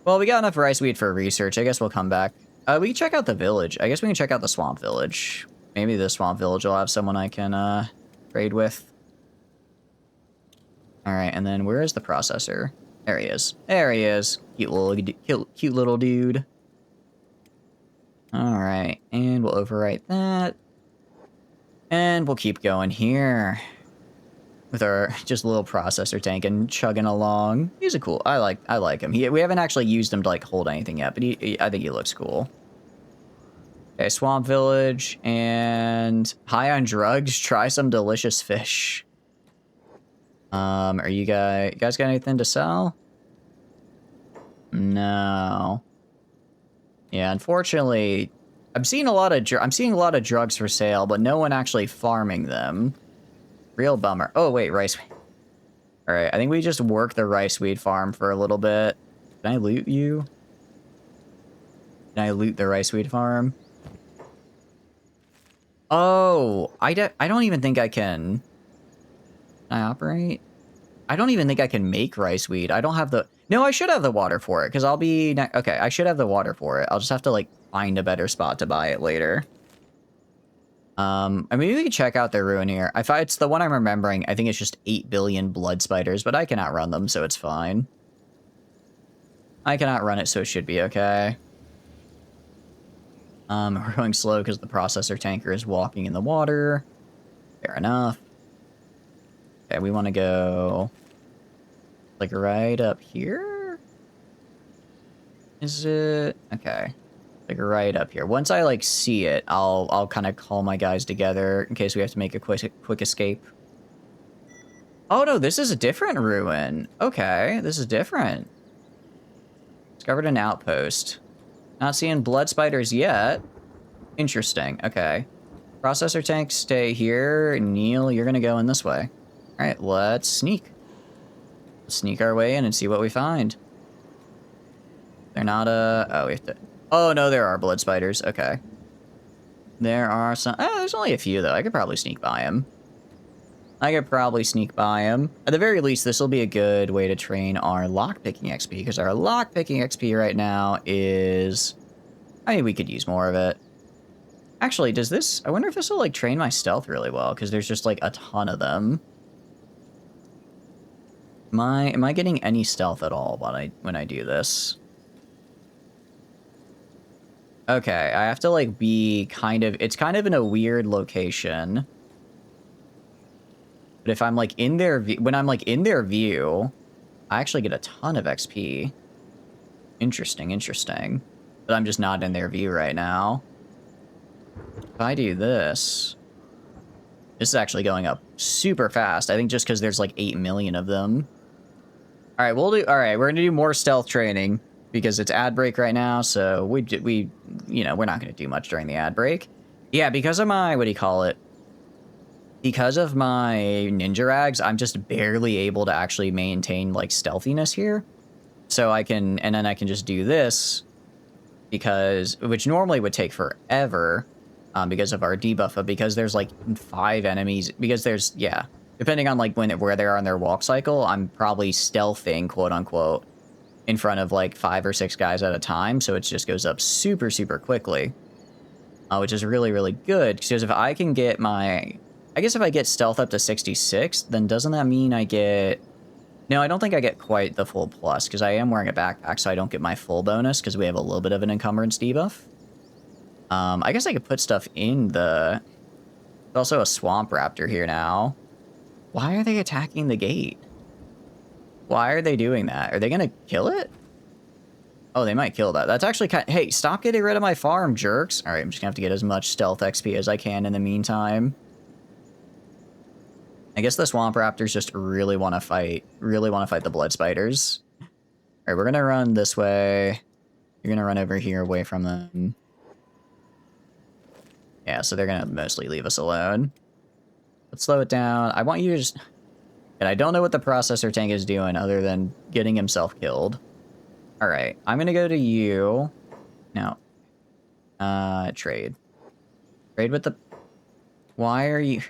Well, we got enough rice weed for research. I guess we'll come back. We can check out the village. I guess we can check out the swamp village. Maybe the swamp village will have someone I can trade with. Alright, and then where is the processor? There he is. There he is. Cute little dude. Alright, and we'll overwrite that. And we'll keep going here. With our just little processor tank and chugging along. He's a cool... I like him. We haven't actually used him to like hold anything yet, but I think he looks cool. Okay, Swamp Village and high on drugs. Try some delicious fish. Are you guys got anything to sell? No. Yeah, unfortunately, I'm seeing a lot of drugs for sale, but no one actually farming them. Real bummer. Oh wait, rice. All right, I think we just work the rice weed farm for a little bit. Can I loot you? Can I loot the rice weed farm? Oh, I don't even think I can. Can I operate? I don't even think I can make rice weed. I don't have the... No, I should have the water for it, because I'll be... Okay, I should have the water for it. I'll just have to, like, find a better spot to buy it later. I mean, we can check out their ruin here. If it's the one I'm remembering, I think it's just 8 billion blood spiders, but I can outrun them, so it's fine. I can outrun it, so it should be okay. We're going slow because the processor tanker is walking in the water. Fair enough. Okay, we want to go... like, right up here? Is it... Okay. Like, right up here. Once I, like, see it, I'll kind of call my guys together in case we have to make a quick escape. Oh, no, this is a different ruin. Okay, this is different. Discovered an outpost. Not seeing blood spiders yet. Interesting. Okay. Processor tank, stay here. Neil, you're going to go in this way. All right, let's sneak. Let's sneak our way in and see what we find. They're not oh, we have to... Oh, no, there are blood spiders. Okay. There are some... Oh, there's only a few, though. I could probably sneak by them. I could probably sneak by them. At the very least, this will be a good way to train our lockpicking XP, because our lockpicking XP right now is... I mean, we could use more of it. Actually, does this... I wonder if this will, like, train my stealth really well, because there's just, like, a ton of them. Am I getting any stealth at all when I do this? Okay, I have to, like, be kind of... It's kind of in a weird location. But if I'm, like, in their... When I'm, like, in their view, I actually get a ton of XP. Interesting, interesting. But I'm just not in their view right now. If I do this... This is actually going up super fast. I think just because there's, like, 8 million of them. Alright, Alright, we're gonna do more stealth training. Because it's ad break right now, so you know, we're not gonna do much during the ad break. Yeah, because of my... What do you call it? Because of my ninja rags, I'm just barely able to actually maintain, like, stealthiness here. So I can... And then I can just do this... Because... Which normally would take forever... because of our debuff, but because there's, like, 5 enemies... Because there's... Yeah. Depending on, like, where they are on their walk cycle, I'm probably stealthing, quote-unquote, in front of, like, 5 or 6 guys at a time, so it just goes up super, super quickly. Which is really, really good, because if I can get my... I guess if I get stealth up to 66, then doesn't that mean I get... No, I don't think I get quite the full plus, because I am wearing a backpack, so I don't get my full bonus, because we have a little bit of an encumbrance debuff. I guess I could put stuff in the... There's also a swamp raptor here now. Why are they attacking the gate? Why are they doing that? Are they gonna kill it? Oh, they might kill that. That's actually kind of... Hey, stop getting rid of my farm, jerks. All right, I'm just gonna have to get as much stealth XP as I can in the meantime. I guess the swamp raptors just really want to fight. Really want to fight the blood spiders. All right, we're gonna run this way. You're gonna run over here away from them. Yeah, so they're gonna mostly leave us alone. Let's slow it down. I want you to just... And I don't know what the processor tank is doing other than getting himself killed. Alright, I'm gonna go to you. No. Trade. Trade with the... Why are you...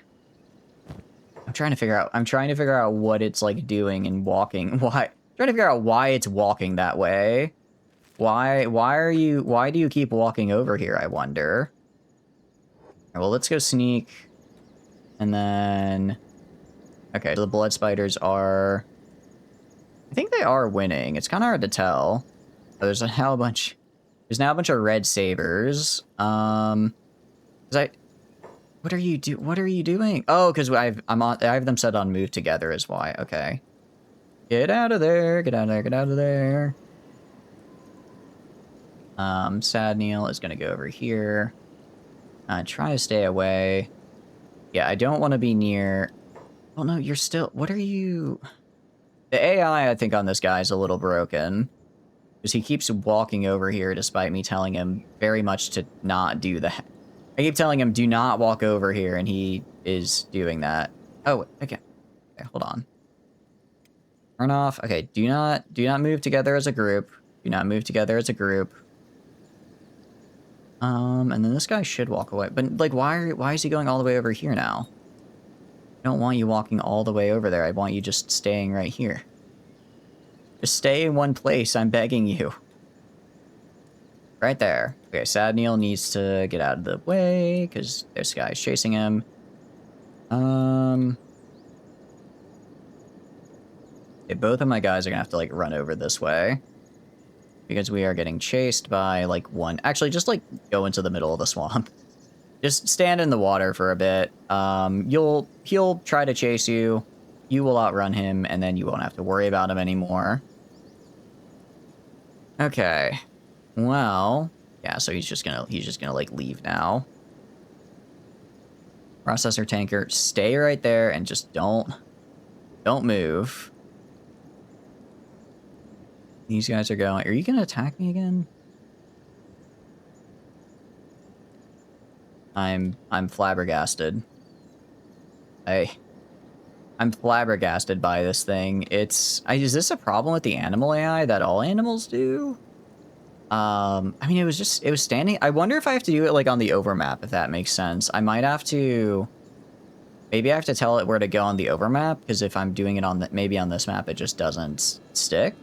I'm trying to figure out what it's, like, doing and walking. Why... I'm trying to figure out why it's walking that way. Why do you keep walking over here, I wonder? Alright, well, let's go sneak. And then... Okay, so the blood spiders are... I think they are winning. It's kind of hard to tell. Oh, there's now a bunch of red sabers. What are you doing? Oh, because I have them set on move together is why. Okay. Get out of there. Get out of there. Get out of there. Sad Neil is gonna go over here. Try to stay away. Yeah, I don't want to be near... Oh, no, you're still... What are you... The AI, I think, on this guy is a little broken. Because he keeps walking over here despite me telling him very much to not do that. I keep telling him, do not walk over here, and he is doing that. Oh, okay. Okay, hold on. Turn off. Okay, do not move together as a group. Do not move together as a group. And then this guy should walk away. But like, why is he going all the way over here now? I don't want you walking all the way over there. I want you just staying right here. Just stay in one place, I'm begging you. Right there. Okay, Sad Neil needs to get out of the way, because this guy's chasing him. Okay, both of my guys are gonna have to, like, run over this way. Because we are getting chased by, like, one... Actually, just, like, go into the middle of the swamp. Just stand in the water for a bit. He'll try to chase you. You will outrun him, and then you won't have to worry about him anymore. Okay. Well, yeah, so he's just gonna like leave now. Processor tanker, stay right there and just don't move. These guys are going. Are you gonna attack me again? I'm flabbergasted. I'm flabbergasted by this thing. Is this a problem with the animal AI that all animals do? I mean, it was standing. I wonder if I have to do it like on the overmap, if that makes sense. I might have to, maybe I have to tell it where to go on the overmap, because if I'm doing it on maybe on this map, it just doesn't stick.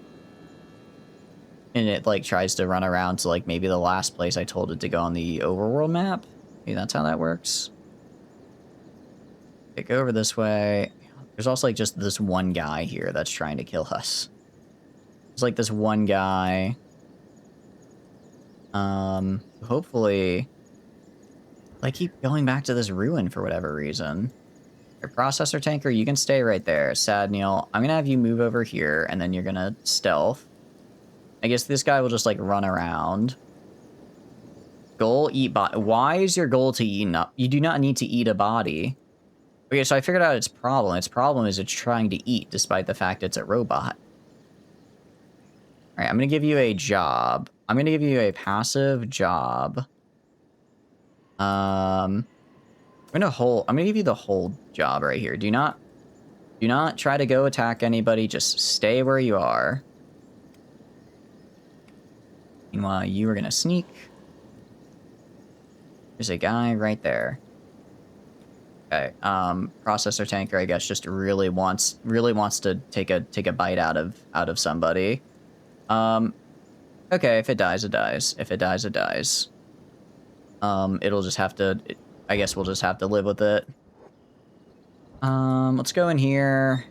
And it like tries to run around to like maybe the last place I told it to go on the overworld map. Maybe that's how that works. Okay, go over this way. There's also like just this one guy here that's trying to kill us. There's like this one guy. Hopefully... I keep going back to this ruin for whatever reason. Your processor tanker, you can stay right there. Sad Neil, I'm gonna have you move over here, and then you're gonna stealth. I guess this guy will just, like, run around. Goal, eat body. Why is your goal to eat up? You do not need to eat a body. Okay, so I figured out its problem. Its problem is it's trying to eat, despite the fact it's a robot. Alright, I'm gonna give you a job. I'm gonna give you a passive job. I'm gonna give you the hold job right here. Do not try to go attack anybody. Just stay where you are. Meanwhile, you are gonna sneak. There's a guy right there. Okay. Processor tanker, I guess, just really wants to take a bite out of somebody. Okay, if it dies, it dies. If it dies, it dies. It'll just have to... I guess we'll just have to live with it. Let's go in here.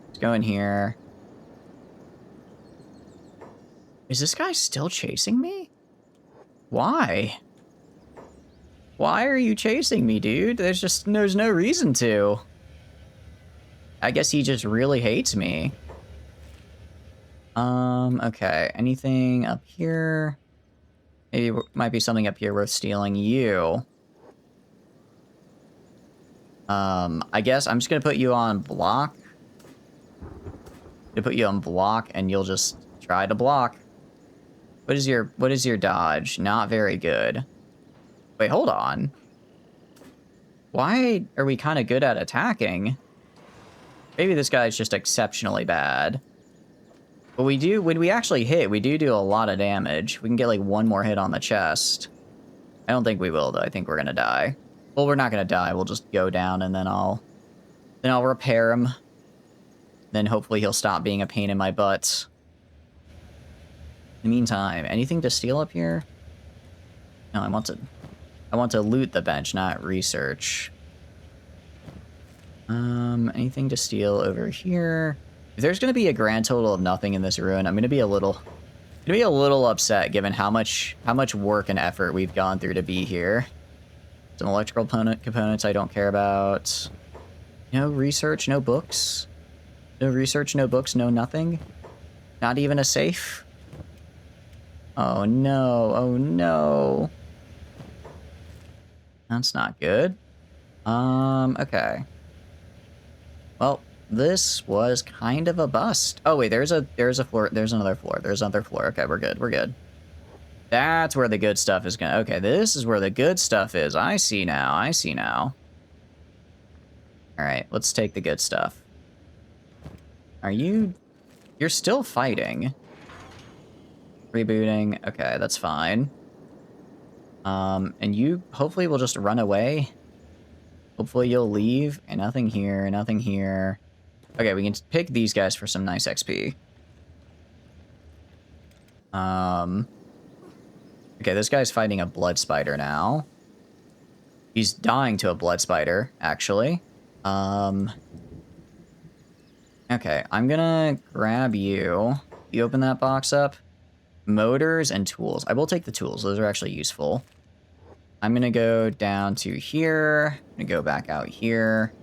Let's go in here. Is this guy still chasing me? Why? Why are you chasing me, dude? There's no reason to. I guess he just really hates me. Okay. Anything up here? Maybe might be something up here worth stealing. You. I guess I'm just gonna put you on block. To put you on block, and you'll just try to block. What is your dodge? Not very good. Wait, hold on. Why are we kind of good at attacking? Maybe this guy's just exceptionally bad. But when we actually hit, we do a lot of damage. We can get like one more hit on the chest. I don't think we will, though. I think we're gonna die. Well, we're not gonna die. We'll just go down, and then I'll repair him. Then hopefully he'll stop being a pain in my butt. In the meantime, anything to steal up here? No, I want to loot the bench, not research. Anything to steal over here? If there's going to be a grand total of nothing in this ruin, I'm going to be a little upset given how much work and effort we've gone through to be here. Some electrical components I don't care about. No research, no books. No research, no books, no nothing. Not even a safe. Oh no, oh no. That's not good. Okay. Well, this was kind of a bust. Oh wait, there's a floor, there's another floor. There's another floor. Okay, we're good. We're good. That's where the good stuff is gonna... Okay, this is where the good stuff is. I see now. I see now. Alright, let's take the good stuff. Are you You're still fighting. Rebooting. Okay, that's fine. And you hopefully will just run away. Hopefully you'll leave. And nothing here, nothing here. Okay, we can pick these guys for some nice XP. Okay, this guy's fighting a blood spider now. He's dying to a blood spider, actually. Okay, I'm gonna grab you. You open that box up. Motors and tools. I will take the tools. Those are actually useful. I'm gonna go down to here. I'm gonna go back out here.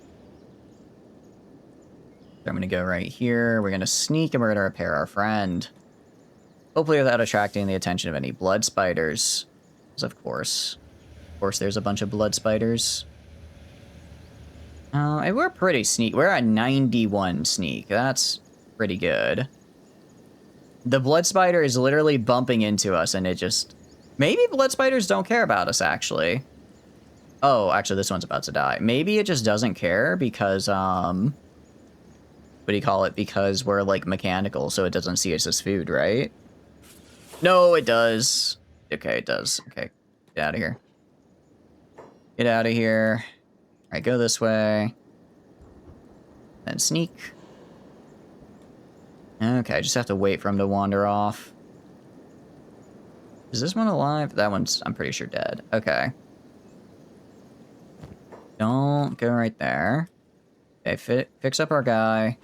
I'm gonna go right here. We're gonna sneak and we're gonna repair our friend. Hopefully without attracting the attention of any blood spiders. Because of course there's a bunch of blood spiders. And we're pretty sneak. We're at 91 sneak. That's pretty good. The blood spider is literally bumping into us and it just... Maybe blood spiders don't care about us, actually. Oh, actually, this one's about to die. Maybe it just doesn't care because, what do you call it? Because we're, like, mechanical, so it doesn't see us as food, right? No, it does. Okay, it does. Okay, get out of here. Get out of here. All right, go this way. Then sneak. Okay, I just have to wait for him to wander off. Is this one alive? That one's, I'm pretty sure, dead. Okay. Don't go right there. Okay, fix up our guy.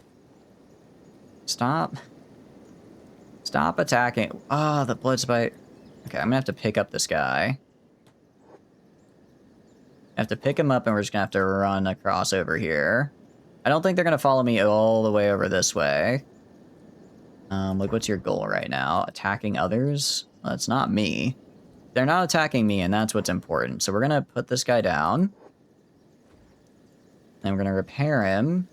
Stop. Stop attacking. Ah, the blood spite. Okay, I'm gonna have to pick up this guy. I have to pick him up and we're just gonna have to run across over here. I don't think they're gonna follow me all the way over this way. Like, what's your goal right now? Attacking others? Well, that's not me. They're not attacking me, and that's what's important. So we're gonna put this guy down. And we're gonna repair him.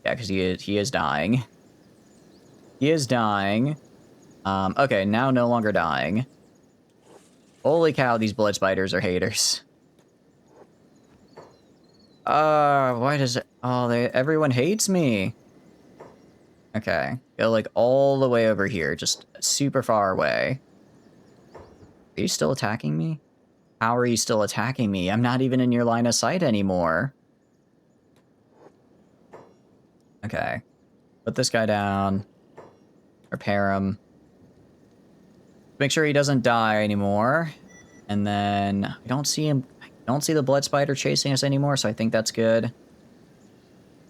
Yeah, because he is dying. He is dying. Okay, now no longer dying. Holy cow, these blood spiders are haters. Why does it... Oh, everyone hates me. Okay, go like all the way over here, just super far away. Are you still attacking me? How are you still attacking me? I'm not even in your line of sight anymore. Okay, put this guy down. Repair him. Make sure he doesn't die anymore. And then I don't see him. I don't see the blood spider chasing us anymore, so I think that's good.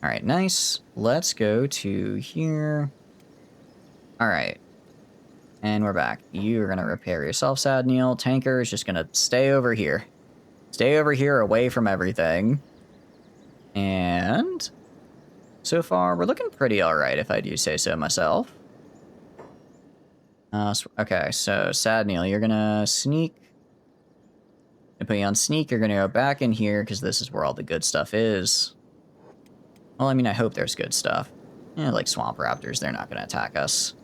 All right, nice. Let's go to here. All right. And we're back. You're going to repair yourself, Sad Neil. Tanker is just going to stay over here. Stay over here away from everything. And so far, we're looking pretty all right, if I do say so myself. Okay, so Sad Neil, you're going to sneak. I put you on sneak. You're going to go back in here because this is where all the good stuff is. Well, I mean, I hope there's good stuff. Yeah, like swamp raptors, they're not going to attack us.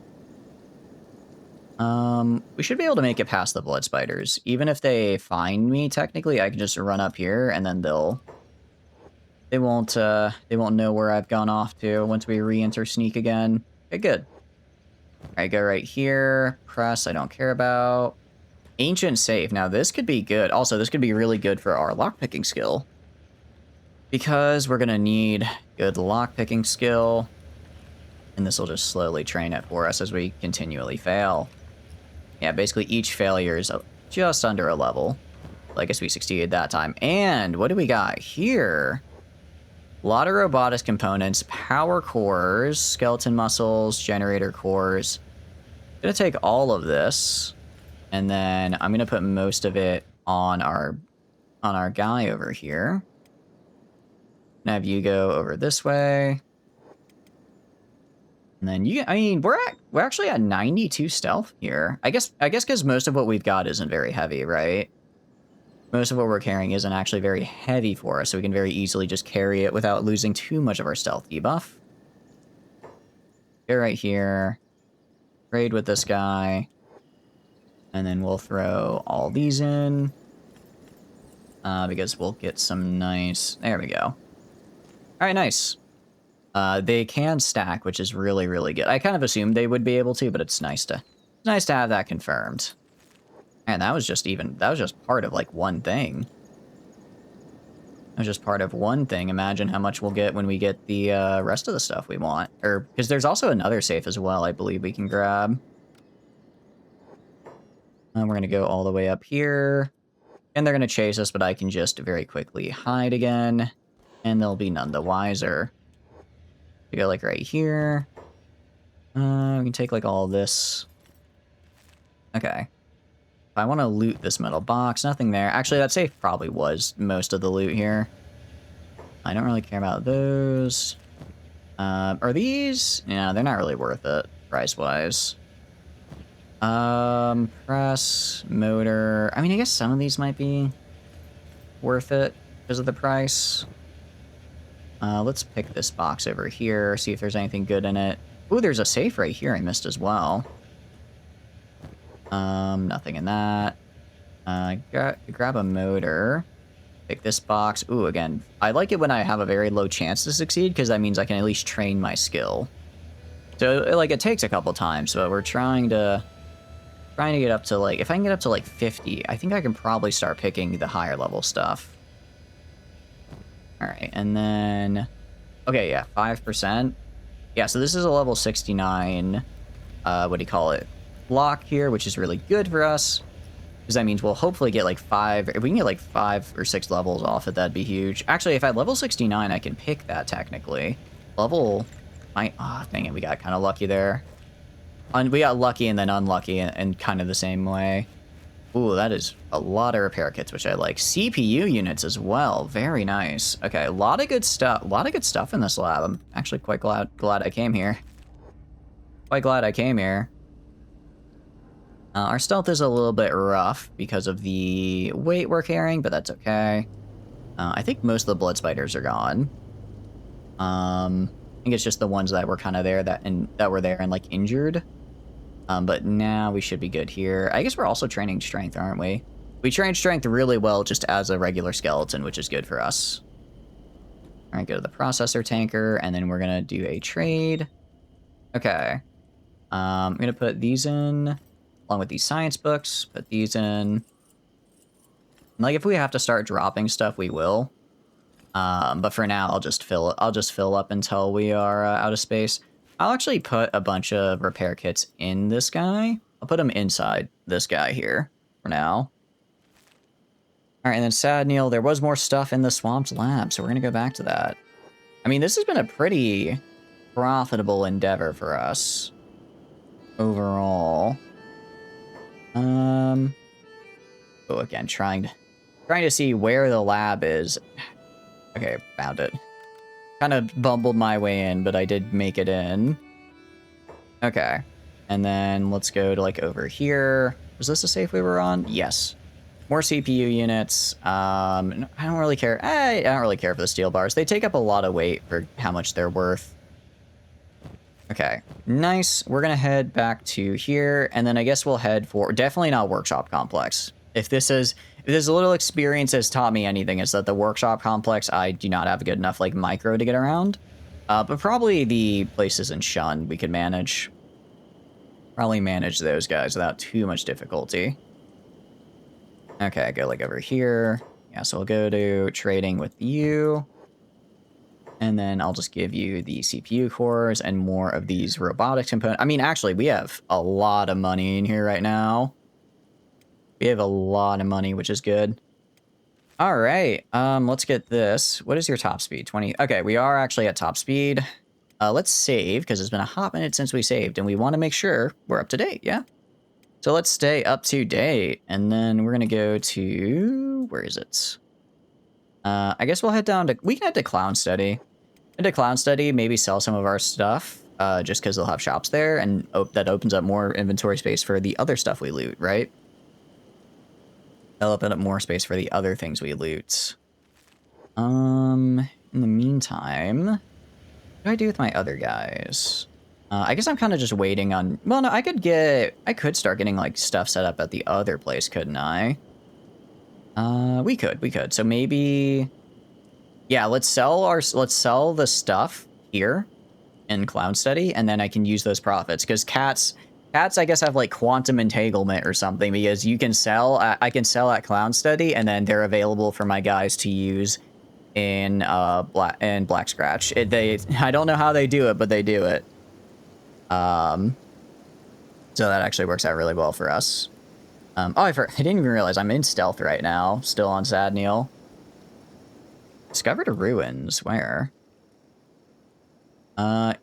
We should be able to make it past the blood spiders. Even if they find me, technically, I can just run up here and then they won't know where I've gone off to once we re-enter sneak again. Okay, good. All right, go right here. Press, I don't care about. Ancient safe. Now, this could be good. Also, this could be really good for our lockpicking skill. Because we're going to need good lockpicking skill. And this will just slowly train it for us as we continually fail. Yeah, basically each failure is just under a level. Well, I guess we succeeded that time. And what do we got here? A lot of robotics components, power cores, skeleton muscles, generator cores. I'm going to take all of this. And then I'm going to put most of it on our guy over here. And have you go over this way. And then I mean, we're actually at 92 stealth here. I guess because most of what we've got isn't very heavy, right? Most of what we're carrying isn't actually very heavy for us, so we can very easily just carry it without losing too much of our stealth debuff. Go right here. Trade with this guy. And then we'll throw all these in. Because we'll get some nice... There we go. Alright, nice. They can stack, which is really, really good. I kind of assumed they would be able to, but it's nice to have that confirmed. And that was just part of like one thing. That was just part of one thing. Imagine how much we'll get when we get the rest of the stuff we want. Or because there's also another safe as well, I believe we can grab. And we're gonna go all the way up here. And they're gonna chase us, but I can just very quickly hide again. And they'll be none the wiser. We go like right here. We can take like all this. Okay. If I want to loot this metal box, nothing there. Actually, that safe probably was most of the loot here. I don't really care about those. Are these? Yeah, they're not really worth it, price-wise. Press, motor. I mean, I guess some of these might be worth it because of the price. Let's pick this box over here, see if there's anything good in it. Ooh, there's a safe right here I missed as well. Nothing in that. Grab a motor. Pick this box. Ooh, again, I like it when I have a very low chance to succeed, because that means I can at least train my skill. So, like, it takes a couple times, but we're trying to get up to, like, if I can get up to, like, 50, I think I can probably start picking the higher level stuff. Alright, and then... Okay, yeah, 5%. Yeah, so this is a level 69, what do you call it? Block here, which is really good for us. Because that means we'll hopefully get like 5... If we can get like 5 or 6 levels off it, that'd be huge. Actually, if at level 69, I can pick that technically. Level... Oh, dang it, we got kind of lucky there. We got lucky and then unlucky in kind of the same way. Ooh, that is a lot of repair kits, which I like. CPU units as well. Very nice. Okay, a lot of good stuff. A lot of good stuff in this lab. I'm actually quite glad I came here. Quite glad I came here. Our stealth is a little bit rough because of the weight we're carrying, but that's okay. I think most of the blood spiders are gone. I think it's just the ones that were kind of there that were there and like injured. But now we should be good here. I guess we're also training strength, aren't we? We train strength really well just as a regular skeleton, which is good for us. All right, go to the processor tanker, and then we're gonna do a trade. Okay. I'm gonna put these in along with these science books. Put these in. Like, if we have to start dropping stuff, we will. But for now, I'll just fill up until we are out of space. I'll actually put a bunch of repair kits in this guy. I'll put them inside this guy here for now. All right, and then Sad Neil, there was more stuff in the Swamped Lab, so we're gonna go back to that. I mean, this has been a pretty profitable endeavor for us overall. Oh, again, trying to see where the lab is. Okay, found it. Kind of bumbled my way in, but I did make it in. Okay. And then let's go to, like, over here. Was this the safe we were on? Yes. More CPU units. I don't really care. I don't really care for the steel bars. They take up a lot of weight for how much they're worth. Okay. Nice. We're going to head back to here, and then I guess we'll head for... Definitely not Workshop Complex. If this a little experience has taught me anything, is that the Workshop Complex, I do not have a good enough, like, micro to get around. But probably the places in Shun we could manage. Probably manage those guys without too much difficulty. Okay, go, like, over here. Yeah, so we'll go to trading with you. And then I'll just give you the CPU cores and more of these robotics components. I mean, actually, we have a lot of money in here right now. We have a lot of money, which is good. All right, let's get this. What is your top speed? 20. Okay, we are actually at top speed. Let's save, because it's been a hot minute since we saved, and we want to make sure we're up to date, yeah? So let's stay up to date, and then we're going to go to... Where is it? I guess we'll head down to... We can head to Clown Study. Head to Clown Study, maybe sell some of our stuff, just because they'll have shops there, and that opens up more inventory space for the other stuff we loot, right? That'll open up more space for the other things we loot. In the meantime, what do I do with my other guys? I guess I'm kind of just waiting on... Well, no, I could start getting, like, stuff set up at the other place, couldn't I? We could. So maybe... Yeah, let's sell the stuff here in Clown Study, and then I can use those profits, because cats, I guess, have like quantum entanglement or something, because you can sell, I can sell at Clown Study, and then they're available for my guys to use in Black Scratch. I don't know how they do it, but they do it. So that actually works out really well for us. I didn't even realize I'm in stealth right now, still on Sad Neil. Discovered ruins. Where?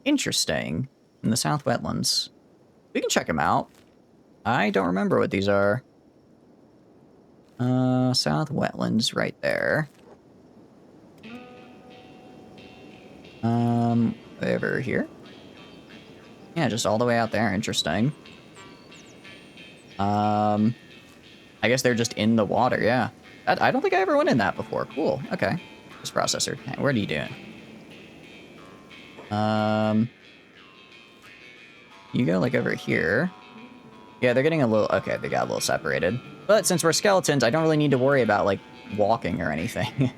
Interesting. In the South Wetlands. We can check them out. I don't remember what these are. South Wetlands right there. Over here? Yeah, just all the way out there. Interesting. I guess they're just in the water, yeah. I don't think I ever went in that before. Cool, okay. This processor. Hey, what are you doing? You go, like, over here. Yeah, they're getting a little... Okay, they got a little separated. But since we're skeletons, I don't really need to worry about, like, walking or anything.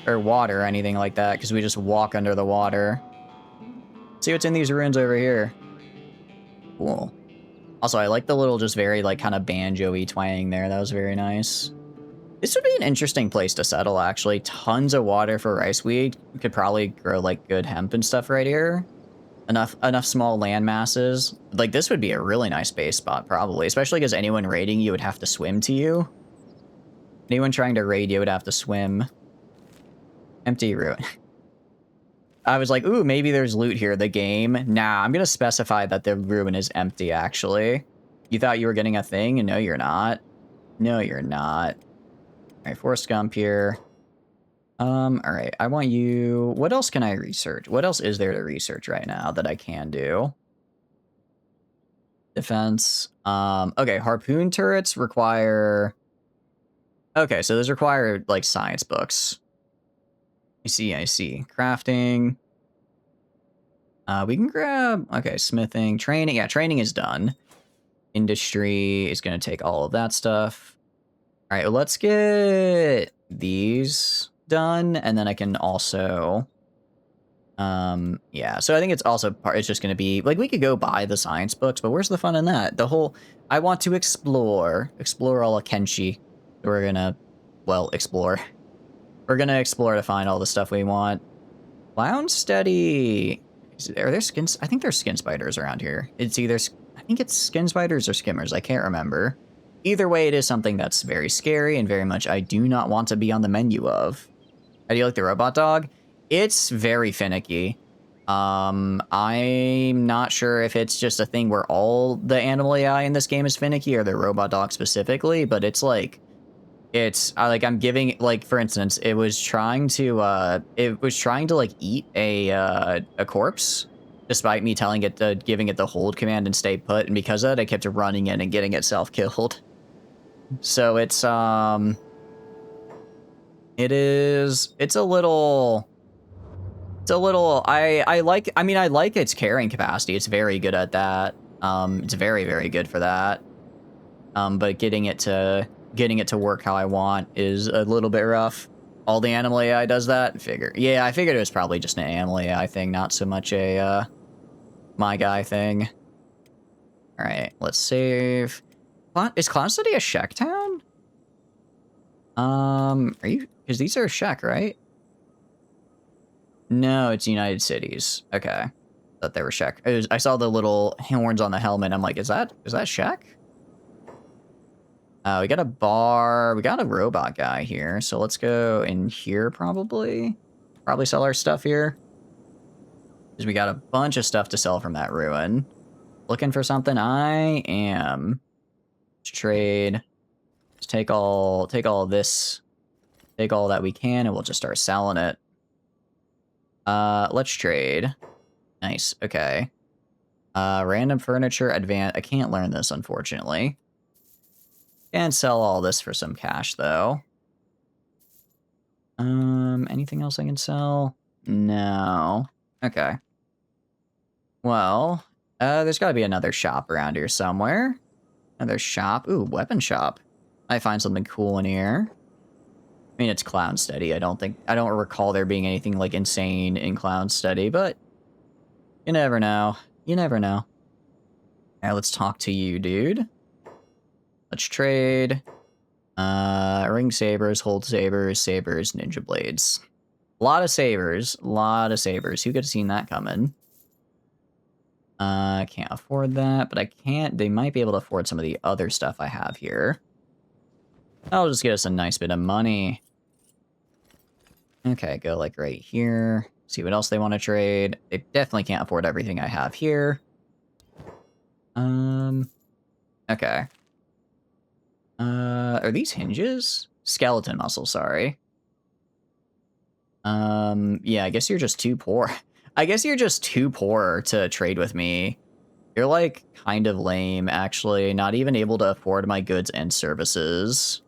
Or water or anything like that, because we just walk under the water. See what's in these ruins over here. Cool. Also, I like the little, just very, like, kind of banjo-y twang there. That was very nice. This would be an interesting place to settle, actually. Tons of water for rice wheat. We could probably grow, like, good hemp and stuff right here. Enough small land masses. Like, this would be a really nice base spot, probably. Especially because anyone raiding you would have to swim to you. Anyone trying to raid you would have to swim. Empty ruin. I was like, ooh, maybe there's loot here. The game. Nah, I'm going to specify that the ruin is empty, actually. You thought you were getting a thing? No, you're not. No, you're not. All right, forest gump here. All right, I want you... What else can I research? What else is there to research right now that I can do? Defense. Okay, harpoon turrets require... Okay, so those require, like, science books. I see. Crafting. We can grab... Okay, smithing. Training. Yeah, training is done. Industry is going to take all of that stuff. All right, well, let's get these done, and then I can also... yeah, so I think it's also it's just going to be... Like, we could go buy the science books, but where's the fun in that? The whole... I want to explore all of Kenshi. We're going to... Well, explore. We're going to explore to find all the stuff we want. Clown Steady. Are there skins? I think there's skin spiders around here. It's either... I think it's skin spiders or skimmers. I can't remember. Either way, it is something that's very scary and very much I do not want to be on the menu of. How do you like the robot dog? It's very finicky. I'm not sure if it's just a thing where all the animal AI in this game is finicky or the robot dog specifically, but it's like... It's like I'm giving, like, for instance, it was trying to like eat a corpse, despite me telling it to giving it the hold command and stay put, and because of that, I kept running in and getting itself killed. So it's a little I like its carrying capacity. It's very good at that. It's very, very good for that. But getting it to work how I want is a little bit rough. All the animal AI does that? Yeah, I figured it was probably just an animal AI thing, not so much a, my guy thing. Alright, let's save. Is Clown City a Shek town? Are you... Because these are Shek, right? No, it's United Cities. Okay. Thought they were Shek. I saw the little horns on the helmet. I'm like, is that Shek? We got a bar. We got a robot guy here. So let's go in here, probably. Probably sell our stuff here. Because we got a bunch of stuff to sell from that ruin. Looking for something? I am. Let's trade. Let's take all of this. Take all that we can, and we'll just start selling it. Let's trade. Nice. Okay. Random furniture, advance. I can't learn this, unfortunately. And sell all this for some cash, though. Anything else I can sell? No. Okay. Well, there's got to be another shop around here somewhere. Another shop. Ooh, weapon shop. I find something cool in here. I mean, it's Clown Steady. I don't recall there being anything, like, insane in Clown Steady, but You never know. You never know. Alright, let's talk to you, dude. Let's trade. Ring sabers, hold sabers, sabers, ninja blades. A lot of sabers. A lot of sabers. Who could have seen that coming? I can't afford that, but I can't. They might be able to afford some of the other stuff I have here. That'll just get us a nice bit of money. Okay, go like right here. See what else they want to trade. They definitely can't afford everything I have here. Okay. Are these hinges? Skeleton muscle, sorry. Yeah, I guess you're just too poor. I guess you're just too poor to trade with me. You're, like, kind of lame, actually. Not even able to afford my goods and services.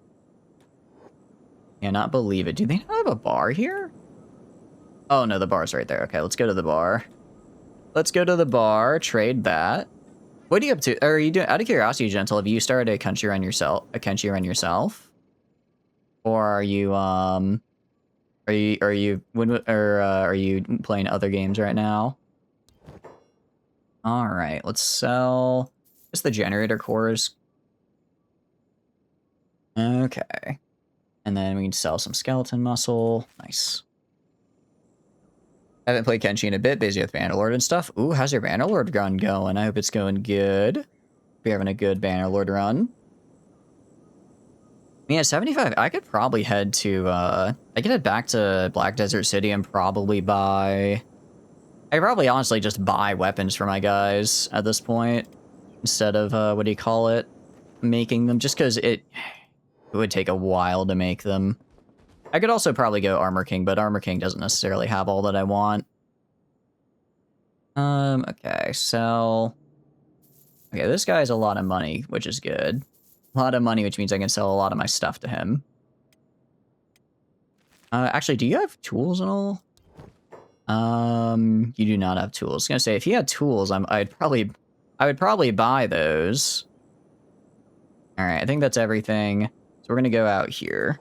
Cannot believe it. Do they not have a bar here? Oh, no, the bar's right there. Okay, let's go to the bar. Let's go to the bar, trade that. What are you up to? Are you doing, out of curiosity, Gentle, have you started a country run yourself? Or are you, are you playing other games right now? All right, let's sell just the generator cores. Okay. And then we can sell some skeleton muscle. Nice. I haven't played Kenshi in a bit, busy with Bannerlord and stuff. Ooh, how's your Bannerlord run going? I hope it's going good. We're having a good Bannerlord run. Yeah, 75. I could probably head to, I could head back to Black Desert City and probably buy... I could probably honestly just buy weapons for my guys at this point. Instead of, what do you call it? Making them, just because it would take a while to make them. I could also probably go Armor King, but Armor King doesn't necessarily have all that I want. Okay, sell... Okay, this guy has a lot of money, which is good. A lot of money, which means I can sell a lot of my stuff to him. Actually, do you have tools and all? You do not have tools. I was gonna say, if you had tools, I would probably buy those. Alright, I think that's everything. So we're gonna go out here.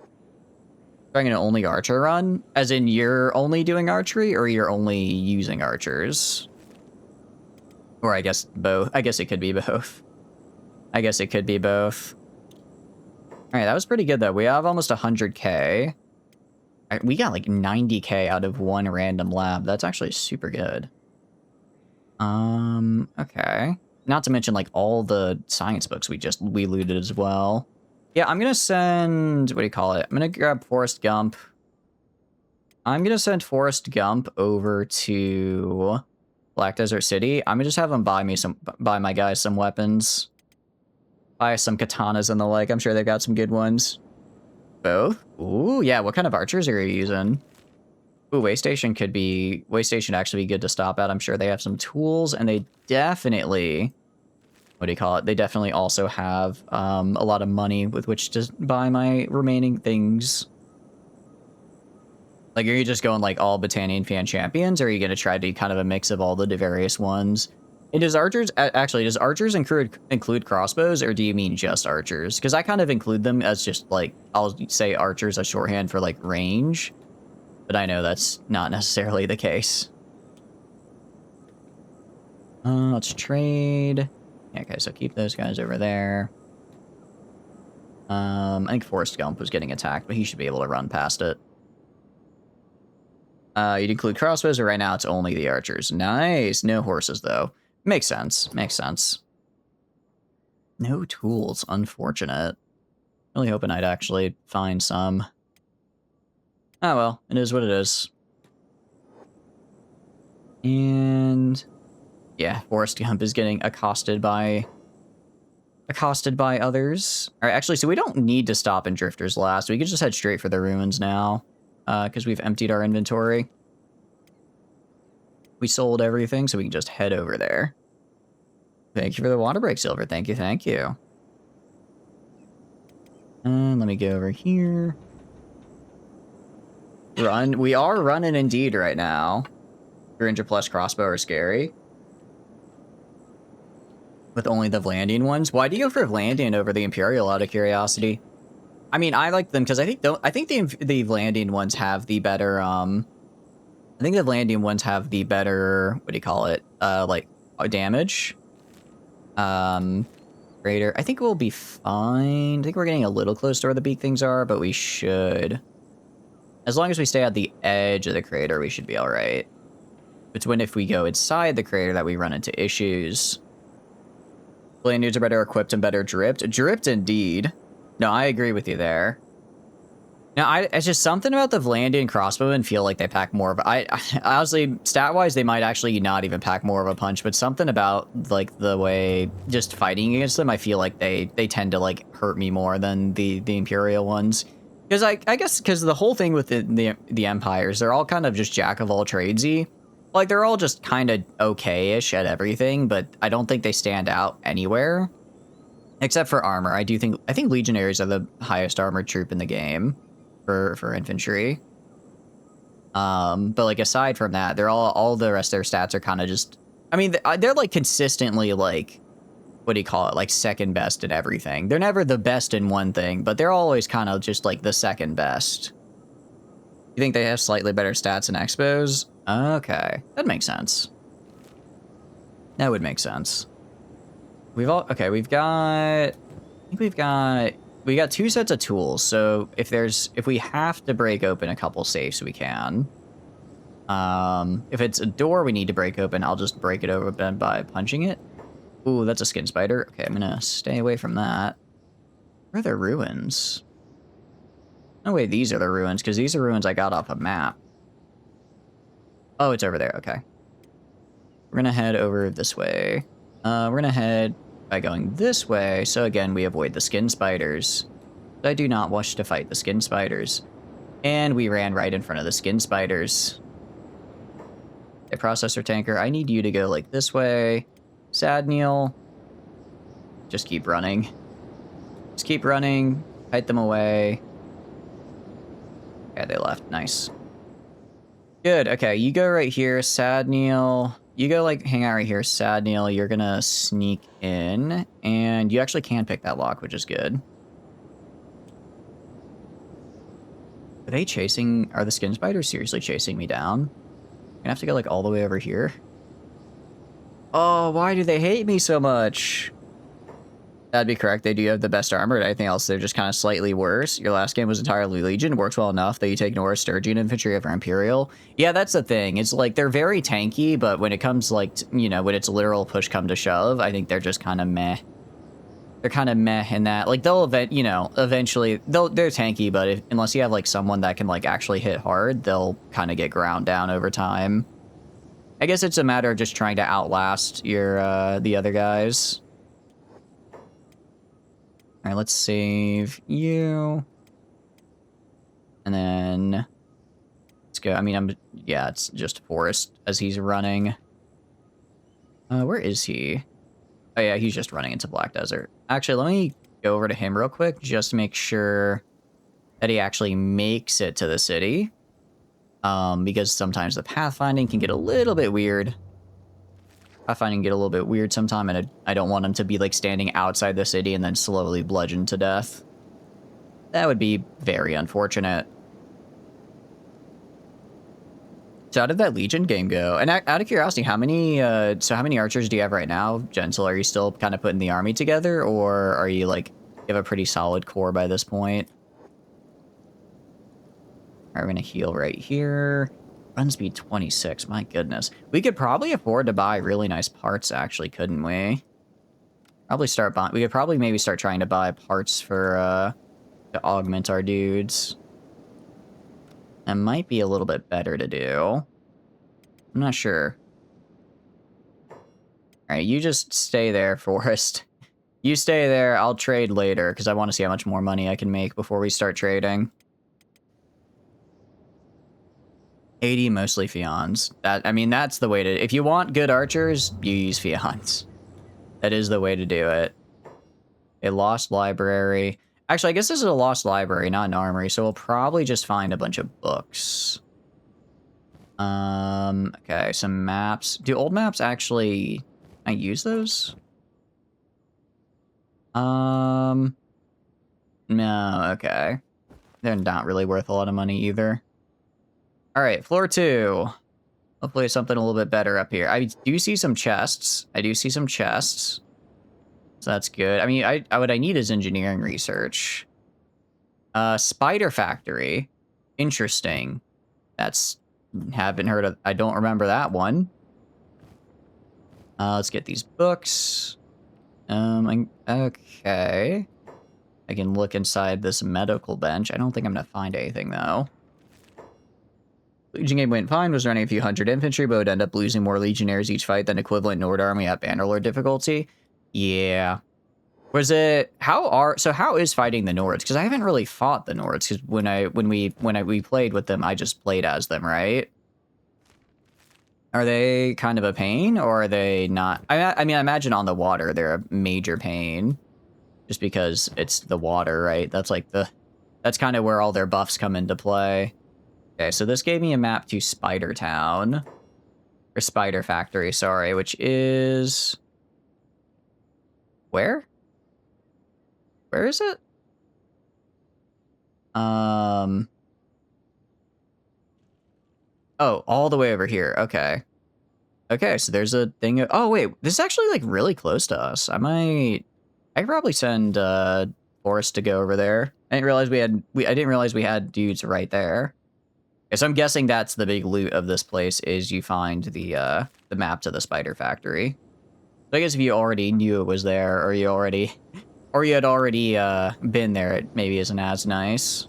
Are you gonna only archer run? As in, you're only doing archery, or you're only using archers? Or I guess both. I guess it could be both. I guess it could be both. Alright, that was pretty good, though. We have almost 100k. We got, like, 90k out of one random lab. That's actually super good. Okay. Not to mention, like, all the science books we looted as well. Yeah, I'm gonna send... What do you call it? I'm gonna grab Forrest Gump. I'm gonna send Forrest Gump over to Black Desert City. I'm gonna just have him buy my guys some weapons. Buy some katanas and the like. I'm sure they've got some good ones. Both? Ooh, yeah. What kind of archers are you using? Ooh, Waystation actually be good to stop at. I'm sure they have some tools, and they definitely... What do you call it? They definitely also have a lot of money with which to buy my remaining things. Like, are you just going, like, all Battanian fan champions, or are you going to try to do kind of a mix of all the various ones? And does archers... Actually, does archers include crossbows, or do you mean just archers? Because I kind of include them as just, like... I'll say archers as shorthand for, like, range. But I know that's not necessarily the case. Let's trade... Okay, so keep those guys over there. I think Forrest Gump was getting attacked, but he should be able to run past it. You'd include crossbows, or right now it's only the archers. Nice. No horses, though. Makes sense. Makes sense. No tools. Unfortunate. Really hoping I'd actually find some. Oh, well. It is what it is. And... yeah, Forrest Gump is getting accosted by others. All right, actually, so we don't need to stop in Drifter's Last. We could just head straight for the ruins now, because we've emptied our inventory. We sold everything, so we can just head over there. Thank you for the water break, Silver. Thank you, thank you. And let me go over here. Run. We are running indeed right now. 300 plus crossbow are scary. With only the Vlandian ones? Why do you go for Vlandian over the Imperial, out of curiosity? I mean, I like them because I think the Vlandian ones have the better I think the Vlandian ones have the better, what do you call it? Like, damage. Greater. I think we'll be fine. I think we're getting a little close to where the big things are, but we should. As long as we stay at the edge of the crater, we should be all right. It's when if we go inside the crater that we run into issues. Vlandians are better equipped and better dripped. Dripped indeed. No, I agree with you there. Now, it's just something about the Vlandian crossbowmen feel like they pack more of. I honestly, stat-wise, they might actually not even pack more of a punch, but something about like the way just fighting against them, I feel like they tend to like hurt me more than the Imperial ones. Because I guess because the whole thing with the Empires, they're all kind of just jack of all tradesy. Like they're all just kind of okay-ish at everything, but I don't think they stand out anywhere, except for armor. I think Legionaries are the highest armored troop in the game. For infantry. But like aside from that, they're all the rest of their stats are kind of just, I mean, they're like consistently like, what do you call it? Like second best in everything. They're never the best in one thing, but they're always kind of just like the second best. You think they have slightly better stats in expos? Okay, that makes sense. That would make sense. We've got, we got 2 sets of tools, so if we have to break open a couple safes, we can. If it's a door we need to break open, I'll just break it open by punching it. Ooh, that's a skin spider. Okay, I'm gonna stay away from that. Where are the ruins? No way, these are the ruins, because these are ruins I got off a map. Oh, it's over there, okay. We're gonna head over this way. We're gonna head by going this way, so again, we avoid the skin spiders. I do not wish to fight the skin spiders. And we ran right in front of the skin spiders. A processor tanker, I need you to go like this way. Sadneil. Just keep running. Just keep running. Fight them away. Okay, they left. Nice. Good, okay, you go right here, Sadneil. You go, like, hang out right here, Sadneil. You're gonna sneak in, and you actually can pick that lock, which is good. Are they chasing... Are the skin spiders seriously chasing me down? I'm gonna have to go, like, all the way over here. Oh, why do they hate me so much? That'd be correct. They do have the best armor, and anything else, they're just kind of slightly worse. Your last game was entirely Legion. It works well enough that you take Norris Sturgeon infantry over Imperial. Yeah, that's the thing. It's like, they're very tanky, but when it comes, like, you know, when it's literal push come to shove, I think they're just kind of meh. They're kind of meh in that, like, they'll eventually, they're tanky, but unless you have, like, someone that can, like, actually hit hard, they'll kind of get ground down over time. I guess it's a matter of just trying to outlast your, the other guys. All right, let's save you. And then let's go. I mean, yeah, it's just Forest as he's running. Where is he? Oh yeah, he's just running into Black Desert. Actually, let me go over to him real quick just to make sure that he actually makes it to the city. Because sometimes the pathfinding can get a little bit weird. Pathfinding can get a little bit weird sometime, and I don't want him to be like standing outside the city and then slowly bludgeoned to death. That would be very unfortunate. So how did that Legion game go? And out of curiosity, how many archers do you have right now, Gentle? Are you still kind of putting the army together, or are you like, you have a pretty solid core by this point? All right, we're gonna heal right here. Run speed 26, my goodness. We could probably afford to buy really nice parts, actually, couldn't we? Probably start buying, we could probably maybe start trying to buy parts for, to augment our dudes. That might be a little bit better to do. I'm not sure. Alright, you just stay there, Forrest. You stay there, I'll trade later, because I want to see how much more money I can make before we start trading. 80 mostly Fions. I mean, that's the way to... If you want good archers, you use Fions. That is the way to do it. A lost library. Actually, I guess this is a lost library, not an armory, so we'll probably just find a bunch of books. Okay, some maps. Do old maps actually... I use those? No, okay. They're not really worth a lot of money either. Alright, floor 2. Hopefully something a little bit better up here. I do see some chests. I do see some chests. So that's good. I mean, what I need is engineering research. Spider factory. Interesting. That's... haven't heard of... I don't remember that one. Let's get these books. Okay. I can look inside this medical bench. I don't think I'm gonna find anything, though. Legion game went fine, was running a few hundred infantry, but would end up losing more legionnaires each fight than equivalent Nord army at Bannerlord difficulty. Yeah. Was it... how is fighting the Nords? Because I haven't really fought the Nords, because when we played with them, I just played as them, right? Are they kind of a pain, or are they not? I mean, I imagine on the water they're a major pain, just because it's the water, right? That's like that's kind of where all their buffs come into play. Okay, so this gave me a map to Spider Town, or Spider Factory, sorry, which is... where? Where is it? Oh, all the way over here. Okay. Okay, so there's a thing. Oh, wait. This is actually, like, really close to us. I could probably send Forrest to go over there. I didn't realize we had dudes right there. Okay, so I'm guessing that's the big loot of this place, is you find the map to the Spider Factory. So I guess if you already knew it was there, or you had already been there, it maybe isn't as nice.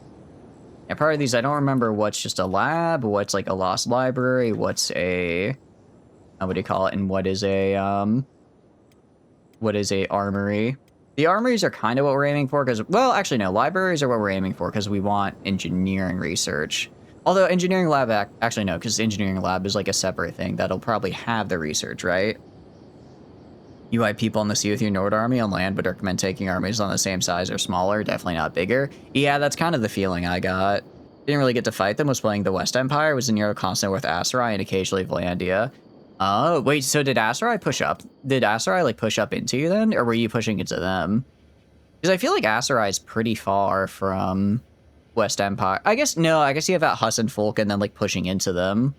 Yeah, part of these, I don't remember what's just a lab, what's like a lost library, what's a... what do you call it? And what is a armory? The armories are kind of what we're aiming for, because... well, actually, no. Libraries are what we're aiming for, because we want engineering research. Although engineering lab... actually, no, because engineering lab is like a separate thing. That'll probably have the research, right? UI people on the sea with your Nord army on land would recommend taking armies on the same size or smaller, definitely not bigger. Yeah, that's kind of the feeling I got. Didn't really get to fight them, was playing the West Empire, was in Euro constant with Aserai and occasionally Vlandia. Oh, wait, so did Aserai push up? Did Aserai, like, push up into you then? Or were you pushing into them? Because I feel like Aserai is pretty far from West Empire. I guess, no, I guess you have that Huss and Folk and then, like, pushing into them.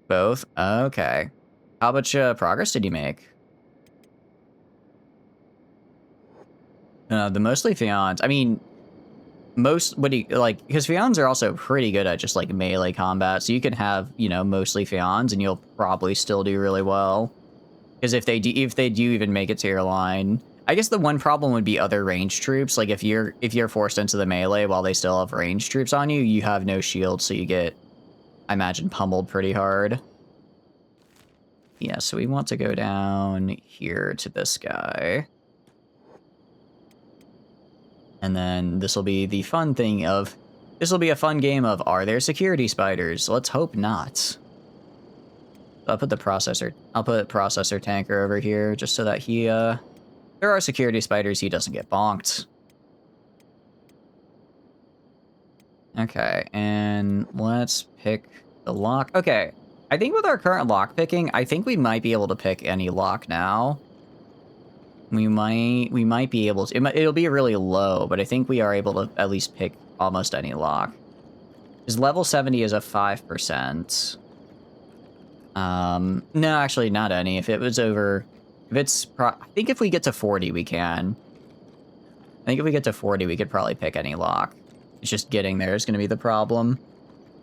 Both? Okay. How much progress did you make? The mostly Fions. I mean, because Fions are also pretty good at just, like, melee combat, so you can have, you know, mostly Fions, and you'll probably still do really well. Because if they do even make it to your line... I guess the one problem would be other ranged troops. Like, if you're forced into the melee while they still have ranged troops on you, you have no shield, so you get, I imagine, pummeled pretty hard. Yeah, so we want to go down here to this guy. And then this will be the fun thing of... this will be a fun game of, are there security spiders? Let's hope not. I'll put processor tanker over here, just so that he, there are security spiders, he doesn't get bonked. Okay, and let's pick the lock. Okay. I think with our current lock picking, I think we might be able to pick any lock now. We might be able to. It'll be really low, but I think we are able to at least pick almost any lock. Because level 70 is a 5%. No, actually, not any. If it was over, I think if we get to 40, we can. I think if we get to 40, we could probably pick any lock. It's just getting there is going to be the problem.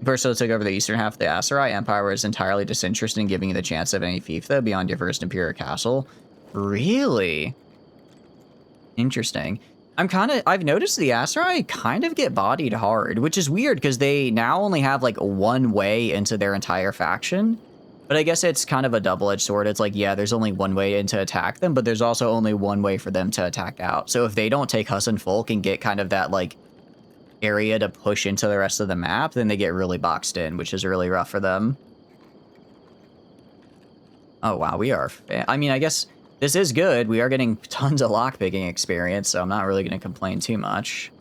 Perso took over the eastern half of the Aserai Empire, was entirely disinterested in giving you the chance of any fief, though, beyond your first Imperial castle. Really? Interesting. I've noticed the Aserai kind of get bodied hard, which is weird, because they now only have, like, one way into their entire faction. But I guess it's kind of a double-edged sword. It's like, yeah, there's only one way in to attack them, but there's also only one way for them to attack out. So if they don't take Huss and Folk and get kind of that, like, area to push into the rest of the map, then they get really boxed in, which is really rough for them. Oh, wow, we are... I mean, I guess this is good. We are getting tons of lockpicking experience, so I'm not really going to complain too much.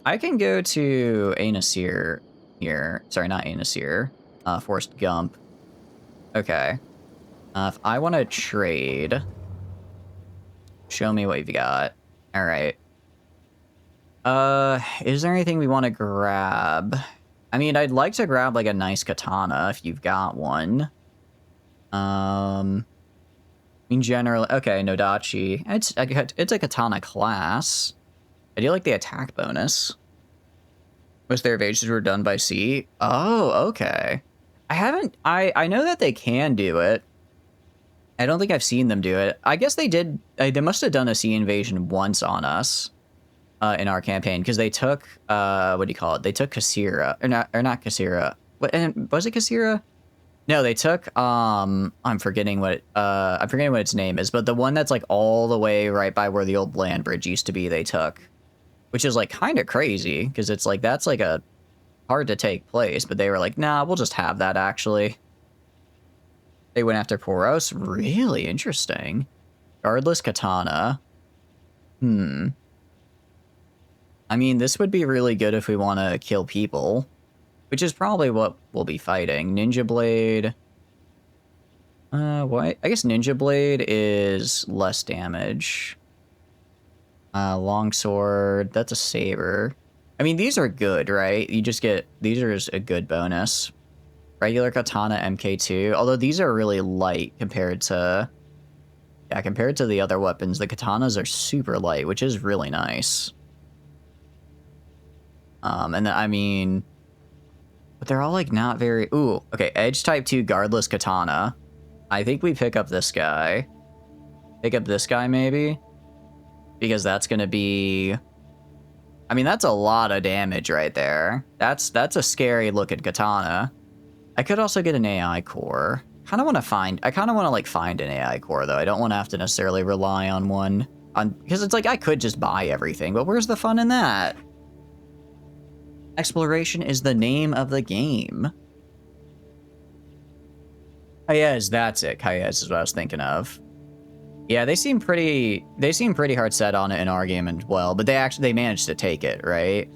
I can go to Anasir here. Sorry, not Anasir. Forrest Gump. Okay. If I want to trade... show me what you've got. All right. Is there anything we want to grab? I mean, I'd like to grab, like, a nice katana if you've got one. In general, okay, Nodachi. It's a katana class. I do like the attack bonus. Most their evasions were done by sea. Oh, okay. I know that they can do it. I don't think I've seen them do it. I guess they did. They must have done a sea invasion once on us in our campaign because they took what do you call it? They took Kasira or not Kasira. What and was it Kasira? No, they took I'm forgetting what its name is, but the one that's like all the way right by where the old land bridge used to be. They took, which is like kind of crazy because it's like that's like a hard to take place, but they were like, nah, we'll just have that actually. They went after Poros. Really interesting. Guardless katana. I mean, this would be really good if we want to kill people, which is probably what we'll be fighting. Ninja blade. What? I guess ninja blade is less damage. Longsword. That's a saber. I mean, these are good, right? You just get these are just a good bonus. Regular katana MK2, although these are really light compared to the other weapons. The katanas are super light, which is really nice. And then, I mean, but they're all like not very. Ooh, okay. Edge type 2 guardless katana. I think we pick up this guy. Pick up this guy maybe, because that's gonna be. I mean, that's a lot of damage right there. That's a scary looking katana. I could also get an AI core. I kind of want to like find an AI core though. I don't want to have to necessarily rely on one because it's like I could just buy everything, but where's the fun in that? Exploration is the name of the game. Kayez, that's it. Kayez is what I was thinking of. Yeah, they seem pretty hard set on it in our game as well, but they managed to take it, right?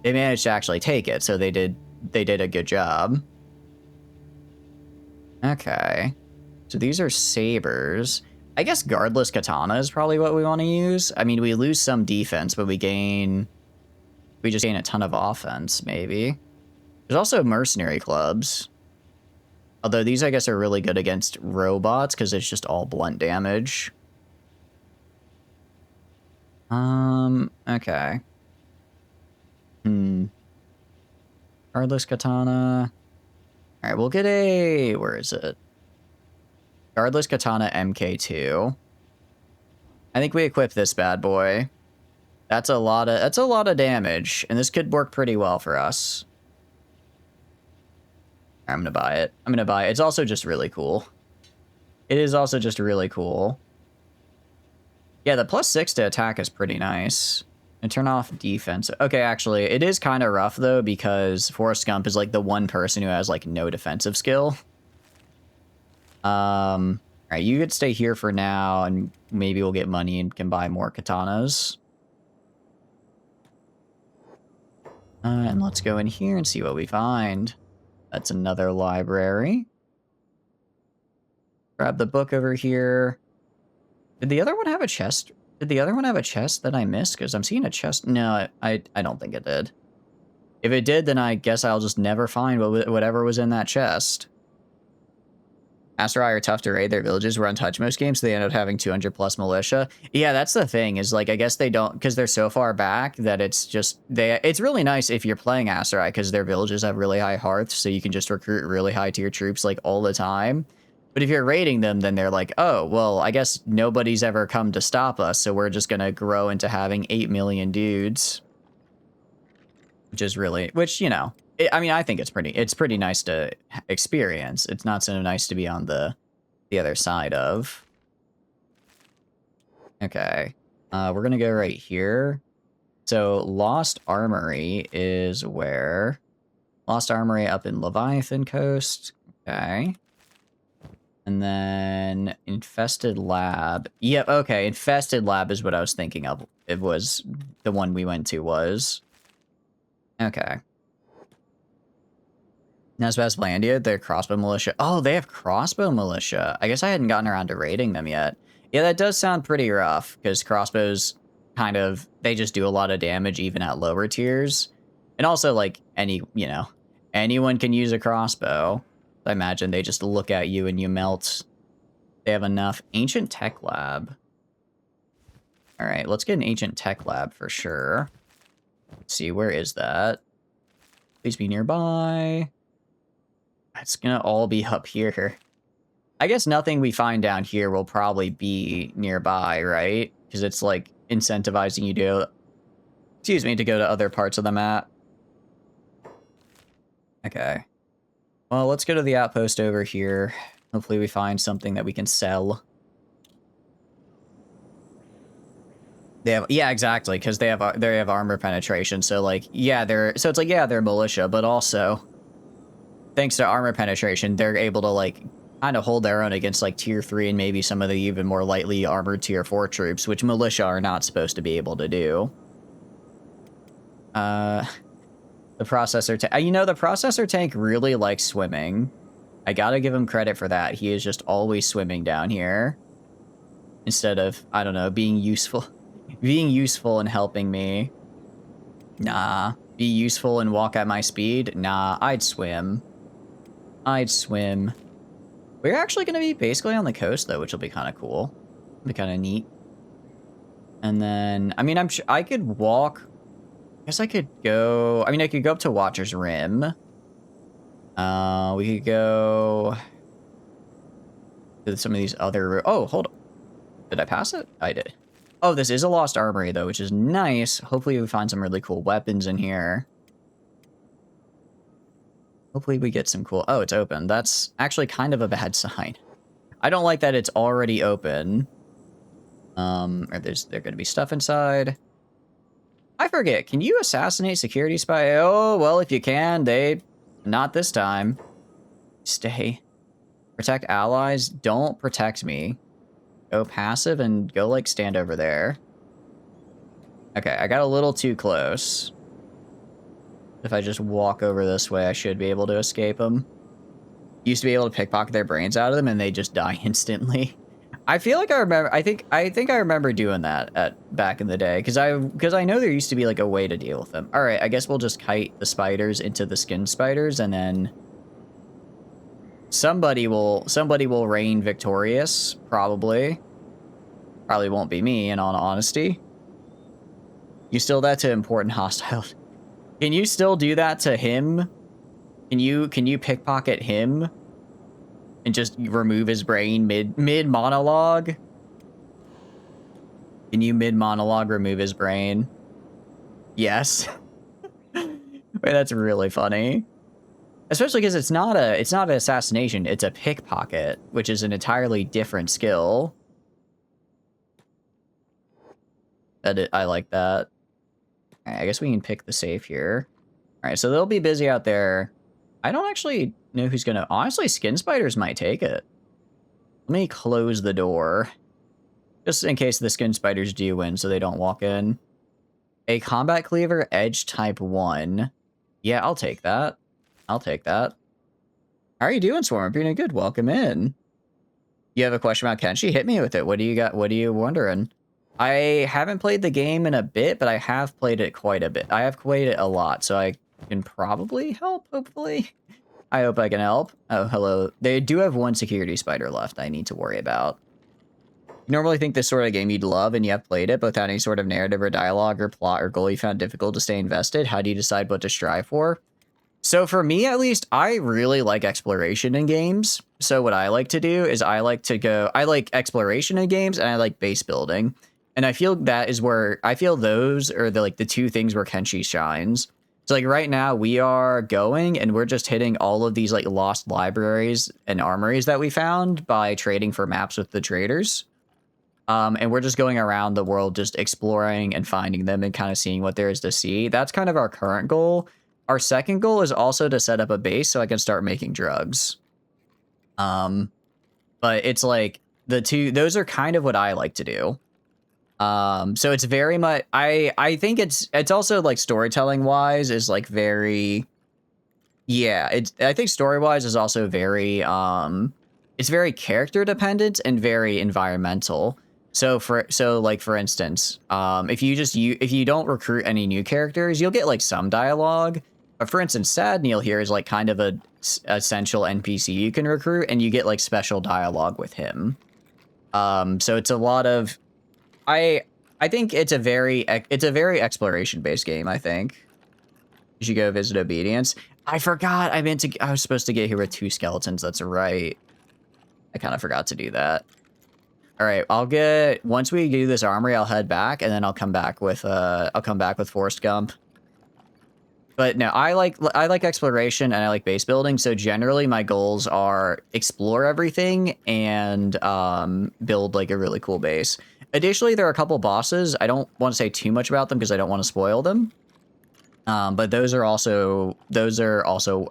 They managed to actually take it, so they did a good job. Okay. So these are sabers. I guess guardless katana is probably what we want to use. I mean, we lose some defense, but we just gain a ton of offense, maybe. There's also mercenary clubs. Although these, I guess, are really good against robots because it's just all blunt damage. Okay. Guardless katana. All right, we'll get a... Where is it? Guardless katana MK2. I think we equip this bad boy. That's a lot of damage, and this could work pretty well for us. I'm gonna buy it. It's also just really cool. It is also just really cool. Yeah, the +6 to attack is pretty nice. And turn off defense. Okay, actually, it is kind of rough, though, because Forrest Gump is, like, the one person who has, like, no defensive skill. Alright, you could stay here for now, and maybe we'll get money and can buy more katanas. And let's go in here and see what we find. That's another library. Grab the book over here. Did the other one have a chest? Did the other one have a chest that I missed? Because I'm seeing a chest. No, I don't think it did. If it did, then I guess I'll just never find whatever was in that chest. Asterai are tough to raid. Their villages were untouched most games, so they end up having 200+ militia. Yeah, that's the thing, is like, I guess they don't, because they're so far back that it's just, it's really nice if you're playing Asterai, because their villages have really high hearths, so you can just recruit really high tier troops, like, all the time. But if you're raiding them, then they're like, oh, well, I guess nobody's ever come to stop us, so we're just gonna grow into having 8 million dudes. Which is really, you know, I mean, I think it's pretty nice to experience. It's not so nice to be on the other side of. Okay. We're gonna go right here. So Lost Armory is where? Lost Armory up in Leviathan Coast. Okay. And then Infested Lab. Yep, okay. Infested Lab is what I was thinking of. It was the one we went to was. Okay. Now, Spaslandia, their crossbow militia. Oh, they have crossbow militia. I guess I hadn't gotten around to raiding them yet. Yeah, that does sound pretty rough, because crossbows kind of, they just do a lot of damage even at lower tiers. And also, like, anyone can use a crossbow. I imagine they just look at you and you melt. They have enough. Ancient Tech Lab. All right, let's get an Ancient Tech Lab for sure. Let's see, where is that? Please be nearby. It's gonna all be up here. I guess nothing we find down here will probably be nearby, right? Because it's, like, incentivizing you to, to go to other parts of the map. Okay. Well, let's go to the outpost over here. Hopefully we find something that we can sell. They have, yeah, exactly, because they have armor penetration. So, like, yeah, they're militia, but also, thanks to armor penetration, they're able to, like, kind of hold their own against, like, tier 3 and maybe some of the even more lightly armored tier 4 troops, which militia are not supposed to be able to do. The processor tank, the processor tank really likes swimming. I gotta give him credit for that. He is just always swimming down here. Instead of, I don't know, being useful. Being useful and helping me. Nah. Be useful and walk at my speed? Nah, I'd swim. I'd swim. We're actually gonna be basically on the coast, though, which will be kind of cool. Be kind of neat. And then, I mean, I'm sure I could walk. I guess I could go. I mean, I could go up to Watcher's Rim. We could go to some of these other. Oh, hold on. Did I pass it? I did. Oh, this is a lost armory, though, which is nice. Hopefully we find some really cool weapons in here. Hopefully we get some cool... Oh, it's open. That's actually kind of a bad sign. I don't like that it's already open. Or there's going to be stuff inside. I forget. Can you assassinate security spy? Oh, well, if you can, not this time. Stay. Protect allies. Don't protect me. Go passive and go, like, stand over there. Okay, I got a little too close. If I just walk over this way, I should be able to escape them. Used to be able to pickpocket their brains out of them, and they just die instantly. I feel like I remember. I think I remember doing that back in the day, because I know there used to be, like, a way to deal with them. All right, I guess we'll just kite the spiders into the skin spiders, and then somebody will reign victorious. Probably won't be me, in all honesty. You still that to important hostiles. Can you still do that to him? Can you pickpocket him and just remove his brain mid monologue? Can you mid monologue remove his brain? Yes. Wait, that's really funny. Especially because it's not an assassination, it's a pickpocket, which is an entirely different skill. I like that. All right, I guess we can pick the safe here. All right, so they'll be busy out there. I don't actually know who's gonna... Honestly, skin spiders might take it. Let me close the door. Just in case the skin spiders do win, so they don't walk in. A combat cleaver, edge type 1. Yeah, I'll take that. I'll take that. How are you doing, Swarm? Doing good. Welcome in. You have a question about Kenshi? Hit me with it. What do you got? What are you wondering? I haven't played the game in a bit, but I have played it quite a bit. I have played it a lot, so I can probably help, hopefully. I hope I can help. Oh, hello. They do have one security spider left I need to worry about. You normally think this sort of game you'd love, and you have played it, but without any sort of narrative or dialogue or plot or goal you found difficult to stay invested. How do you decide what to strive for? So for me, at least, I really like exploration in games. So what I like to do is I like exploration in games, and I like base building. And I feel that is where I feel those are the two things where Kenshi shines. So like right now we are going and we're just hitting all of these like lost libraries and armories that we found by trading for maps with the traders. And we're just going around the world, just exploring and finding them and kind of seeing what there is to see. That's kind of our current goal. Our second goal is also to set up a base so I can start making drugs. But it's like those are kind of what I like to do. So it's very much, I think it's also like storytelling wise is like very, yeah, I think story wise is also very, it's very character dependent and very environmental. like for instance, if you don't recruit any new characters, you'll get like some dialogue. But for instance, Sad Neil here is like kind of a essential NPC you can recruit, and you get like special dialogue with him. So it's a lot of, I think it's a very exploration based game. I think you should go visit Obedience. I forgot. I was supposed to get here with 2 skeletons. That's right. I kind of forgot to do that. All right, once we do this armory, I'll head back, and then I'll come back with Forrest Gump. But no, I like exploration and I like base building. So generally, my goals are explore everything and build like a really cool base. Additionally, there are a couple bosses. I don't want to say too much about them because I don't want to spoil them. But those are also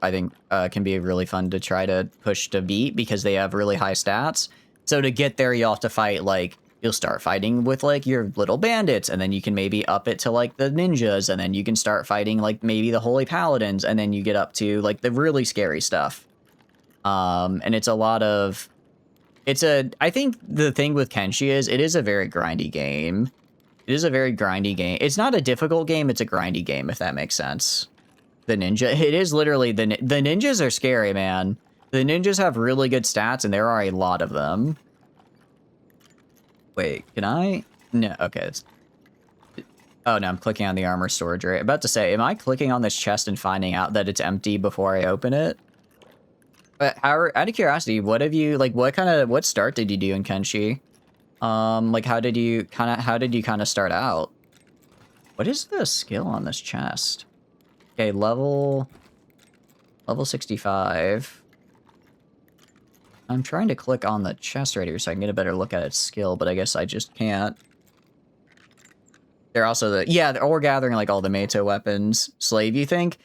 I think can be really fun to try to push to beat because they have really high stats. So to get there, you'll have to fight like you'll start fighting with like your little bandits, and then you can maybe up it to like the ninjas, and then you can start fighting like maybe the holy paladins, and then you get up to like the really scary stuff. And it's a lot of I think the thing with Kenshi is it is a very grindy game. It is a very grindy game. It's not a difficult game, it's a grindy game, if that makes sense. The ninja, it is literally, the ninjas are scary, man. The ninjas have really good stats, and there are a lot of them. Wait, can I? No, okay. Oh, no, I'm clicking on the armor storage area. About to say, am I clicking on this chest and finding out that it's empty before I open it? But out of curiosity, what start did you do in Kenshi? Like how did you kind of start out? What is the skill on this chest? Okay, level 65. I'm trying to click on the chest right here so I can get a better look at its skill, but I guess I just can't. They're also we're gathering like all the Meito weapons. Slave, you think?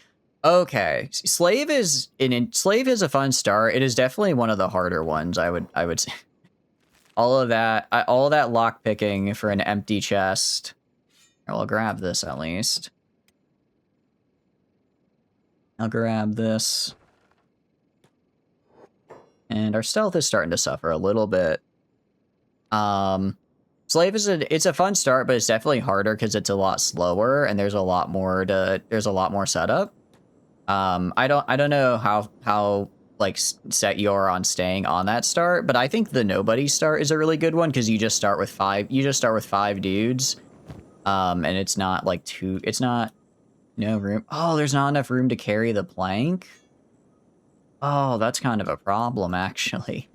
Okay, Slave is a fun start. It is definitely one of the harder ones, I would say. All of that lock picking for an empty chest. I'll grab this at least. I'll grab this. And our stealth is starting to suffer a little bit. Slave it's a fun start, but it's definitely harder because it's a lot slower and there's a lot more setup. I don't know how like set you are on staying on that start, but I think the nobody start is a really good one because you just start with 5 dudes. And it's not like no room. Oh, there's not enough room to carry the plank. Oh, that's kind of a problem, actually.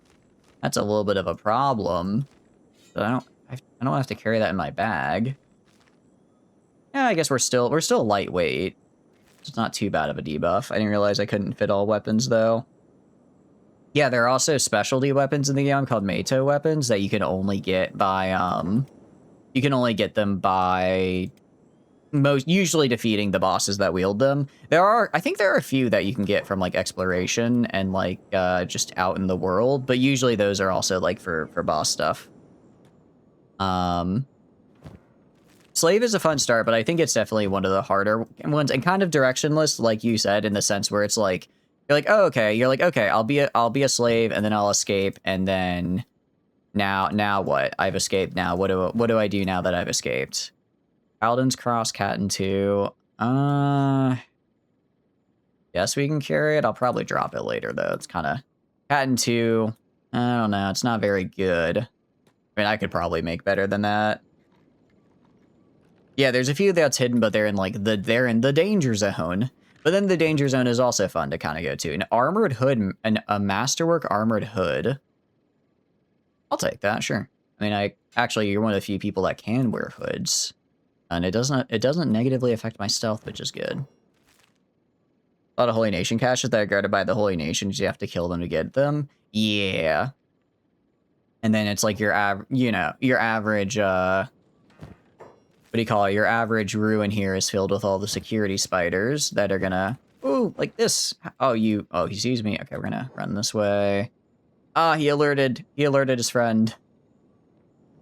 That's a little bit of a problem. But I don't have to carry that in my bag. Yeah, I guess we're still lightweight. It's not too bad of a debuff. I didn't realize I couldn't fit all weapons, though. Yeah, there are also specialty weapons in the game called Meito weapons that you can only get by, you can only get them by usually defeating the bosses that wield them. I think there are a few that you can get from like exploration and like just out in the world, but usually those are also like for boss stuff. Slave is a fun start, but I think it's definitely one of the harder ones and kind of directionless, like you said, in the sense where it's like you're like, oh, okay, I'll be a slave and then I'll escape, and then now what? I've escaped. Now what do I do now that I've escaped? Paladin's Cross, Cat and 2. Yes, we can carry it. I'll probably drop it later, though. It's kind of... Cat and 2. I don't know. It's not very good. I mean, I could probably make better than that. Yeah, there's a few that's hidden, but they're in the danger zone. But then the danger zone is also fun to kind of go to. An armored hood, a masterwork armored hood. I'll take that, sure. I mean, actually, you're one of the few people that can wear hoods. And it doesn't negatively affect my stealth, which is good. A lot of Holy Nation caches that are guarded by the Holy Nations. You have to kill them to get them. Yeah. And then it's like your average, what do you call it? Your average ruin here is filled with all the security spiders that are gonna, ooh, like this. Oh, he sees me. Okay, we're gonna run this way. Ah, he alerted his friend.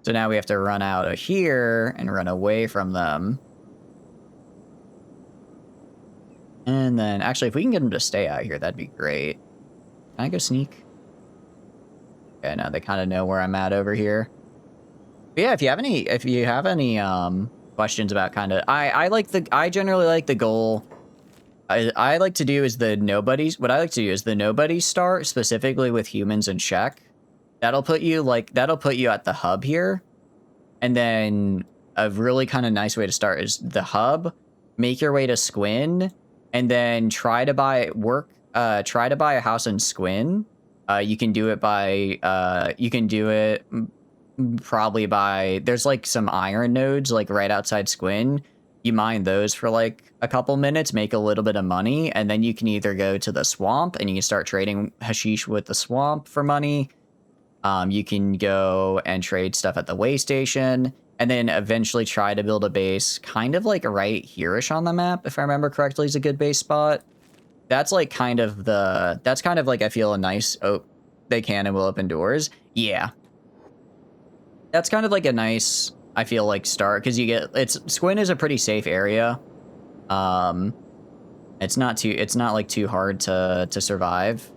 So now we have to run out of here and run away from them. And then, actually, if we can get them to stay out here, that'd be great. Can I go sneak? Okay, now they kind of know where I'm at over here. But yeah, if you have any questions about kind of, I generally like the goal. I like to do is the nobodies. What I like to do is the nobodies start specifically with humans in check. That'll put you at the hub here. And then a really kind of nice way to start is the hub, make your way to Squin, and then try to buy a house in Squin. You can do it probably by, there's like some iron nodes like right outside Squin. You mine those for like a couple minutes, make a little bit of money, and then you can either go to the swamp and you can start trading hashish with the swamp for money. You can go and trade stuff at the way station, and then eventually try to build a base kind of like right here-ish on the map, if I remember correctly, is a good base spot. That's kind of like, I feel a nice, oh, they can and will open doors. Yeah. That's kind of like a nice, I feel like, start, because Squin is a pretty safe area. It's not like too hard to survive.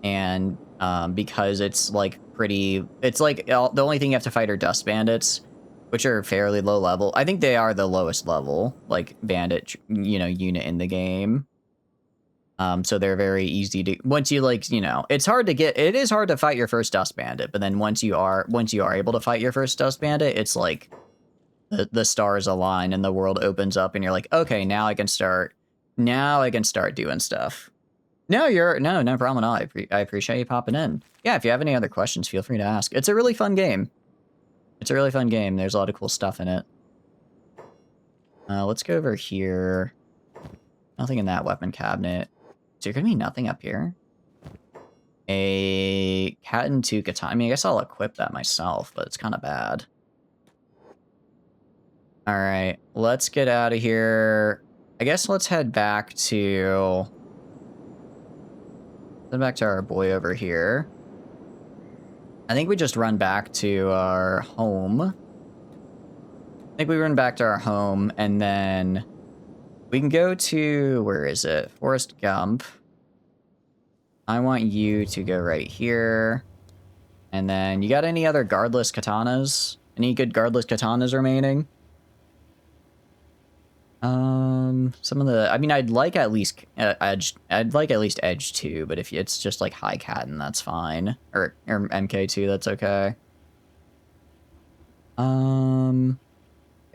And because it's like the only thing you have to fight are dust bandits, which are fairly low level. I think they are the lowest level like bandit unit in the game. So they're very easy to, once you it is hard to fight your first dust bandit, but then once you are able to fight your first dust bandit, it's like the stars align and the world opens up and you're like, okay, now I can start doing stuff. No problem at all. I appreciate you popping in. Yeah, if you have any other questions, feel free to ask. It's a really fun game. There's a lot of cool stuff in it. Let's go over here. Nothing in that weapon cabinet. Is there gonna be nothing up here? A cat and two katana. I mean, I guess I'll equip that myself, but it's kind of bad. All right, let's get out of here. I guess let's head back to our boy over here. I think we just run back to our home. And then we can go to, where is it? Forrest Gump. I want you to go right here. And then, you got any other guardless katanas? Any good guardless katanas remaining? Some of the, I mean, I'd like at least edge 2, but if it's just like high Katten, that's fine. Or MK2, that's okay. A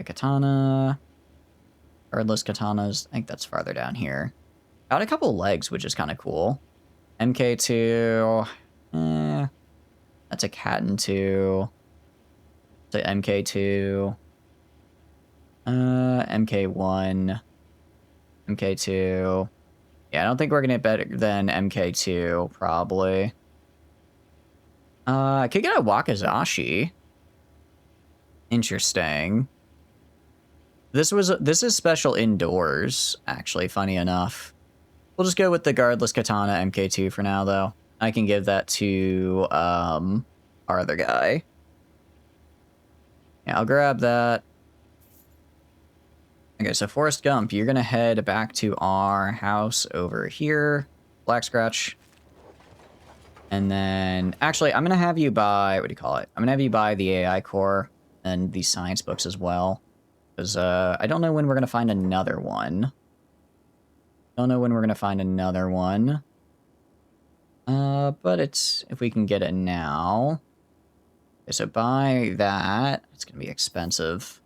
katana. Guardless katanas, I think that's farther down here. Got a couple legs, which is kind of cool. MK2, that's a Katten 2. It's a MK2. MK1. MK2. Yeah, I don't think we're gonna get better than MK2, probably. I could get a Wakizashi. Interesting. This is special indoors, actually, funny enough. We'll just go with the guardless katana MK2 for now, though. I can give that to our other guy. Yeah, I'll grab that. Okay, so Forrest Gump, you're gonna head back to our house over here. Black Scratch. And then, actually, I'm gonna have you buy, what do you call it? I'm gonna have you buy the AI core and these science books as well. Because I don't know when we're gonna find another one. But it's, if we can get it now. Okay, so buy that. It's gonna be expensive.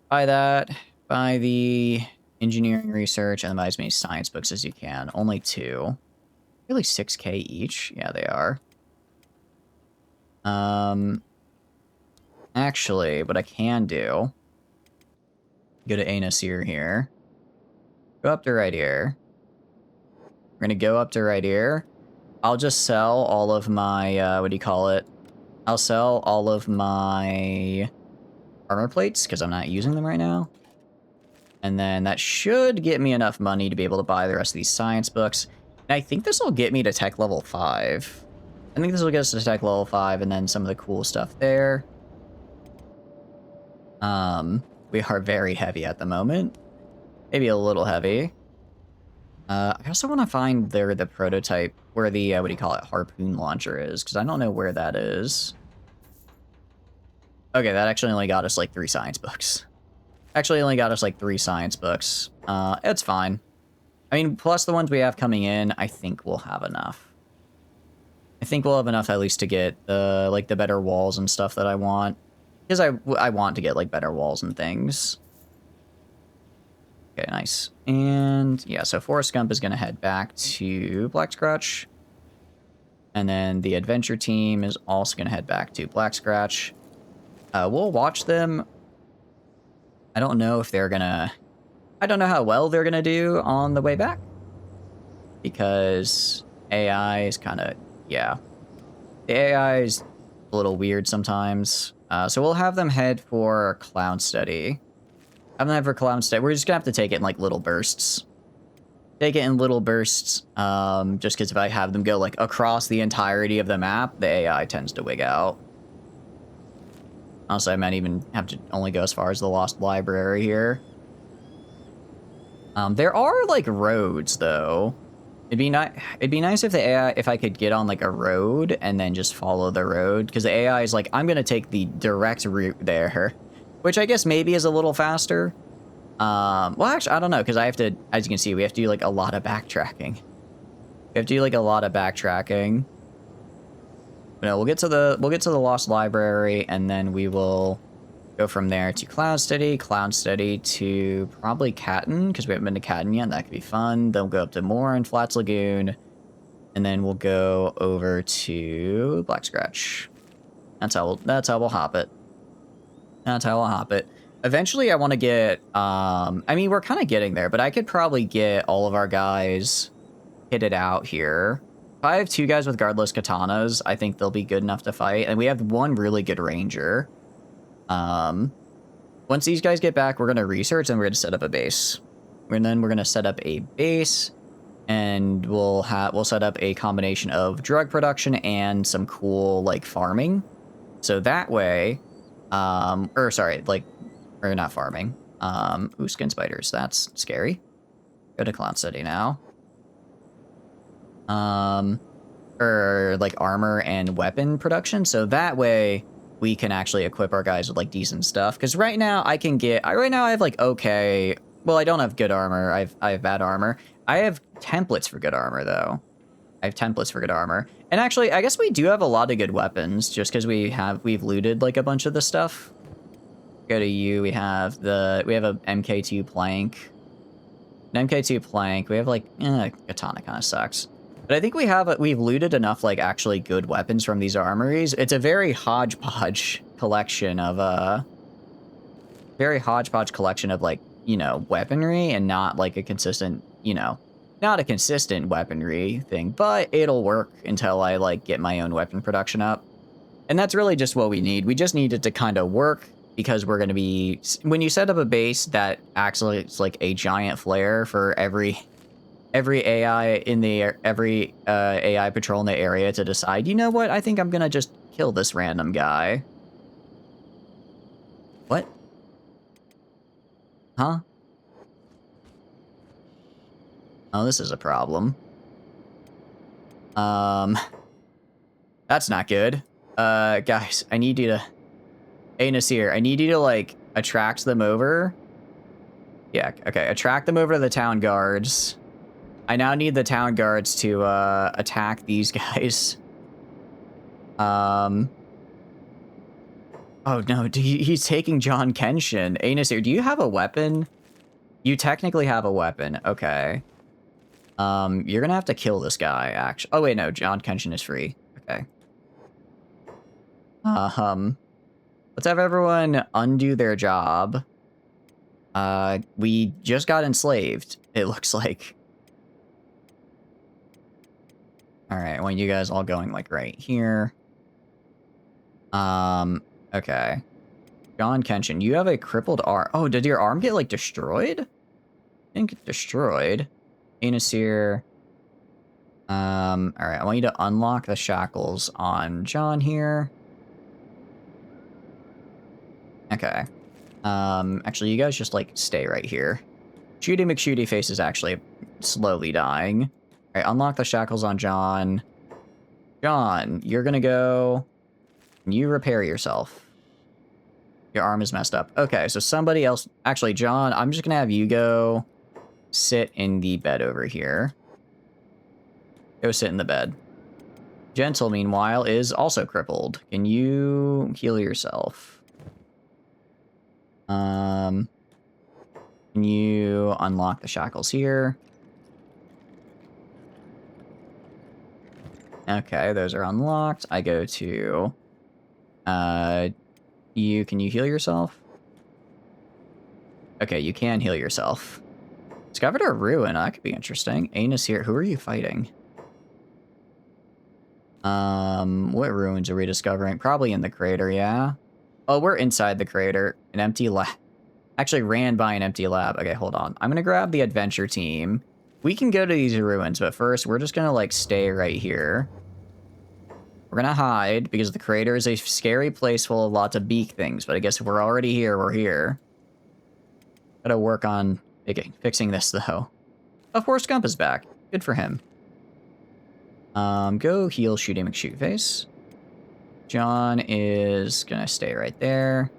Buy that. Buy the engineering research and buy as many science books as you can. Only 2. Really 6K each. Yeah, they are. Actually, what I can do, go to Anasir here. Go up to right here. We're gonna go up to right here. I'll just sell all of my, what do you call it? I'll sell all of my armor plates, because I'm not using them right now. And then that should get me enough money to be able to buy the rest of these science books. And I think this will get me to tech level 5. I think this will get us to tech level 5 and then some of the cool stuff there. We are very heavy at the moment. Maybe a little heavy. I also want to find the prototype, where the, what do you call it, harpoon launcher is, because I don't know where that is. Okay, that actually only got us like 3 science books. Actually only got us like 3 science books. It's fine. I mean, plus the ones we have coming in, I think we'll have enough. I think we'll have enough at least to get the, like, the better walls and stuff that I want. Because I want to get, like, better walls and things. Okay, nice. And, yeah, so Forest Gump is going to head back to Black Scratch. And then the adventure team is also going to head back to Black Scratch. We'll watch them. I don't know if they're going to... I don't know how well they're going to do on the way back. Because AI is kind of... Yeah. The AI is a little weird sometimes. So we'll have them head for Clown Study. Have them head for Clown Study. We're just going to have to take it in, like, little bursts. Take it in little bursts, just because if I have them go, like, across the entirety of the map, the AI tends to wig out. Honestly, I might even have to only go as far as the Lost Library here. There are, like, roads, though. It'd be nice if the AI, if I could get on, like, a road and then just follow the road, because the AI is like, I'm gonna take the direct route there, which I guess maybe is a little faster. Well, actually, I don't know, because I have to, as you can see, we have to do, like, a lot of backtracking. We have to do, like, a lot of backtracking. But no, we'll get to the Lost Library, and then we will go from there to Clown Study to probably Catton, because we haven't been to Catton yet, and that could be fun. Then we'll go up to Moore and Flats Lagoon, and then we'll go over to Black Scratch. That's how we'll hop it. That's how we'll hop it. Eventually, I want to get, I mean, we're kind of getting there, but I could probably get all of our guys kitted out here. If I have 2 guys with guardless katanas, I think they'll be good enough to fight. And we have 1 really good ranger. Once these guys get back, we're going to research and we're going to set up a base. And then we're going to set up a base, and we'll set up a combination of drug production and some cool, like, farming. So that way, or not farming. Ooh, skin spiders. That's scary. Go to Clown City now. Or like armor and weapon production. So that way we can actually equip our guys with like decent stuff. Because right now I have like okay. Well, I don't have good armor. I have bad armor. I have templates for good armor though. I have templates for good armor. And actually, I guess we do have a lot of good weapons just because we've looted like a bunch of the stuff. Go to you. We have a MK2 plank. An MK2 plank. We have like katana kind of sucks. But I think we've looted enough like actually good weapons from these armories. It's a very hodgepodge collection of like, you know, weaponry, and not like a consistent, you know, not a consistent weaponry thing, but it'll work until I like get my own weapon production up. And that's really just what we need. We just need it to kind of work, because we're going to be, when you set up a base that acts like a giant flare for every AI in the every AI patrol in the area to decide, you know what, I think I'm going to just kill this random guy. What? Huh? Oh, this is a problem. That's not good. Guys, I need you to... Hey, Nasir, I need you to, like, attract them over. Yeah, okay, attract them over to the town guards. I now need the town guards to, attack these guys. Oh, no, he's taking John Kenshin. Hey, Nasir, do you have a weapon? You technically have a weapon, okay. You're gonna have to kill this guy, actually. Oh, wait, no, John Kenshin is free. Okay. Let's have everyone undo their job. We just got enslaved, it looks like. Alright, I want you guys all going, like, right here. Okay. John Kenshin, you have a crippled arm. Oh, did your arm get, like, destroyed? I think destroyed. Anasir. Alright, I want you to unlock the shackles on John here. Okay. Actually, you guys just, like, stay right here. Shooty McShooty Face is actually slowly dying. Alright, unlock the shackles on John. John, you're gonna go... You repair yourself. Your arm is messed up. Okay, so somebody else... Actually, John, I'm just gonna have you go sit in the bed over here. Go sit in the bed. Gentle, meanwhile, is also crippled. Can you heal yourself? Can you unlock the shackles here? Okay, those are unlocked. I go to... Can you heal yourself? Okay, you can heal yourself. Discovered a ruin. That could be interesting. Anus here. Who are you fighting? What ruins are we discovering? Probably in the crater, yeah? Oh, we're inside the crater. An empty lab. Actually ran by an empty lab. Okay, hold on. I'm gonna grab the adventure team. We can go to these ruins, but first we're just gonna, like, stay right here. We're gonna hide, because the crater is a scary place full of lots of beak things, but I guess if we're already here, we're here. Gotta work on fixing this, though. Oh, Forrest Gump is back. Good for him. Go heal Shooty McShootface. John is gonna stay right there.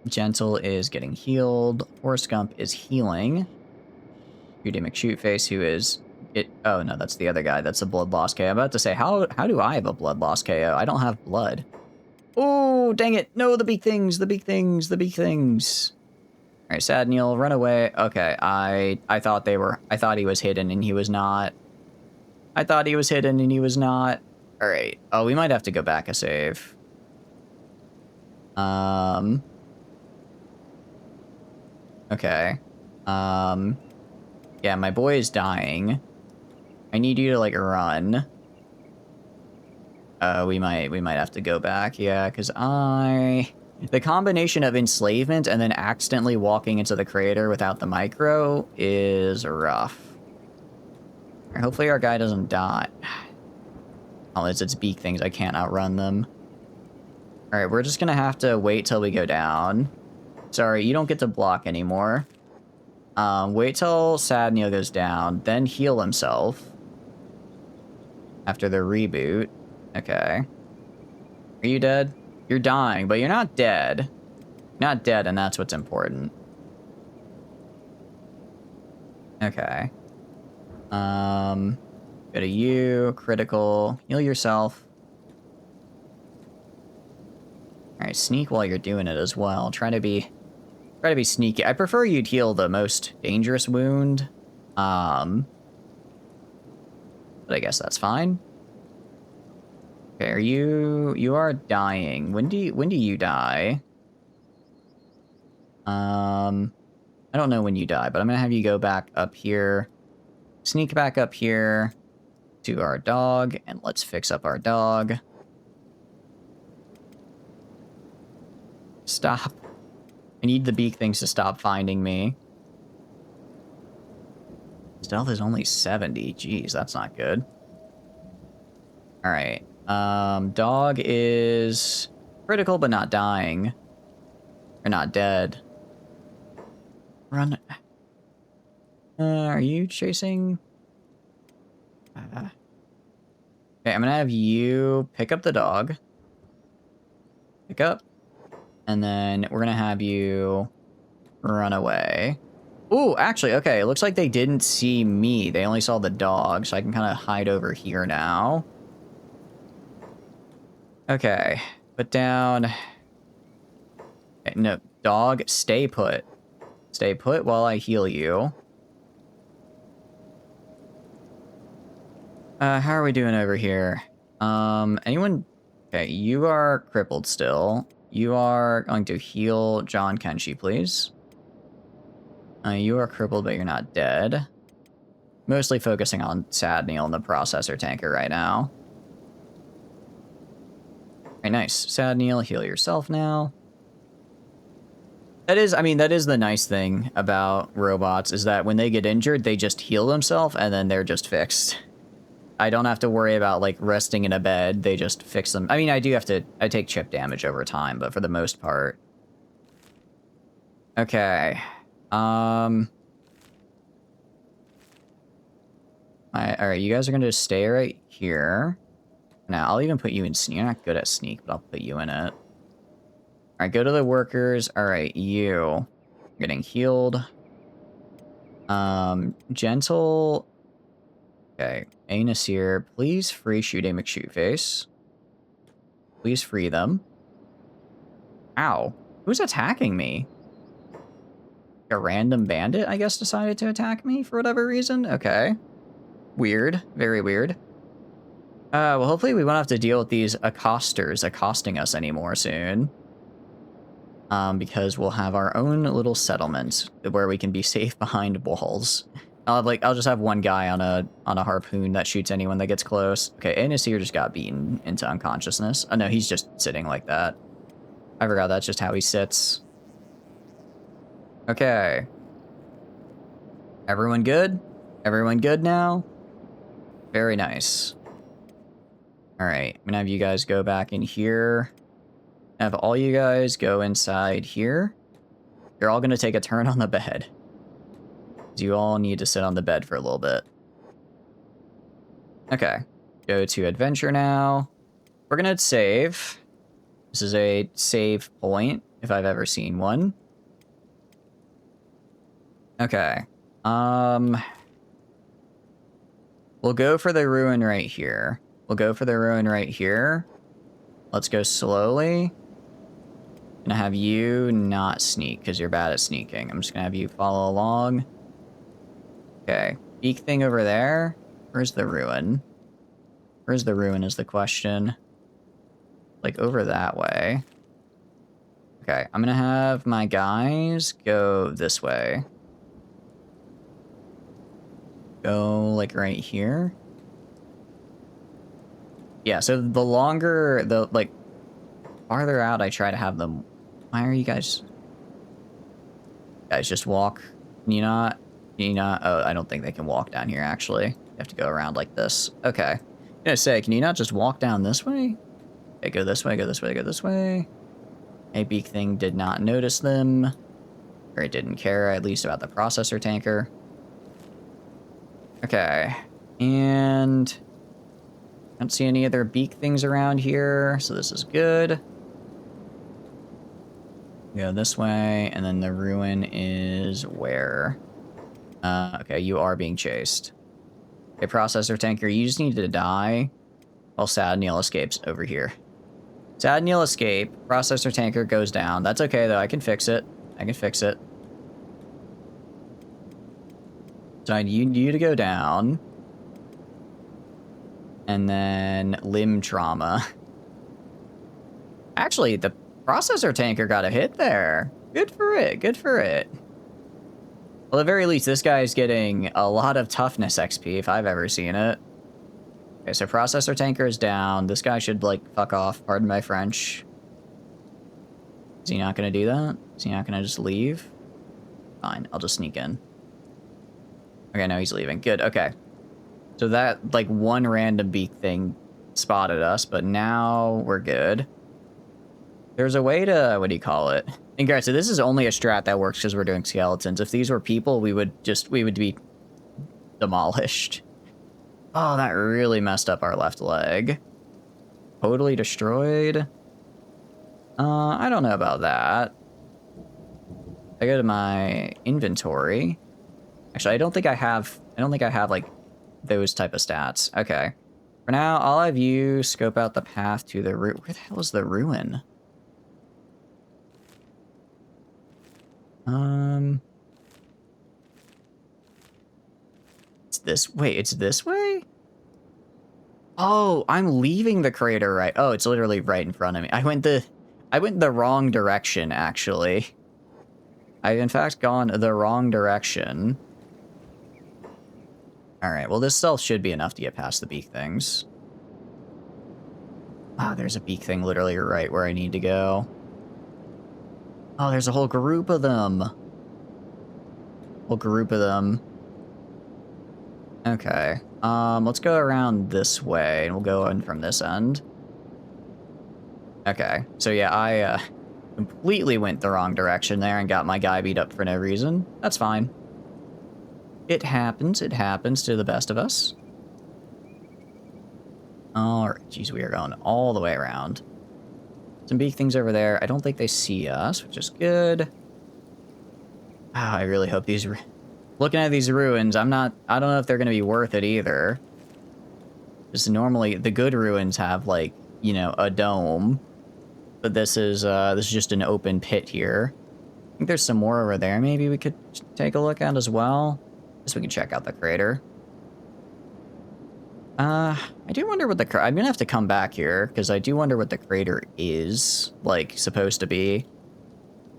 Gentle is getting healed. Forrest Gump is healing. Shooty McShootface, who is... Oh, no, that's the other guy. That's a blood loss KO. I'm about to say, how do I have a blood loss KO? I don't have blood. Oh, dang it. No, the big things, the big things, the big things. All right, Sad Neil, run away. Okay, I thought I thought he was hidden and he was not. I thought he was hidden and he was not. All right. Oh, we might have to go back a save. Okay. Yeah, my boy is dying. I need you to, like, run. We might have to go back, yeah, because the combination of enslavement and then accidentally walking into the crater without the micro is rough. Right, hopefully our guy doesn't die. Unless it's beak things, I can't outrun them. Alright, we're just gonna have to wait till we go down. Sorry, you don't get to block anymore. Wait till Sad Neil goes down, then heal himself. After the reboot. Okay. Are you dead? You're dying, but you're not dead. You're not dead, and that's what's important. Okay. Go to you, critical, heal yourself. Alright, sneak while you're doing it as well. Try to be sneaky. I prefer you'd heal the most dangerous wound. But I guess that's fine. Okay, you are dying. When do you die? I don't know when you die, but I'm gonna have you go back up here. Sneak back up here to our dog, and let's fix up our dog. Stop. I need the beak things to stop finding me. Stealth is only 70. Jeez, that's not good. Alright. Dog is critical but not dying. Or not dead. Run. Are you chasing? Okay, I'm gonna have you pick up the dog. Pick up. And then we're gonna have you run away. Ooh, actually, okay, it looks like they didn't see me. They only saw the dog, so I can kind of hide over here now. Okay, put down... Okay, no, dog, stay put. Stay put while I heal you. How are we doing over here? Anyone... Okay, you are crippled still. You are going to heal John Kenshi, please. You are crippled, but you're not dead. Mostly focusing on Sad Neil and the processor tanker right now. Alright, nice. Sad Neil, heal yourself now. That is, I mean, that is the nice thing about robots, is that when they get injured, they just heal themselves, and then they're just fixed. I don't have to worry about, like, resting in a bed. They just fix them. I mean, I take chip damage over time, but for the most part. Okay. Alright, you guys are gonna just stay right here. Now, I'll even put you in sneak. You're not good at sneak, but I'll put you in it. Alright, go to the workers. Alright, you. Getting healed. Gentle. Okay. A Nasir, please free Shoot A McShootface. Please free them. Ow. Who's attacking me? A random bandit, I guess, decided to attack me for whatever reason? Okay. Weird. Very weird. Well, hopefully we won't have to deal with these accosters accosting us anymore soon. Because we'll have our own little settlement where we can be safe behind walls. I'll just have one guy on a harpoon that shoots anyone that gets close. Okay, Anasir just got beaten into unconsciousness. Oh no, he's just sitting like that. I forgot that's just how he sits. Okay. Everyone good? Everyone good now? Very nice. Alright, I'm gonna have you guys go back in here. Have all you guys go inside here. You're all gonna take a turn on the bed. You all need to sit on the bed for a little bit. Okay. Go to adventure now. We're gonna save. This is a save point, if I've ever seen one. Okay. We'll go for the ruin right here. We'll go for the ruin right here. Let's go slowly. Gonna have you not sneak, because you're bad at sneaking. I'm just gonna have you follow along. Okay. Beak thing over there. Where's the ruin? Where's the ruin is the question. Like, over that way. Okay, I'm gonna have my guys go this way. Go, like, right here. Yeah, so the longer, like, farther out I try to have them... Why are you guys... Guys, just walk. Can you not? Can you not? Oh, I don't think they can walk down here, actually. You have to go around like this. Okay. I'm gonna say, can you not just walk down this way? Okay, go this way, go this way, go this way. A beak thing did not notice them. Or it didn't care, at least, about the processor tanker. Okay. And... I don't see any other beak things around here, so this is good. Go this way, and then the ruin is where? Okay, you are being chased. Okay, processor tanker, you just need to die while Sad Neil escapes over here. Sad Neil escape, processor tanker goes down. That's okay, though. I can fix it. I can fix it. So I need you to go down. And then limb trauma. Actually, the processor tanker got a hit there. Good for it, good for it. Well, at the very least, this guy's getting a lot of toughness XP if I've ever seen it. Okay, so processor tanker is down. This guy should, like, fuck off. Pardon my French. Is he not gonna do that? Is he not gonna just leave? Fine, I'll just sneak in. Okay, no, he's leaving. Good, okay. So that, like, one random beak thing spotted us, but now we're good. There's a way to, what do you call it? And guys, so this is only a strat that works because we're doing skeletons. If these were people, we would be demolished. Oh, that really messed up our left leg. Totally destroyed. I don't know about that. I go to my inventory. Actually, I don't think I have, like, those type of stats. Okay. For now, I'll have you scope out the path to the ruin. Where the hell is the ruin? It's this, wait, it's this way? Oh, I'm leaving the crater right. Oh, it's literally right in front of me. I went the wrong direction, actually. I've in fact gone the wrong direction. Alright, well this stealth should be enough to get past the beak things. Oh, there's a beak thing literally right where I need to go. Oh, there's a whole group of them. Whole group of them. Okay. Let's go around this way, and we'll go in from this end. Okay. So yeah, I, completely went the wrong direction there and got my guy beat up for no reason. That's fine. It happens to the best of us. Alright, geez, we are going all the way around. Some beak things over there. I don't think they see us, which is good. Ah, I really hope these... Looking at these ruins, I don't know if they're going to be worth it either. Just normally, the good ruins have, like, you know, a dome. But this is just an open pit here. I think there's some more over there maybe we could take a look at as well. Just so we can check out the crater. I do wonder what the... I'm gonna have to come back here, because I do wonder what the crater is, like, supposed to be.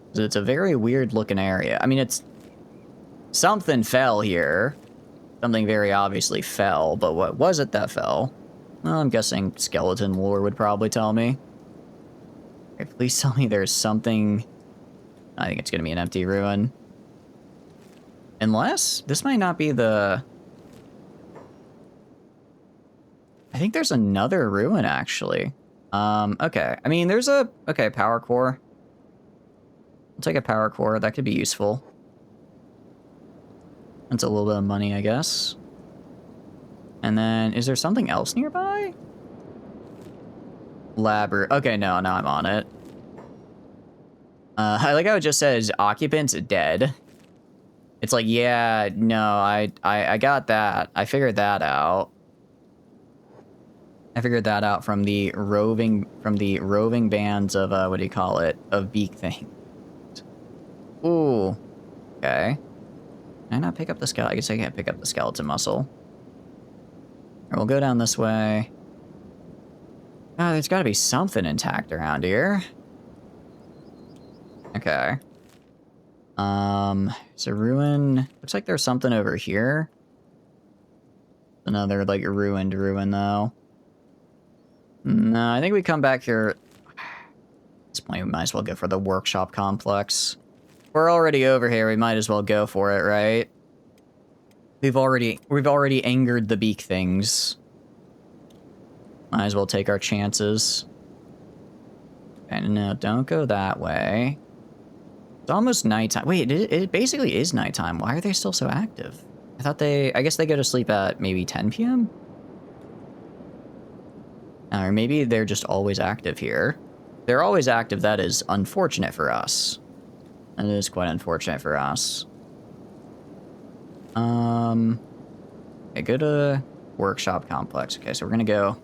Because it's a very weird looking area. I mean, it's... Something fell here. Something very obviously fell, but what was it that fell? Well, I'm guessing skeleton lore would probably tell me. Okay, please tell me there's something... I think it's gonna be an empty ruin. Unless... This might not be the... I think there's another ruin, actually. Okay. I mean, there's a... Okay, power core. I'll take a power core. That could be useful. That's a little bit of money, I guess. And then, is there something else nearby? Lab room. Okay, no, now I'm on it. I like how it just says, occupants dead. It's like, yeah, no, I got that. I figured that out. I figured that out from the roving bands of what do you call it? Of beak thing. Ooh. Okay. Can I not pick up the skeleton? I guess I can't pick up the skeleton muscle. Alright, we'll go down this way. Oh, there's gotta be something intact around here. Okay. It's a ruin. Looks like there's something over here. Another, like, ruined ruin, though. No, I think we come back here. At this point, we might as well go for the workshop complex. We're already over here. We might as well go for it, right? We've already angered the beak things. Might as well take our chances. And no, don't go that way. It's almost nighttime. Wait, it basically is nighttime. Why are they still so active? I guess they go to sleep at maybe 10 p.m.? Or maybe they're just always active here. They're always active. That is unfortunate for us. That is quite unfortunate for us. Okay, go to workshop complex. Okay, so we're gonna go.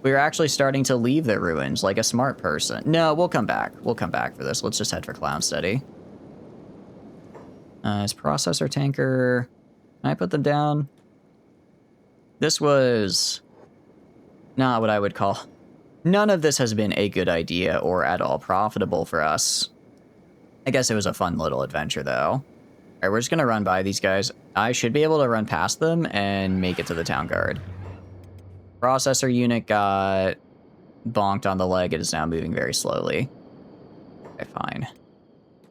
We're actually starting to leave the ruins like a smart person. No, we'll come back. We'll come back for this. Let's just head for Clown Steady. Is processor tanker... Can I put them down? This was... not what I would call... None of this has been a good idea or at all profitable for us. I guess it was a fun little adventure, though. Alright, we're just gonna run by these guys. I should be able to run past them and make it to the town guard. Processor unit got bonked on the leg. It is now moving very slowly. Okay, fine.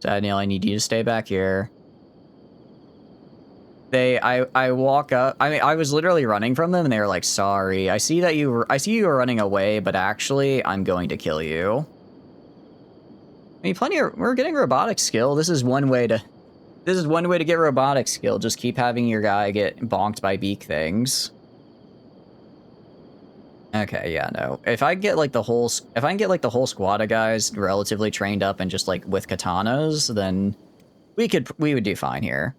Daniel, I need you to stay back here. I walk up. I mean, I was literally running from them, and they were like, "Sorry, I see you were running away, but actually, I'm going to kill you." I mean, we're getting robotic skill. This is one way to get robotic skill. Just keep having your guy get bonked by beak things. Okay, yeah, no. If I can get like the whole squad of guys relatively trained up and just like with katanas, then we would do fine here.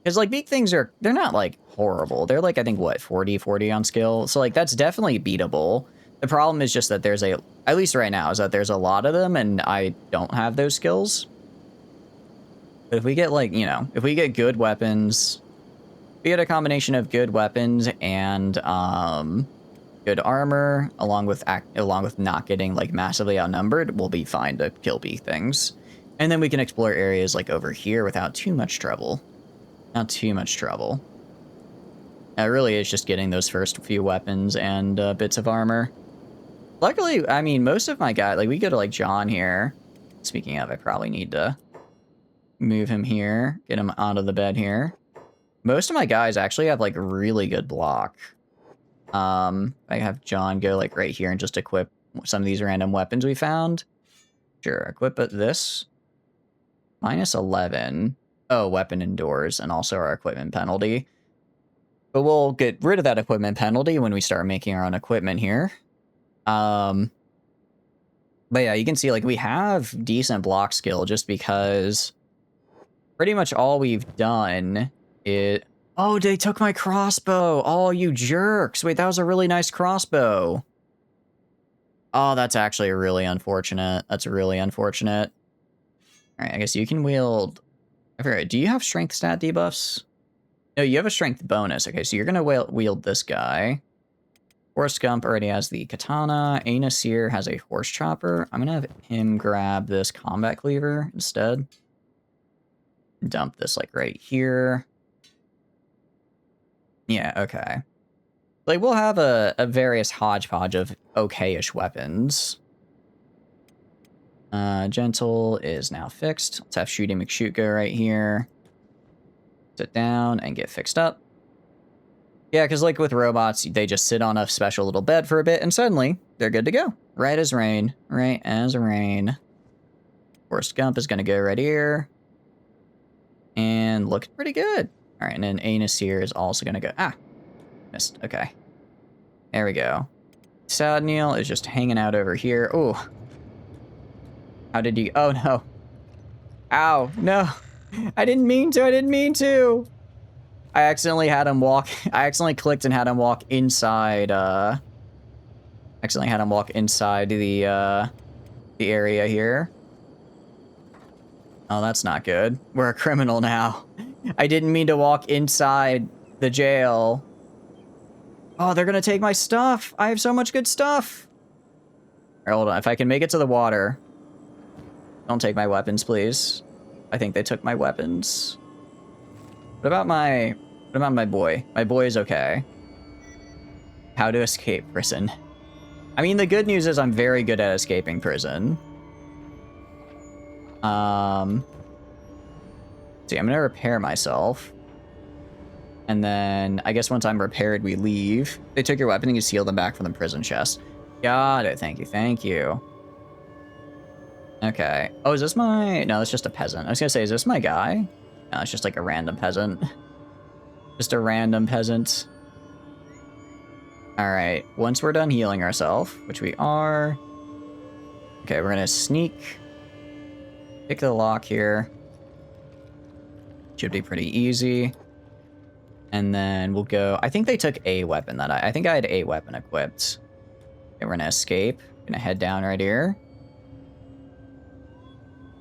Because like beak things they're not like horrible. They're like, I think what, 40 on skill. So like that's definitely beatable. The problem is just that at least right now, is that there's a lot of them and I don't have those skills. But if we get like, you know, if we get good weapons, we get a combination of good weapons and good armor, along with not getting like massively outnumbered, we'll be fine to kill beak things. And then we can explore areas like over here without too much trouble. Not too much trouble. It really is just getting those first few weapons and bits of armor. Luckily, I mean, most of my guys, like we go to like John here. Speaking of, I probably need to move him here, get him out of the bed here. Most of my guys actually have like really good block. I have John go like right here and just equip some of these random weapons we found. Sure, equip this. -11. Oh, weapon indoors, and also our equipment penalty. But we'll get rid of that equipment penalty when we start making our own equipment here. But yeah, you can see, like, we have decent block skill just because pretty much all we've done is... Oh, they took my crossbow! Oh, you jerks! Wait, that was a really nice crossbow. Oh, that's actually really unfortunate. That's really unfortunate. Alright, I guess you can wield... I forget, do you have strength stat debuffs? No, you have a strength bonus. Okay, so you're gonna wield this guy. Horse Gump already has the katana. Anasir has a horse chopper. I'm gonna have him grab this combat cleaver instead. Dump this, like, right here. Yeah, okay. Like, we'll have a various hodgepodge of okay-ish weapons. Gentle is now fixed. Let's have Shooty McShoot go right here. Sit down and get fixed up. Yeah, because like with robots, they just sit on a special little bed for a bit, and suddenly, they're good to go. Right as rain. Right as rain. Forrest Gump is going to go right here. And look pretty good. All right, and then Anasir is also going to go... Ah! Missed. Okay. There we go. Sadneil is just hanging out over here. Ooh. How did you... Oh, no. Ow. No. I didn't mean to. I didn't mean to. I accidentally had him walk... I accidentally clicked and had him walk inside, accidentally had him walk inside the area here. Oh, that's not good. We're a criminal now. I didn't mean to walk inside the jail. Oh, they're gonna take my stuff. I have so much good stuff. All right, hold on. If I can make it to the water. Don't take my weapons, please. I think they took my weapons. What about my boy? My boy is okay. How to escape prison. I mean, the good news is I'm very good at escaping prison. See, I'm gonna repair myself. And then, I guess once I'm repaired, we leave. They took your weapon and you seal them back from the prison chest. Got it, thank you, thank you. Okay. Oh, is this my... No, that's just a peasant. I was gonna say, is this my guy? No, it's just like a random peasant. Just a random peasant. Alright, once we're done healing ourselves, which we are... Okay, we're gonna sneak. Pick the lock here. Should be pretty easy. And then we'll go... I think they took a weapon that I think I had a weapon equipped. Okay, we're gonna escape. Gonna head down right here.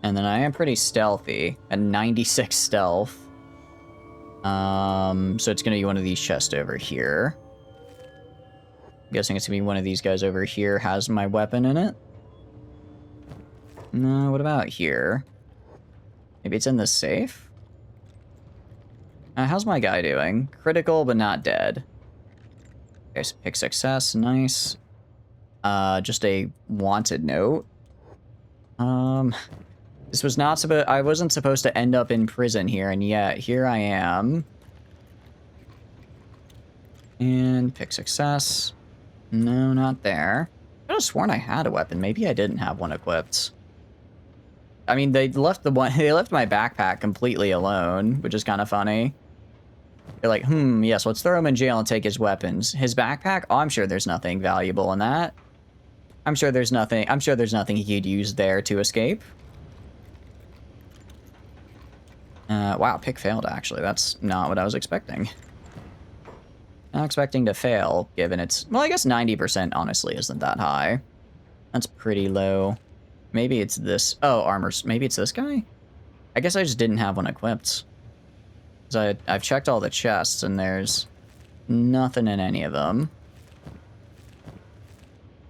And then I am pretty stealthy. At 96 stealth. So it's gonna be one of these chests over here. I'm guessing it's gonna be one of these guys over here has my weapon in it. No, what about here? Maybe it's in this safe? How's my guy doing? Critical, but not dead. Okay, so pick success, nice. Just a wanted note. This was not supposed... I wasn't supposed to end up in prison here, and yet here I am. And pick success. No, not there. I could have sworn I had a weapon. Maybe I didn't have one equipped. I mean, they left they left my backpack completely alone, which is kind of funny. They're like, yes, let's throw him in jail and take his weapons. His backpack? Oh, I'm sure there's nothing valuable in that. I'm sure there's nothing he could use there to escape. Wow, pick failed, actually. That's not what I was expecting. Not expecting to fail, given it's... Well, I guess 90%, honestly, isn't that high. That's pretty low. Maybe it's this... Oh, armors. Maybe it's this guy? I guess I just didn't have one equipped. Because I've checked all the chests, and there's nothing in any of them.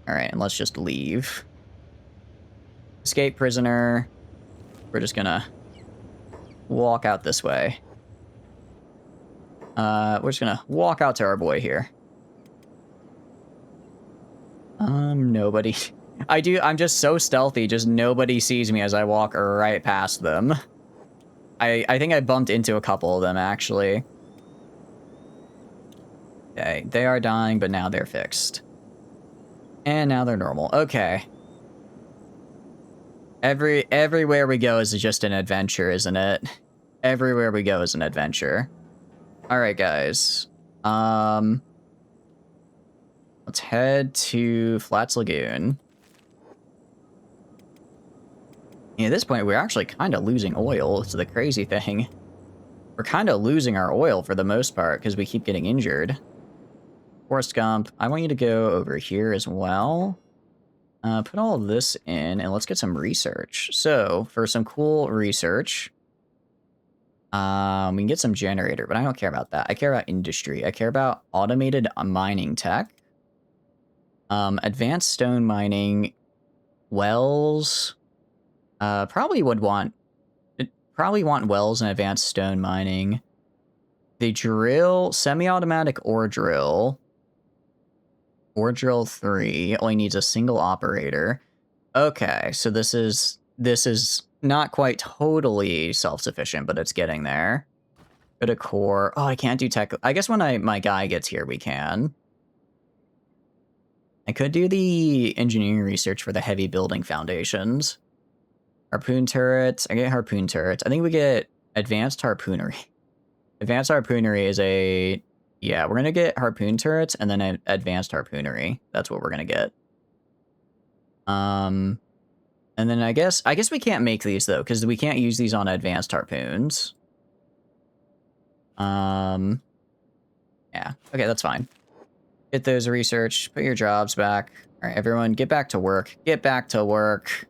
Alright, and let's just leave. Escape prisoner. We're just gonna walk out this way. We're just gonna walk out to our boy here. Nobody. I'm just so stealthy, just nobody sees me as I walk right past them. I think I bumped into a couple of them, actually. Okay, they are dying, but now they're fixed. And now they're normal. Okay. Everywhere we go is just an adventure, isn't it? Everywhere we go is an adventure. Alright, guys. Let's head to Flats Lagoon. At this point, we're actually kind of losing oil. It's the crazy thing. We're kind of losing our oil for the most part because we keep getting injured. Forrest Gump, I want you to go over here as well. Put all of this in, and let's get some research. So, for some cool research, we can get some generator, but I don't care about that. I care about industry. I care about automated mining tech. Advanced stone mining, wells. Probably want wells and advanced stone mining. The drill, semi-automatic ore drill. Ore drill 3 only needs a single operator. Okay, so this is not quite totally self-sufficient, but it's getting there. Go to core. Oh, I can't do tech. I guess when my guy gets here, we can. I could do the engineering research for the heavy building foundations. Harpoon turrets. I get harpoon turrets. I think we get advanced harpoonery. Advanced harpoonery is a... Yeah, we're going to get harpoon turrets and then advanced harpoonery. That's what we're going to get. And then I guess we can't make these, though, because we can't use these on advanced harpoons. Yeah. Okay, that's fine. Get those research. Put your jobs back. All right, everyone, get back to work. Get back to work.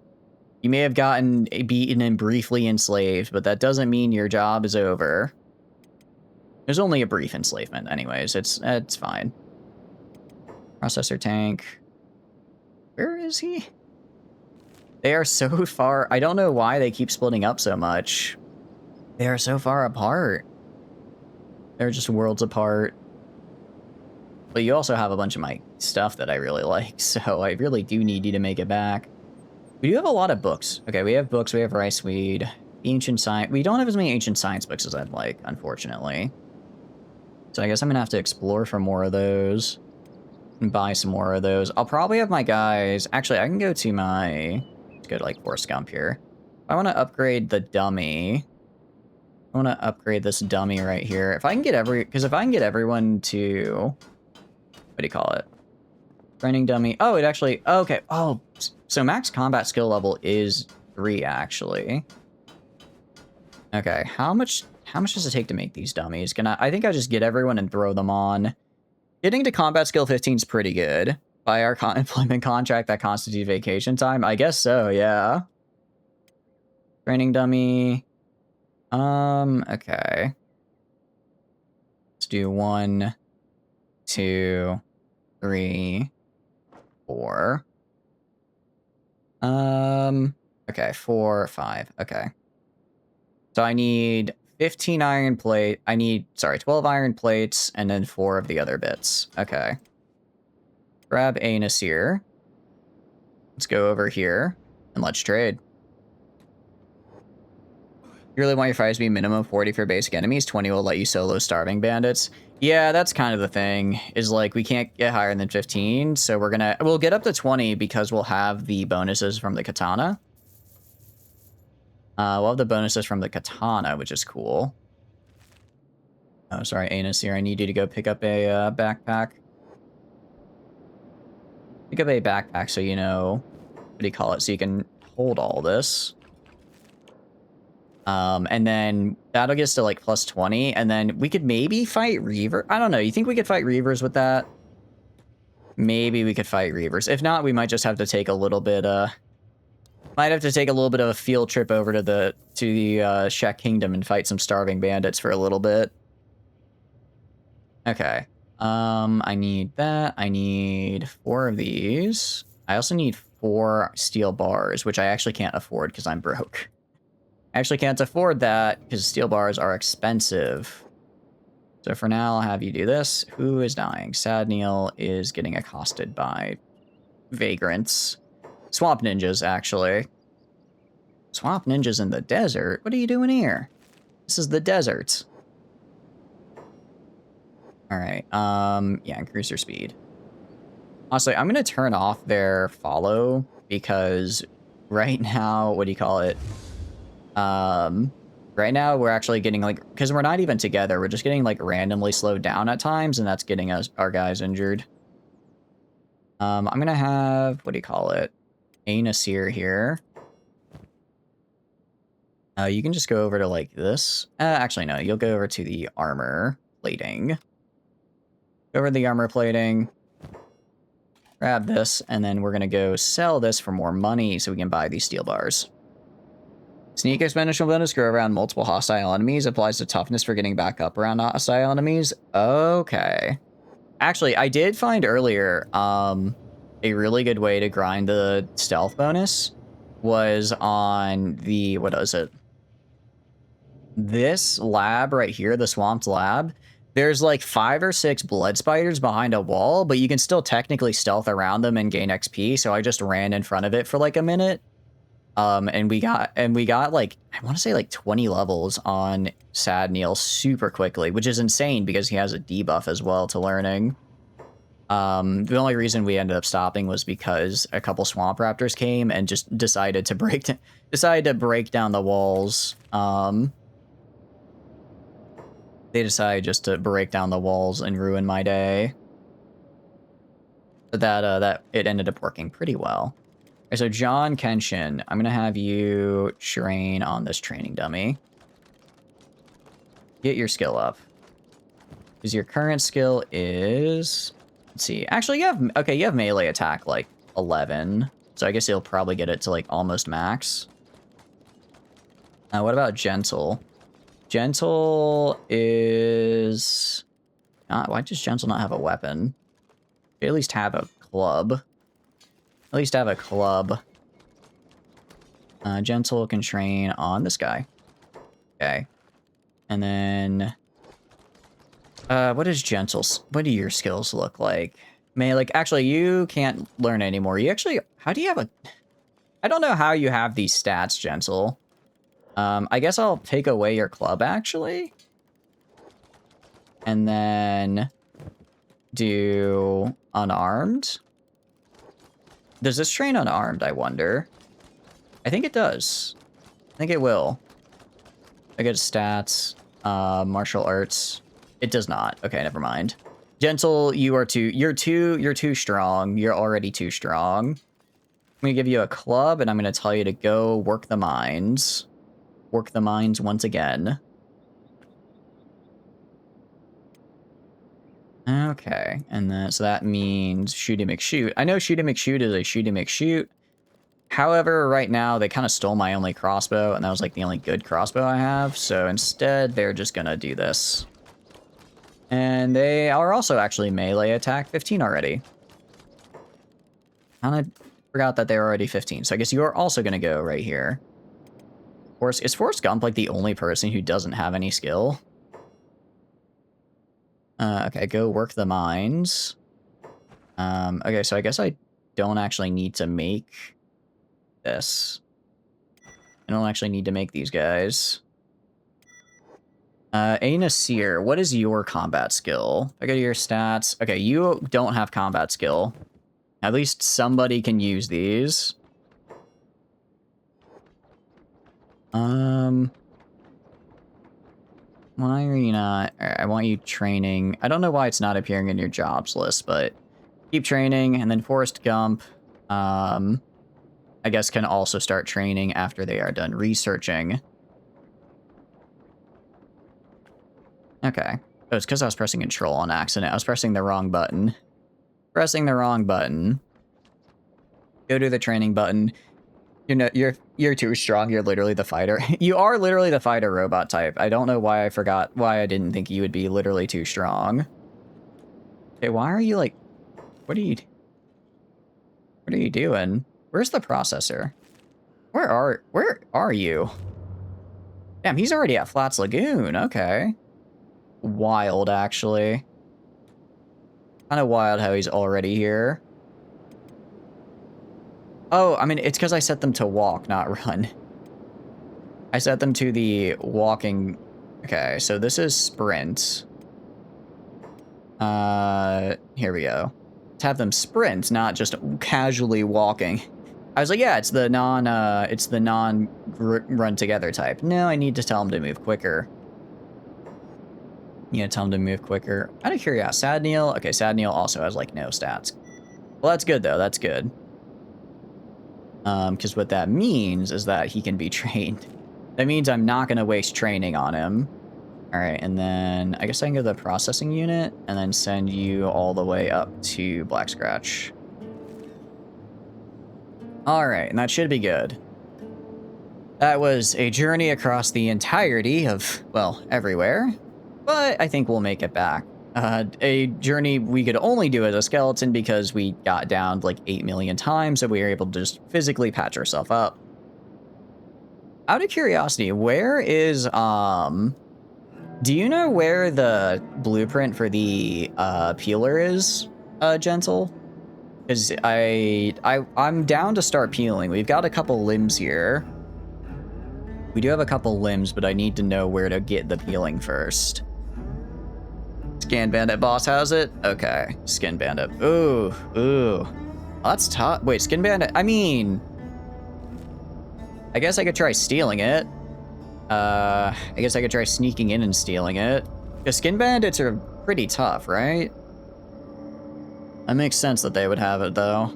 You may have gotten beaten and briefly enslaved, but that doesn't mean your job is over. There's only a brief enslavement anyways. It's fine. Processor tank. Where is he? They are so far. I don't know why they keep splitting up so much. They are so far apart. They're just worlds apart. But you also have a bunch of my stuff that I really like, so I really do need you to make it back. We do have a lot of books. Okay, we have books. We have rice weed. Ancient science. We don't have as many ancient science books as I'd like, unfortunately. So I guess I'm going to have to explore for more of those. And buy some more of those. I'll probably have my guys... Actually, I can go to my... Let's go to, like, Forrest Gump here. I want to upgrade the dummy. I want to upgrade this dummy right here. If I can get because if I can get everyone to... What do you call it? Training dummy. Oh, it actually... Oh, okay. Oh, so max combat skill level is 3, actually. Okay, how much does it take to make these dummies? I think I just get everyone and throw them on. Getting to combat skill 15 is pretty good. By our employment contract that constitutes vacation time? I guess so, yeah. Training dummy. Okay. Let's do 1, 2, 3, 4. Okay, 4, 5. Okay. So I need 15 iron plate. 12 iron plates and then 4 of the other bits. Okay. Grab a Nasir. Let's go over here and let's trade. You really want your fires to be minimum 40 for basic enemies? 20 will let you solo starving bandits. Yeah, that's kind of the thing, is like we can't get higher than 15, so we'll get up to 20 because we'll have the bonuses from the katana. We'll have the bonuses from the katana, which is cool. Oh, sorry, Anus here. I need you to go pick up a backpack. Pick up a backpack so you know, what do you call it, so you can hold all this. And then that'll get us to like plus 20, and then we could maybe fight Reaver. I don't know, you think we could fight Reavers with that? Maybe we could fight Reavers. If not, we might just have to take a little bit, might have to take a little bit of a field trip over to the Shek Kingdom and fight some starving bandits for a little bit. Okay. I need that. I need 4 of these. I also need 4 steel bars, which I actually can't afford because I'm broke. I actually can't afford that because steel bars are expensive. So for now, I'll have you do this. Who is dying? Sad Neil is getting accosted by vagrants. Swamp ninjas, actually. Swamp ninjas in the desert? What are you doing here? This is the desert. Alright, yeah, increase your speed. Honestly, I'm gonna turn off their follow because right now, what do you call it? Right now we're actually getting like, because we're not even together, we're just getting like randomly slowed down at times, and that's getting our guys injured. I'm gonna have, what do you call it? A Nasir here. You can just go over to like this. Actually, no, you'll go over to the armor plating. Go over to the armor plating. Grab this, and then we're going to go sell this for more money so we can buy these steel bars. Sneak exponential bonus, grow around multiple hostile enemies. Applies to toughness for getting back up around hostile enemies. Okay. Actually, I did find earlier a really good way to grind the stealth bonus was on the, what is it? This lab right here, the swamped lab. There's like 5 or 6 blood spiders behind a wall, but you can still technically stealth around them and gain XP. So I just ran in front of it for like a minute. And we got like, I want to say like 20 levels on Sad Neil super quickly, which is insane because he has a debuff as well to learning. The only reason we ended up stopping was because a couple swamp raptors came and just decided to break down the walls. They decided just to break down the walls and ruin my day. But that it ended up working pretty well. Okay, so John Kenshin, I'm gonna have you train on this training dummy. Get your skill up. Because your current skill is, let's see. Actually, you have melee attack like 11. So I guess you'll probably get it to like almost max. What about gentle? Gentle is why does gentle not have a weapon? They at least have a club. At least have a club. Gentle can train on this guy. Okay. And then what do your skills look like? Like actually you can't learn anymore. You actually, how do you have I don't know how you have these stats, Gentle. I guess I'll take away your club actually. And then do unarmed. Does this train unarmed, I wonder? I think it does. I think it will. I get stats, martial arts. It does not. Okay, never mind. Gentle, you're too strong. You're already too strong. I'm gonna give you a club and I'm gonna tell you to go work the mines. Work the mines once again. Okay, and then so that means shooty McShoot. I know shooty McShoot is a shooty McShoot. However, right now they kind of stole my only crossbow, and that was like the only good crossbow I have. So instead, they're just gonna do this. And they are also actually melee attack 15 already. Kind of forgot that they were already 15. So I guess you're also gonna go right here. Is Forrest Gump like the only person who doesn't have any skill? Okay, go work the mines. Okay, so I guess I don't actually need to make this. I don't actually need to make these guys. A Nasir, what is your combat skill? I go to your stats. Okay, you don't have combat skill. At least somebody can use these. Why are you not? I want you training. I don't know why it's not appearing in your jobs list, but keep training. And then Forrest Gump, I guess can also start training after they are done researching. Okay. Oh, it's because I was pressing control on accident. I was pressing the wrong button. Pressing the wrong button. Go to the training button. You're too strong. You're literally the fighter. You are literally the fighter robot type. I don't know why I didn't think you would be literally too strong. Okay, why are you like, what are you doing? Where's the processor? Where are you? Damn, he's already at Flats Lagoon. Okay. Wild, actually. Kind of wild how he's already here. Oh, I mean, it's because I set them to walk, not run. I set them to the walking. Okay, so this is sprint. Here we go. To have them sprint, not just casually walking. I was like, yeah, it's the non run together type. No, I need to tell them to move quicker. You know, tell them to move quicker. Out of curiosity, Sad Neil. Okay, Sad Neil also has like no stats. Well, that's good though. That's good. Because what that means is that he can be trained. That means I'm not going to waste training on him. All right, and then I guess I can go to the processing unit and then send you all the way up to Black Scratch. All right, and that should be good. That was a journey across the entirety of, well, everywhere, but I think we'll make it back. A journey we could only do as a skeleton because we got downed like 8 million times, so we were able to just physically patch ourselves up. Out of curiosity, where is, do you know where the blueprint for the peeler is, Gentle? Because I'm down to start peeling. We've got a couple limbs here. We do have a couple limbs, but I need to know where to get the peeling first. Scan Bandit boss has it? Okay, Skin Bandit. Ooh, ooh. That's tough. Wait, Skin Bandit, I mean... I guess I could try stealing it. I guess I could try sneaking in and stealing it. Because Skin Bandits are pretty tough, right? That makes sense that they would have it, though.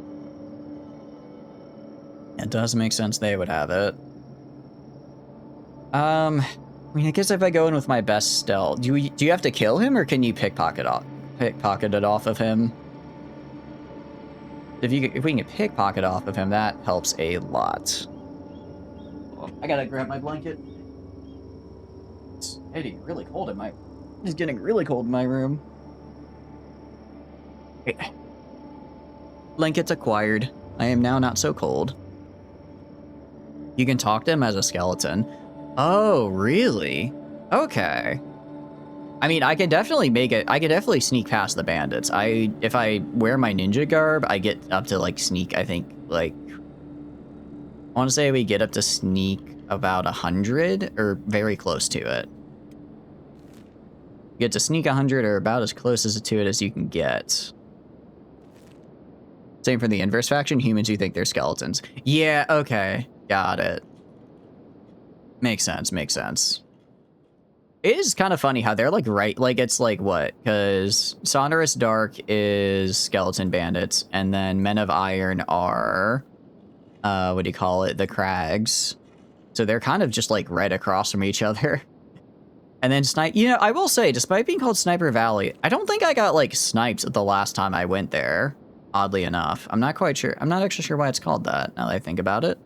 It does make sense they would have it. I mean, I guess if I go in with my best stealth, do you have to kill him, or can you pickpocket it off of him? If we can pickpocket off of him, that helps a lot. I gotta grab my blanket. It's getting really cold in my... It's getting really cold in my room. Okay. Blankets acquired. I am now not so cold. You can talk to him as a skeleton. Oh, really? Okay. I mean, I can definitely make it. I can definitely sneak past the bandits. If I wear my ninja garb, I get up to like sneak, I think, like... I want to say we get up to sneak about 100 or very close to it. You get to sneak 100 or about as close to it as you can get. Same for the inverse faction, humans who think they're skeletons. Yeah, okay. Got it. Makes sense, makes sense. It is kind of funny how they're like right, like it's like what? Because Sonorous Dark is skeleton bandits, and then Men of Iron are, what do you call it? The Crags. So they're kind of just like right across from each other. And then you know, I will say, despite being called Sniper Valley, I don't think I got like sniped the last time I went there. Oddly enough, I'm not quite sure. I'm not actually sure why it's called that now that I think about it.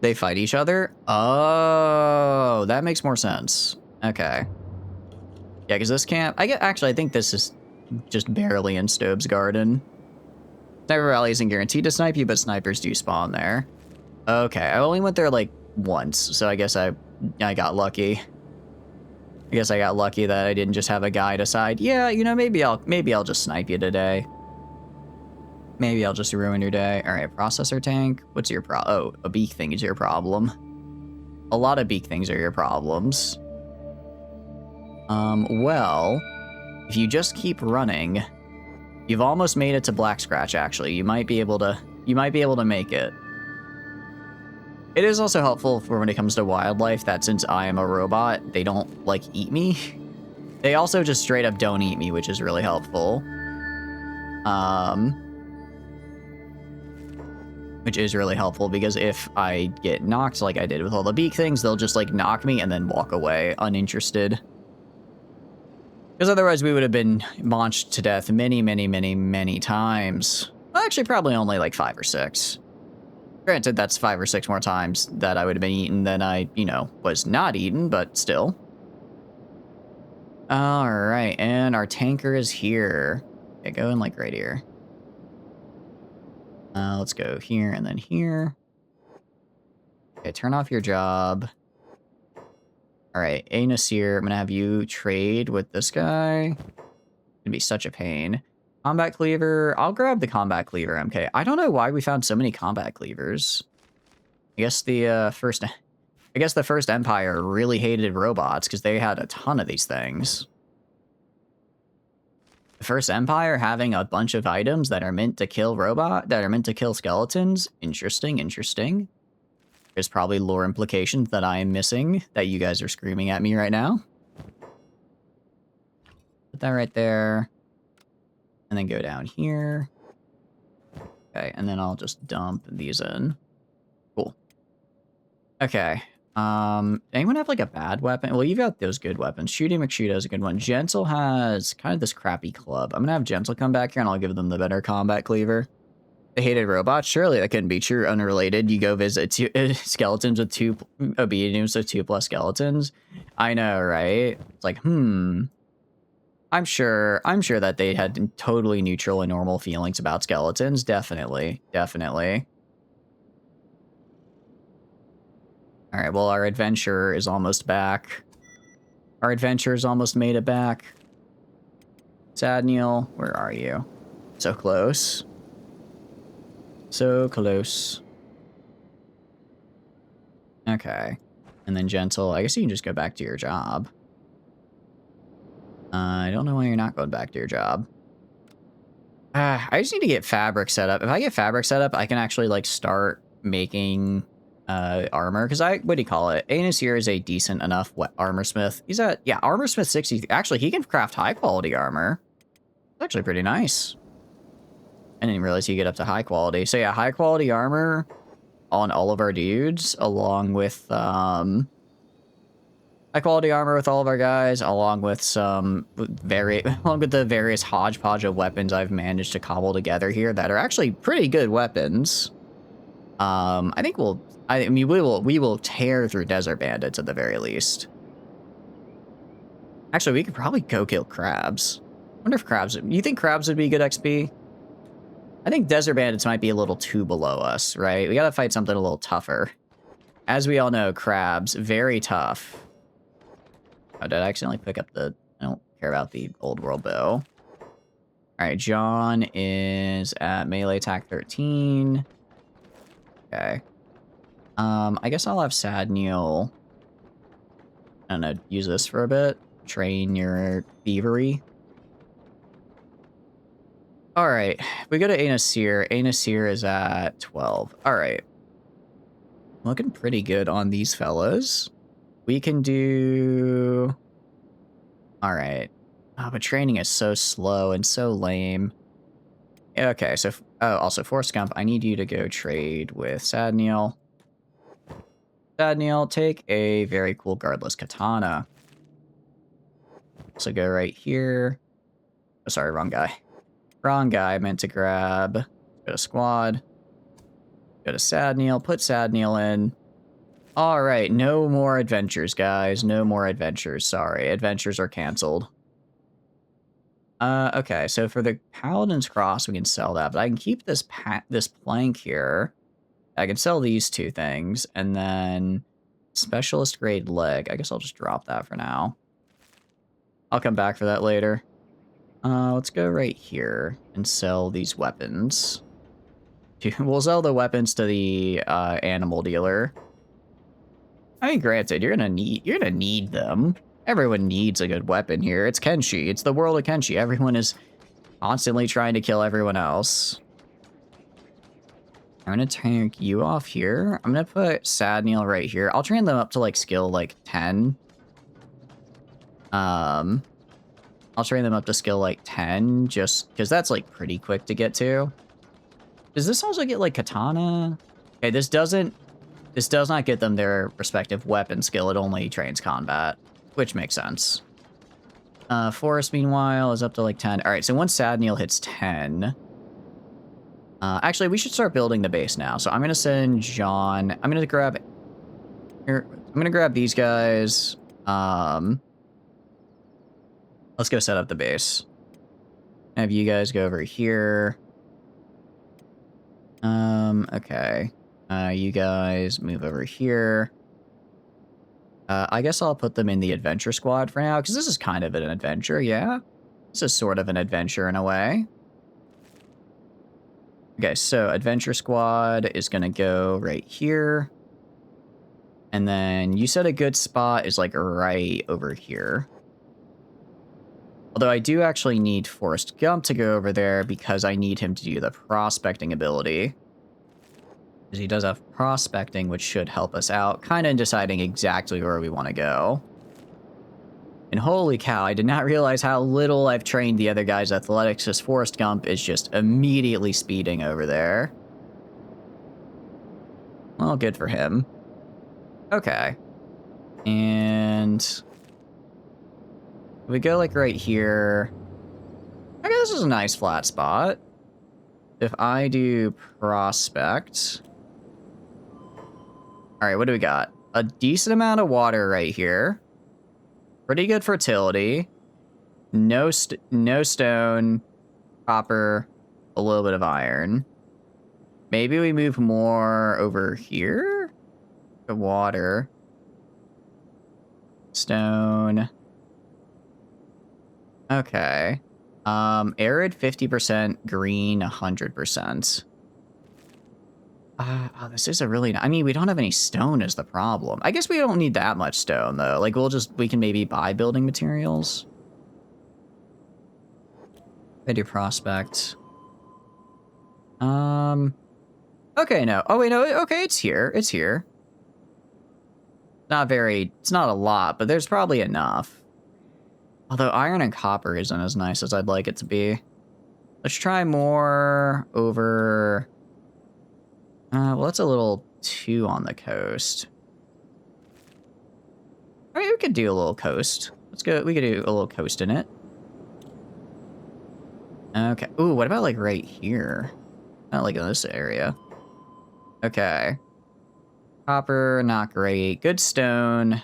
They fight each other? Oh, that makes more sense. Okay. Yeah, because this camp... Actually, I think this is just barely in Stobe's Garden. Sniper Valley isn't guaranteed to snipe you, but snipers do spawn there. Okay, I only went there, like, once, so I guess I got lucky. I guess I got lucky that I didn't just have a guy decide, yeah, you know, maybe I'll just snipe you today. Maybe I'll just ruin your day. All right, processor tank. What's your oh, a beak thing is your problem. A lot of beak things are your problems. Well, if you just keep running, you've almost made it to Black Scratch, actually. You might be able to make it. It is also helpful for when it comes to wildlife that since I am a robot, they don't, like, eat me. They also just straight up don't eat me, which is really helpful. Which is really helpful because if I get knocked like I did with all the beak things, they'll just like knock me and then walk away uninterested. Because otherwise we would have been launched to death many, many, many, many times. Well, actually, probably only like 5 or 6. Granted, that's 5 or 6 more times that I would have been eaten than I, you know, was not eaten, but still. All right, and our tanker is here. Okay, go in like right here. Let's go here and then here. Okay, turn off your job. All right, Nasir, I'm gonna have you trade with this guy. It's gonna be such a pain. Combat cleaver, I'll grab the combat cleaver, MK. I don't know why we found so many combat cleavers. I guess the first Empire really hated robots because they had a ton of these things. The First Empire having a bunch of items that are meant to kill skeletons. Interesting, interesting. There's probably lore implications that I am missing that you guys are screaming at me right now. Put that right there. And then go down here. Okay, and then I'll just dump these in. Cool. Okay. Anyone have like a bad weapon? Well, you've got those good weapons. Shooty McShoota is a good one. Gentle has kind of this crappy club. I'm gonna have Gentle come back here and I'll give them the better combat cleaver. The hated robots? Surely that couldn't be true. Unrelated. You go visit two skeletons with 2 obedience of 2+ skeletons. I know, right? It's like, I'm sure that they had totally neutral and normal feelings about skeletons. Definitely. Definitely. All right, well, our adventurer is almost back. Our adventurer's almost made it back. Sadniel, where are you? So close. So close. Okay. And then Gentle, I guess you can just go back to your job. I don't know why you're not going back to your job. I just need to get fabric set up. If I get fabric set up, I can actually, like, start making armor. Because what do you call it? Anus here is a decent enough armor smith. He's at, yeah, armor smith 60. Actually, he can craft high quality armor. It's actually pretty nice. I didn't realize you get up to high quality. So yeah, high quality armor on all of our dudes, along with high quality armor with all of our guys, along with along with the various hodgepodge of weapons I've managed to cobble together here that are actually pretty good weapons. I think we will tear through desert bandits at the very least. Actually, we could probably go kill crabs. I wonder if crabs, you think crabs would be good XP? I think desert bandits might be a little too below us, right? We gotta fight something a little tougher. As we all know, crabs, very tough. Oh, did I accidentally pick up I don't care about the old world bow. Alright, John is at melee attack 13. Okay. I guess I'll have Sadniel, I don't know, use this for a bit. Train your thievery. Alright, we go to Anasir. Anasir is at 12. Alright. Looking pretty good on these fellas. We can do... Alright. Oh, but training is so slow and so lame. Okay, so... Oh, also, Force Gump, I need you to go trade with Sadniel. Sadniel, take a very cool guardless katana. So go right here. Oh, sorry, wrong guy. Wrong guy, meant to grab. Go to squad. Go to Sadniel, put Sadniel in. Alright, no more adventures, guys. No more adventures, sorry. Adventures are canceled. Okay, so for the Paladin's Cross, we can sell that, but I can keep this plank here. I can sell these 2 things, and then Specialist Grade Leg. I guess I'll just drop that for now. I'll come back for that later. Let's go right here and sell these weapons. We'll sell the weapons to the animal dealer. I mean, granted, you're gonna need them. Everyone needs a good weapon here. It's Kenshi. It's the world of Kenshi. Everyone is constantly trying to kill everyone else. I'm gonna take you off here. I'm gonna put Sadniel right here. I'll train them up to like skill like 10. I'll train them up to skill like 10 just because that's like pretty quick to get to. Does this also get like katana? Okay, this does not get them their respective weapon skill. It only trains combat, which makes sense. Forest, meanwhile, is up to like 10. All right, so once Sadniel hits 10, actually, we should start building the base now. So I'm gonna send John. I'm gonna grab here. I'm gonna grab these guys. Let's go set up the base. Have you guys go over here. Okay. You guys move over here. I guess I'll put them in the adventure squad for now, because this is kind of an adventure, yeah? This is sort of an adventure in a way. Okay, so adventure squad is gonna go right here. And then you said a good spot is like right over here. Although I do actually need Forrest Gump to go over there because I need him to do the prospecting ability. Because he does have prospecting, which should help us out, kind of in deciding exactly where we want to go. And holy cow, I did not realize how little I've trained the other guy's athletics, because Forrest Gump is just immediately speeding over there. Well, good for him. Okay. And we go like right here. Okay, this is a nice flat spot. If I do prospect. All right, what do we got? A decent amount of water right here. Pretty good fertility. No stone, copper, a little bit of iron. Maybe we move more over here? The water. Stone. Okay. Arid 50%, green 100%. Oh, this is a really... I mean, we don't have any stone is the problem. I guess we don't need that much stone, though. Like, we can maybe buy building materials. I do prospect. Okay, no. Oh, wait, no. Okay, it's here. It's here. It's not a lot, but there's probably enough. Although iron and copper isn't as nice as I'd like it to be. Let's try more over... well, that's a little too on the coast. I mean, we could do a little coast. Let's go. We could do a little coast in it. Okay. Ooh, what about like right here? Not like in this area. Okay. Copper, not great. Good stone.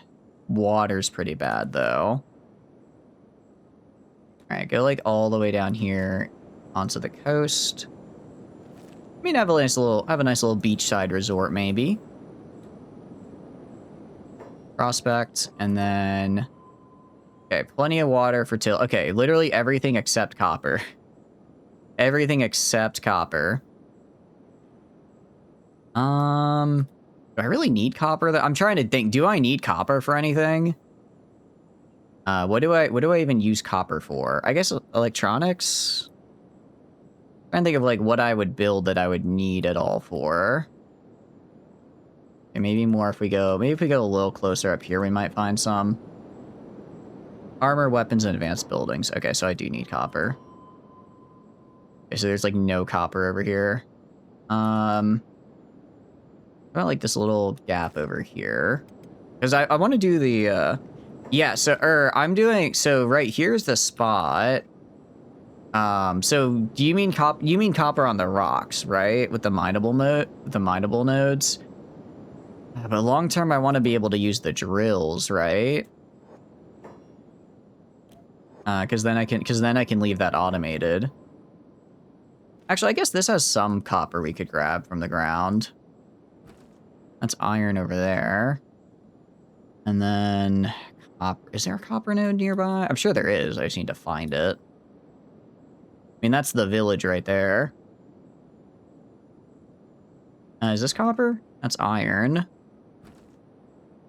Water's pretty bad though. All right, go like all the way down here onto the coast. I mean, have a nice little beachside resort maybe. Prospect, and then okay, plenty of water for okay, literally everything except copper. Everything except copper. Do I really need copper? I'm trying to think. Do I need copper for anything? What do I even use copper for? I guess electronics. I'm trying to think of like what I would build that I would need it all for. Okay, maybe more if we go. Maybe if we go a little closer up here, we might find some. Armor, weapons, and advanced buildings. Okay, so I do need copper. Okay, so there's like no copper over here. About like this little gap over here. Because I want to do the, yeah, so, so right here's the spot. So do you mean copper on the rocks, right? With the mineable nodes? But long term, I want to be able to use the drills, right? Because then I can leave that automated. Actually, I guess this has some copper we could grab from the ground. That's iron over there. And then, is there a copper node nearby? I'm sure there is. I just need to find it. I mean, that's the village right there. Is this copper? That's iron.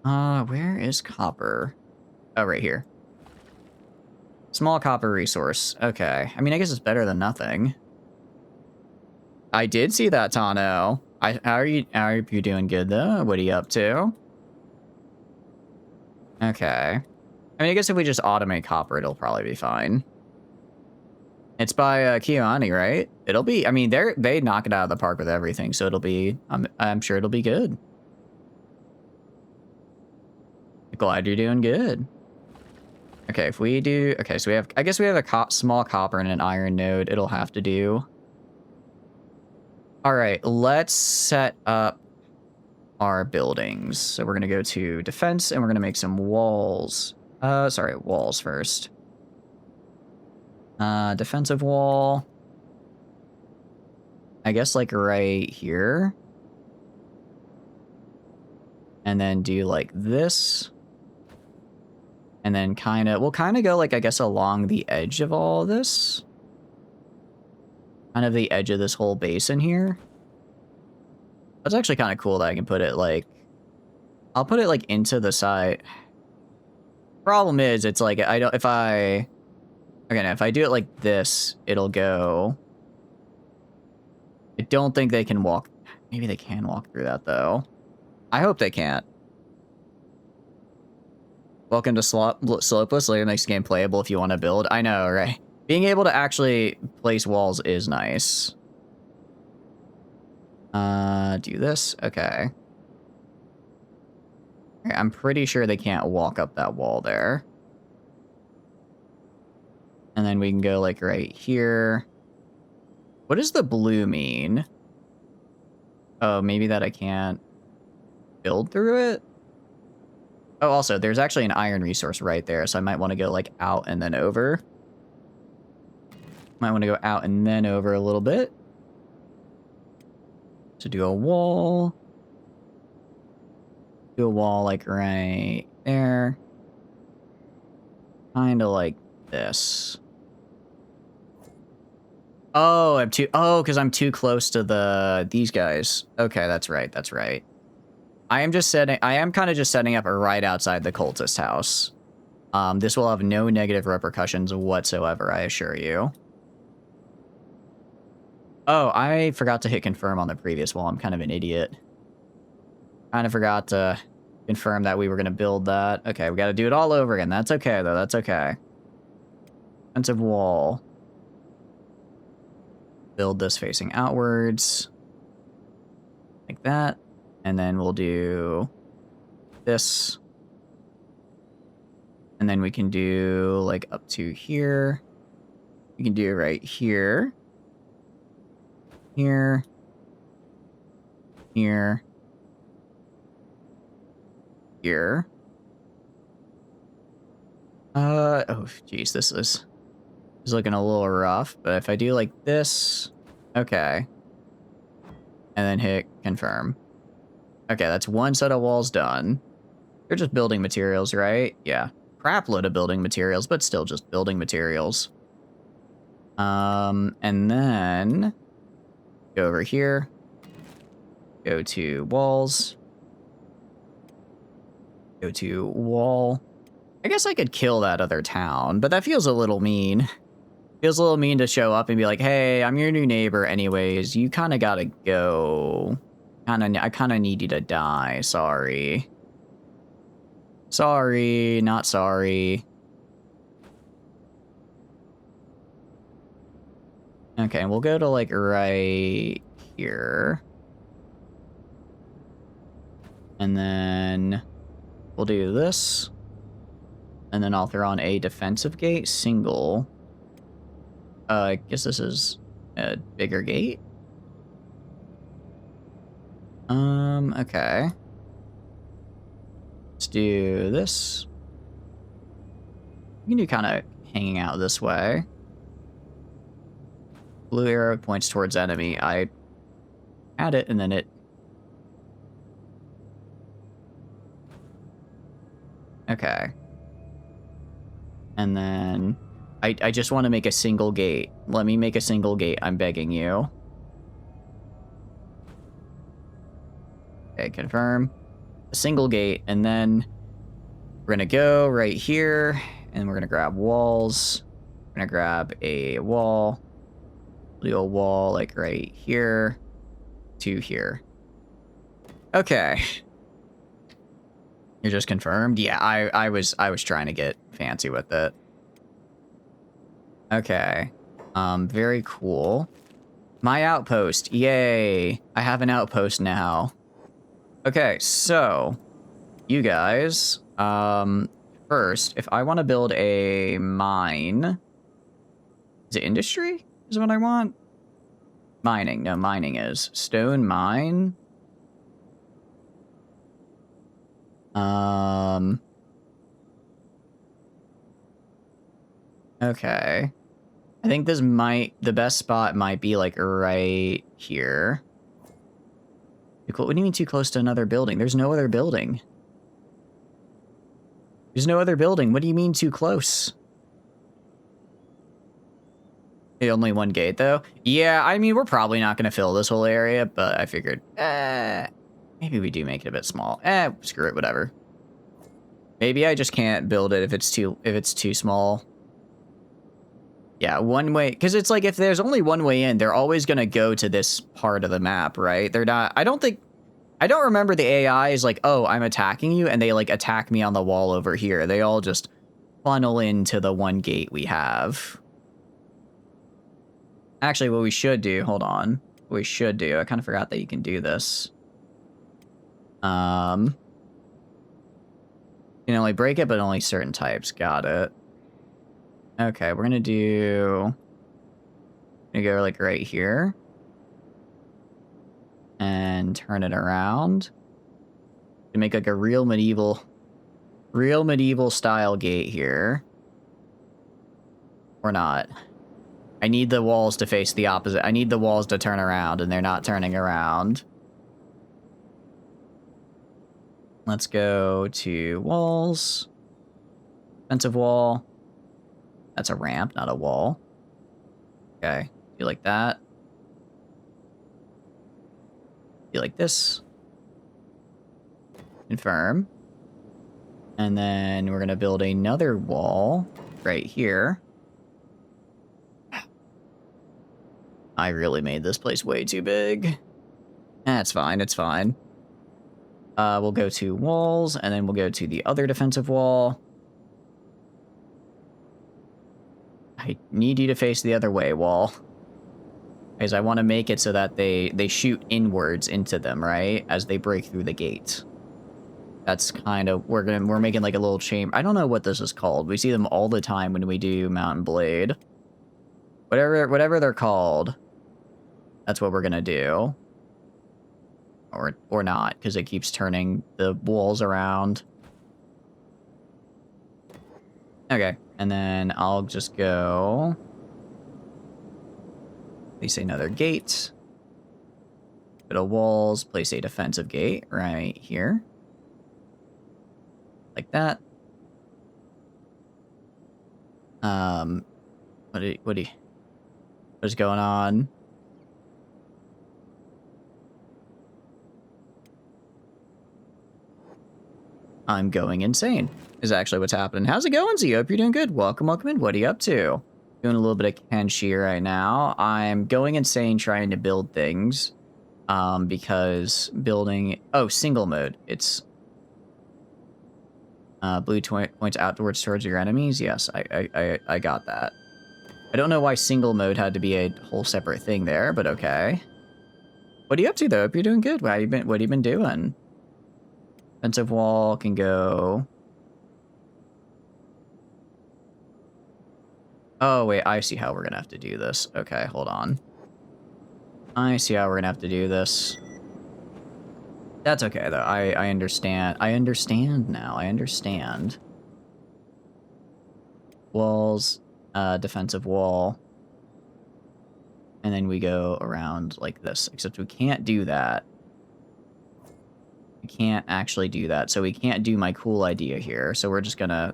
Where is copper? Oh, right here. Small copper resource. Okay. I mean, I guess it's better than nothing. I did see that, Tano. How are you doing good, though? What are you up to? Okay. I mean, I guess if we just automate copper, it'll probably be fine. It's by Kiyoani, right? It'll be, I mean, they knock it out of the park with everything, so it'll be, I'm sure it'll be good. Glad you're doing good. Okay, if we do, okay, so I guess we have a small copper and an iron node. It'll have to do. All right, let's set up our buildings. So we're going to go to defense and we're going to make some walls. Sorry, walls first. Defensive wall. I guess like right here. And then do like this. And then we'll kind of go like, I guess, along the edge of all of this. Kind of the edge of this whole basin here. That's actually kind of cool that I can put it like, I'll put it like into the side. Problem is, it's like, if I do it like this, it'll go. I don't think they can walk. Maybe they can walk through that though. I hope they can't. Welcome to Slopeless. Later makes the game playable if you want to build. I know, right? Being able to actually place walls is nice. Do this? Okay. I'm pretty sure they can't walk up that wall there. And then we can go like right here. What does the blue mean? Oh, maybe that I can't build through it? Oh, also, there's actually an iron resource right there, so I might want to go like out and then over. Might want to go out and then over a little bit. To do a wall. Do a wall like right there. Kind of like this. Oh, because I'm too close to these guys. Okay, that's right, that's right. I am kind of just setting up right outside the cultist house. This will have no negative repercussions whatsoever, I assure you. Oh, I forgot to hit confirm on the previous wall. I'm kind of an idiot. Kind of forgot to confirm that we were going to build that. Okay, we got to do it all over again. That's okay, though. That's okay. Defensive wall. Build this facing outwards. Like that. And then we'll do this. And then we can do like up to here. We can do right here. Here. Here. Here. Oh, geez, this is looking a little rough, but if I do like this, okay. And then hit confirm. Okay, that's one set of walls done. They're just building materials, right? Yeah. Crap load of building materials, but still just building materials. And then go over here. Go to walls. Go to wall. I guess I could kill that other town, but that feels a little mean. Feels a little mean to show up and be like, hey, I'm your new neighbor anyways. You kind of gotta go. I kind of need you to die. Sorry. Sorry, not sorry. Okay, we'll go to like right here. And then we'll do this. And then I'll throw on a defensive gate, single. I guess this is a bigger gate. Okay. Let's do this. We can do kind of hanging out this way. Blue arrow points towards enemy. I had it and then it... Okay. And then I just want to make a single gate. Let me make a single gate. I'm begging you. Okay, confirm. A single gate, and then we're gonna go right here, and we're gonna grab walls. We're gonna grab a wall. Do a wall like right here to here. Okay. You're just confirmed? Yeah, I was trying to get fancy with it. Okay. Very cool. My outpost. Yay. I have an outpost now. Okay, so you guys, first, if I want to build a mine, is it industry? Is what I want? Mining. No, mining is. Stone mine. Okay. I think the best spot might be like right here. What do you mean too close to another building? There's no other building. There's no other building. What do you mean too close? Only one gate, though? Yeah, I mean, we're probably not going to fill this whole area, but I figured, maybe we do make it a bit small. Screw it, whatever. Maybe I just can't build it if it's too small. Yeah, one way, because it's like if there's only one way in, they're always going to go to this part of the map, right? They're not, I don't remember the AI is like, oh, I'm attacking you, and they like attack me on the wall over here. They all just funnel into the one gate we have. Actually, what we should do, hold on. What we should do, I kind of forgot that you can do this. can only break it, but only certain types. Got it. Okay, we're gonna go like right here. And turn it around. To make like a real medieval style gate here. Or not. I need the walls to face the opposite. I need the walls to turn around, and they're not turning around. Let's go to walls. Defensive wall. That's a ramp, not a wall. Okay. Do like that. Do like this. Confirm. And then we're going to build another wall right here. I really made this place way too big. That's fine, it's fine. We'll go to walls, and then we'll go to the other defensive wall. I need you to face the other way, wall. Because I want to make it so that they shoot inwards into them, right? As they break through the gate. That's kind of, we're making like a little chamber. I don't know what this is called. We see them all the time when we do Mountain Blade. Whatever they're called. That's what we're gonna do. Or not, because it keeps turning the walls around. Okay, and then I'll just go... Place another gate. Bit of walls, place a defensive gate right here. Like that. What is going on? I'm going insane, is actually what's happening. How's it going, Z? Hope you're doing good. Welcome in. What are you up to? Doing a little bit of Kenshi right now. I'm going insane trying to build things. Because building... Oh, single mode. It's... blue points outwards towards your enemies. Yes, I got that. I don't know why single mode had to be a whole separate thing there, but okay. What are you up to, though? Hope you're doing good. What have you been doing? Defensive wall can go... Oh, wait, I see how we're gonna have to do this. Okay, hold on. I see how we're gonna have to do this. That's okay, though. I understand. I understand now. I understand. Walls, defensive wall. And then we go around like this. Except we can't do that. We can't actually do that. So we can't do my cool idea here. So we're just gonna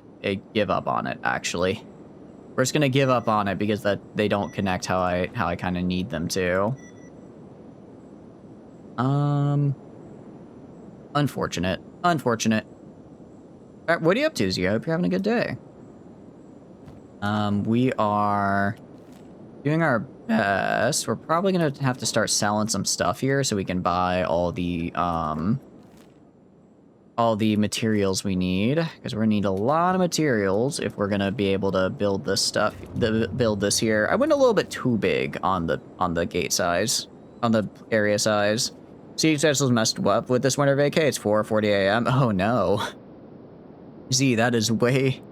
give up on it, actually. We're just gonna give up on it because they don't connect how I kind of need them to. Unfortunate. Unfortunate. All right, what are you up to, Z? I hope you're having a good day. We are doing our best. We're probably gonna have to start selling some stuff here so we can buy all the materials we need, because we're gonna need a lot of materials if we're gonna be able to build this stuff. Build this here. I went a little bit too big on the gate size, on the area size. Siege Tesla's messed up with this winter vacay. It's 4:40 a.m. Oh no. Z, that is way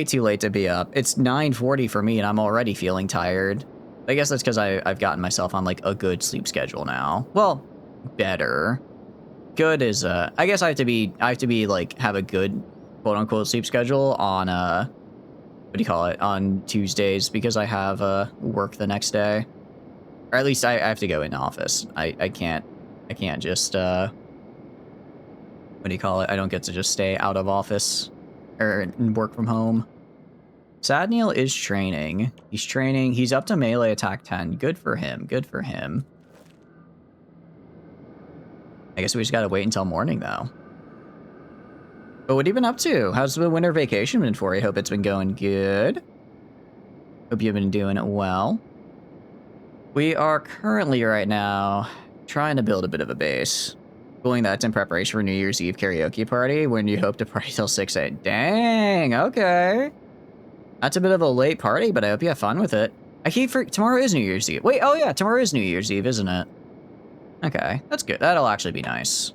too late to be up. It's 9:40 for me and I'm already feeling tired. I guess that's because I've gotten myself on like a good sleep schedule now. Well, better. Good is I guess I have to be like have a good quote unquote sleep schedule on what do you call it, on Tuesdays, because I have work the next day. Or at least I have to go in office. I can't just what do you call it? I don't get to just stay out of office or work from home. Sadneil is training. He's training. He's up to melee attack 10. Good for him. Good for him. I guess we just gotta wait until morning, though. But what have you been up to? How's the winter vacation been for you? Hope it's been going good. Hope you've been doing it well. We are currently, right now, trying to build a bit of a base. Doing that's in preparation for New Year's Eve karaoke party, when you hope to party till 6 a.m. Dang, okay. That's a bit of a late party, but I hope you have fun with it. Tomorrow is New Year's Eve. Wait, oh yeah, tomorrow is New Year's Eve, isn't it? Okay, that's good. That'll actually be nice.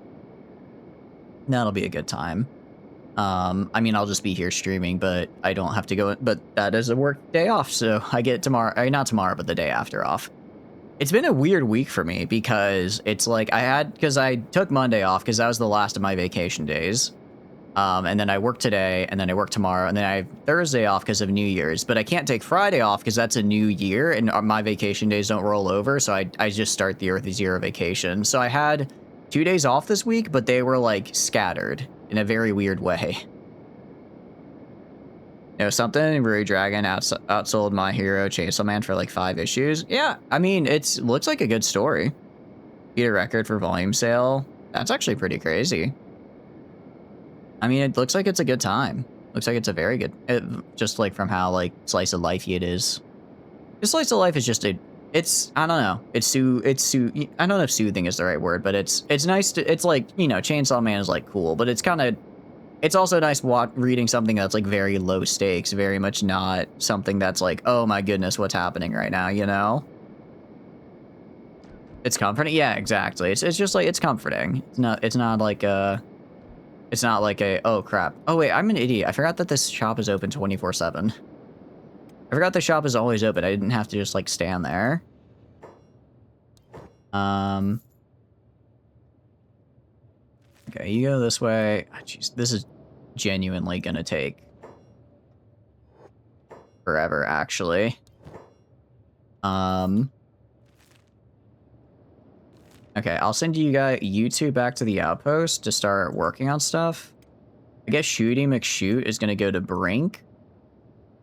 That'll be a good time. I mean, I'll just be here streaming, but I don't have to go. But that is a work day off, so I get tomorrow. Not tomorrow, but the day after off. It's been a weird week for me because it's like because I took Monday off because that was the last of my vacation days. And then I work today, and then I work tomorrow, and then I have Thursday off because of New Year's. But I can't take Friday off because that's a new year, and my vacation days don't roll over, so I just start the Earth Zero vacation. So I had 2 days off this week, but they were, like, scattered in a very weird way. You know, something, Rue Dragon outsold My Hero Chainsaw Man for, like, 5 issues. Yeah, I mean, looks like a good story. Beat a record for volume sale. That's actually pretty crazy. I mean, it looks like it's a good time. Looks like it's a very good, just like from how like slice of life it is. This slice of life is just it's I don't know. I don't know if soothing is the right word, but it's nice to. It's like, you know, Chainsaw Man is like cool, but it's also nice reading something that's like very low stakes, very much not something that's like, oh my goodness, what's happening right now, you know? It's comforting. Yeah, exactly. It's just like it's comforting. It's not like It's not like oh crap. Oh wait, I'm an idiot. I forgot that this shop is open 24/7. I forgot the shop is always open. I didn't have to just like stand there. Okay, you go this way. Oh, jeez, this is genuinely gonna take forever, actually. Okay, I'll send you two back to the outpost to start working on stuff. I guess Shooty McShoot is going to go to Brink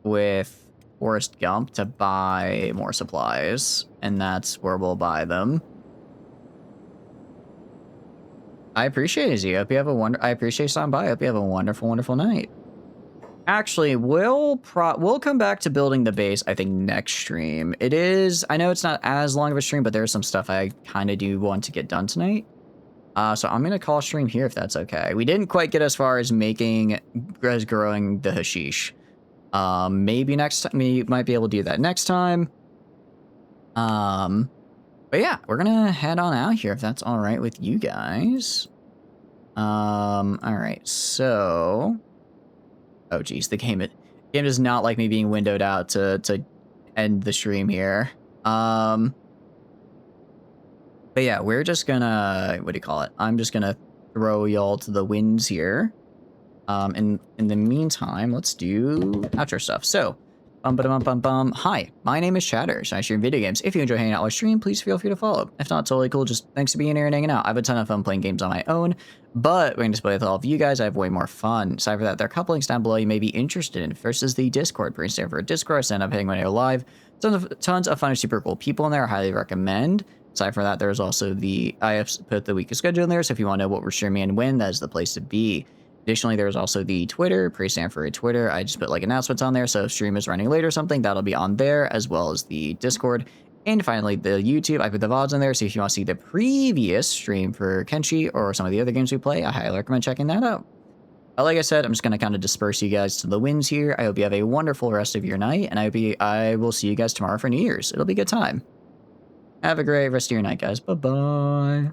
with Forrest Gump to buy more supplies, and that's where we'll buy them. I appreciate it, Z. I hope you have I appreciate stopping by. I hope you have a wonderful, wonderful night. Actually, we'll come back to building the base, I think, next stream. I know it's not as long of a stream, but there's some stuff I kind of do want to get done tonight. So I'm going to call stream here if that's okay. We didn't quite get as far as growing the hashish. Maybe next time, we might be able to do that next time. But yeah, we're going to head on out here if that's all right with you guys. All right, so... Oh geez, the game does not like me being windowed out to end the stream here. But yeah, we're just gonna, what do you call it? I'm just gonna throw y'all to the winds here. In the meantime, let's do outro stuff. So, hi, my name is Chatters. I stream video games. If you enjoy hanging out while I stream, please feel free to follow. If not, totally cool. Just thanks for being here and hanging out. I have a ton of fun playing games on my own, but when I play with all of you guys, I have way more fun. Aside from that, there are a couple links down below you may be interested in. First is the Discord. Bring stand for a Discord. I stand up hitting when you're live. Tons of fun and super cool people in there. I highly recommend. Aside from that, there's also I have put the weekly schedule in there, so if you want to know what we're streaming and when, that is the place to be. Additionally, there's also the Twitter, pre-Stanford Twitter. I just put like announcements on there, so if stream is running late or something, that'll be on there, as well as the Discord. And finally, the YouTube, I put the VODs in there, so if you want to see the previous stream for Kenshi or some of the other games we play, I highly recommend checking that out. But like I said, I'm just going to kind of disperse you guys to the winds here. I hope you have a wonderful rest of your night, and I will see you guys tomorrow for New Year's. It'll be a good time. Have a great rest of your night, guys. Bye-bye.